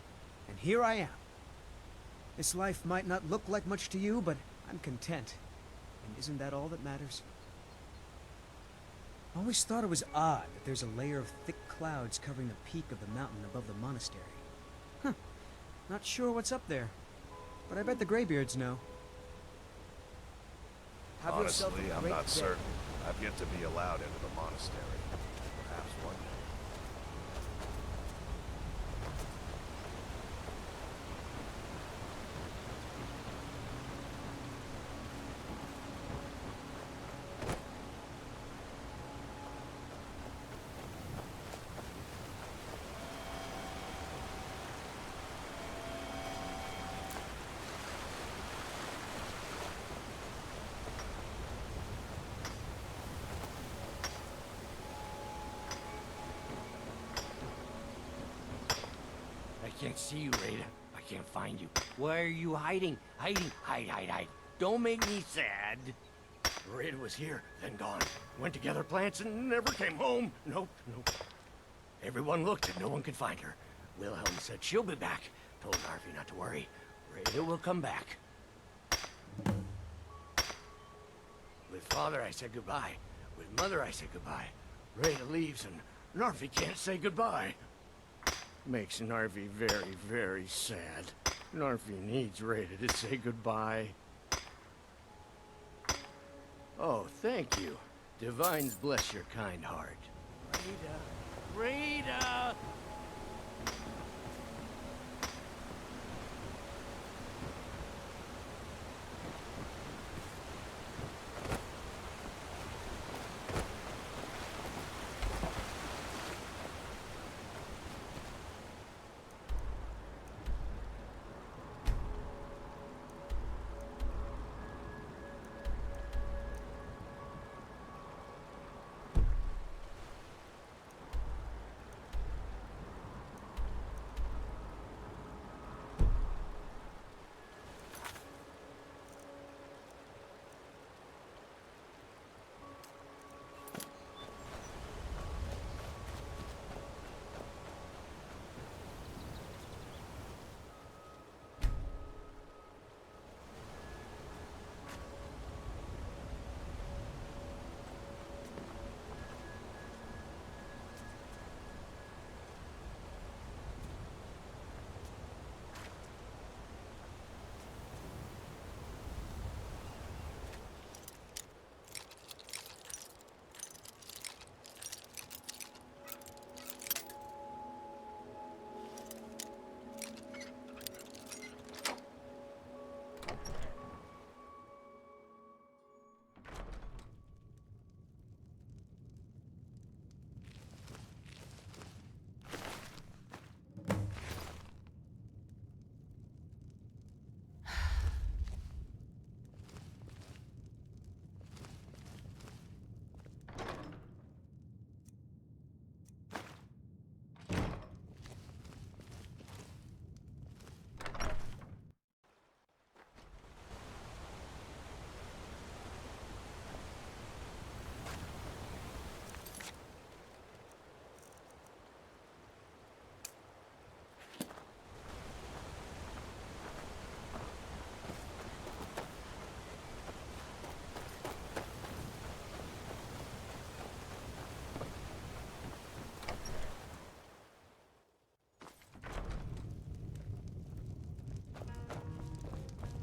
Speaker 12: and here I am. This life might not look like much to you, but I'm content. And isn't that all that matters? I always thought it was odd that there's a layer of thick clouds covering the peak of the mountain above the monastery. Huh. Not sure what's up there, but I bet the Greybeards know. Have yourself
Speaker 20: Honestly,
Speaker 12: a
Speaker 20: I'm
Speaker 12: great
Speaker 20: not
Speaker 12: day.
Speaker 20: certain. I've yet to be allowed into the monastery. Perhaps one day.
Speaker 6: I can't see you, Raider. I
Speaker 16: can't find you. Where are you hiding? Hiding, hide. Don't make me sad. Rita was here, then gone. Went to gather plants and never came home. Nope. Everyone looked and no one could find her. Wilhelm said she'll be back. Told Narfi not to worry. Rita will come back. With Father, I said goodbye. With Mother, I said goodbye. Rita leaves and Narfi can't say goodbye. Makes Narfi very, very sad. Narfi needs Rita to say goodbye. Oh, thank you. Divines bless your kind heart. Rita!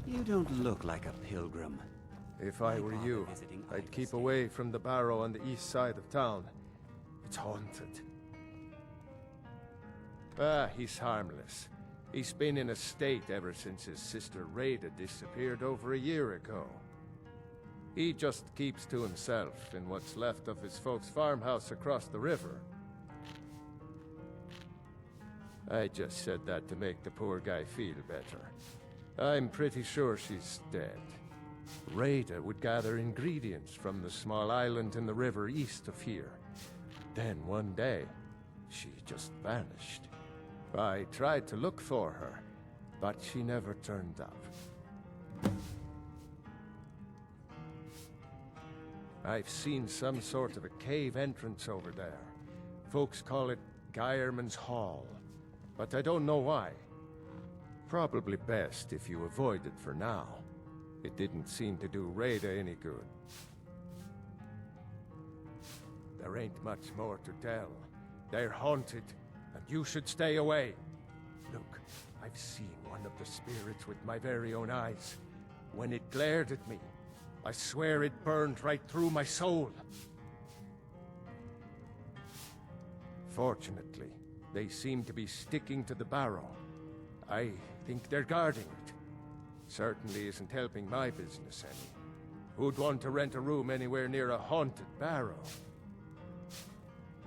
Speaker 8: You don't look like a pilgrim.
Speaker 13: If I were you, I'd keep away from the barrow on the east side of town. It's haunted. He's harmless. He's been in a state ever since his sister Rada disappeared over a year ago. He just keeps to himself in what's left of his folks' farmhouse across the river. I just said that to make the poor guy feel better. I'm pretty sure she's dead. Rada would gather ingredients from the small island in the river east of here. Then one day, she just vanished. I tried to look for her, but she never turned up. I've seen some sort of a cave entrance over there. Folks call it Geirman's Hall, but I don't know why. Probably best if you avoid it for now. It didn't seem to do Rada any good. There ain't much more to tell. They're haunted, and you should stay away. Look, I've seen one of the spirits with my very own eyes. When it glared at me, I swear it burned right through my soul. Fortunately, they seem to be sticking to the barrow. I think they're guarding it. Certainly isn't helping my business any. Who'd want to rent a room anywhere near a haunted barrow?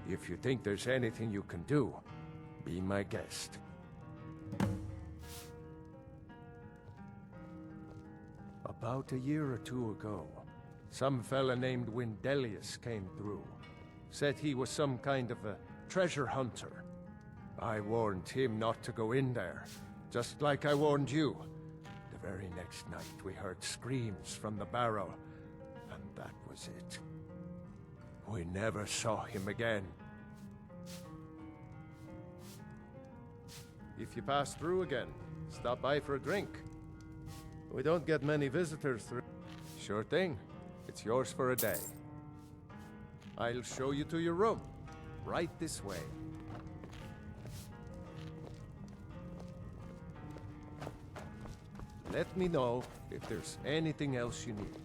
Speaker 13: If you think there's anything you can do, be my guest. About a year or two ago, some fella named Windelius came through. Said he was some kind of a treasure hunter. I warned him not to go in there, Just like I warned you. The very next night we heard screams from the barrel, and that was it. We never saw him again. If you pass through again, stop by for a drink. We don't get many visitors through. Sure thing. It's yours for a day. I'll show you to your room. Right this way. Let me know if there's anything else you need.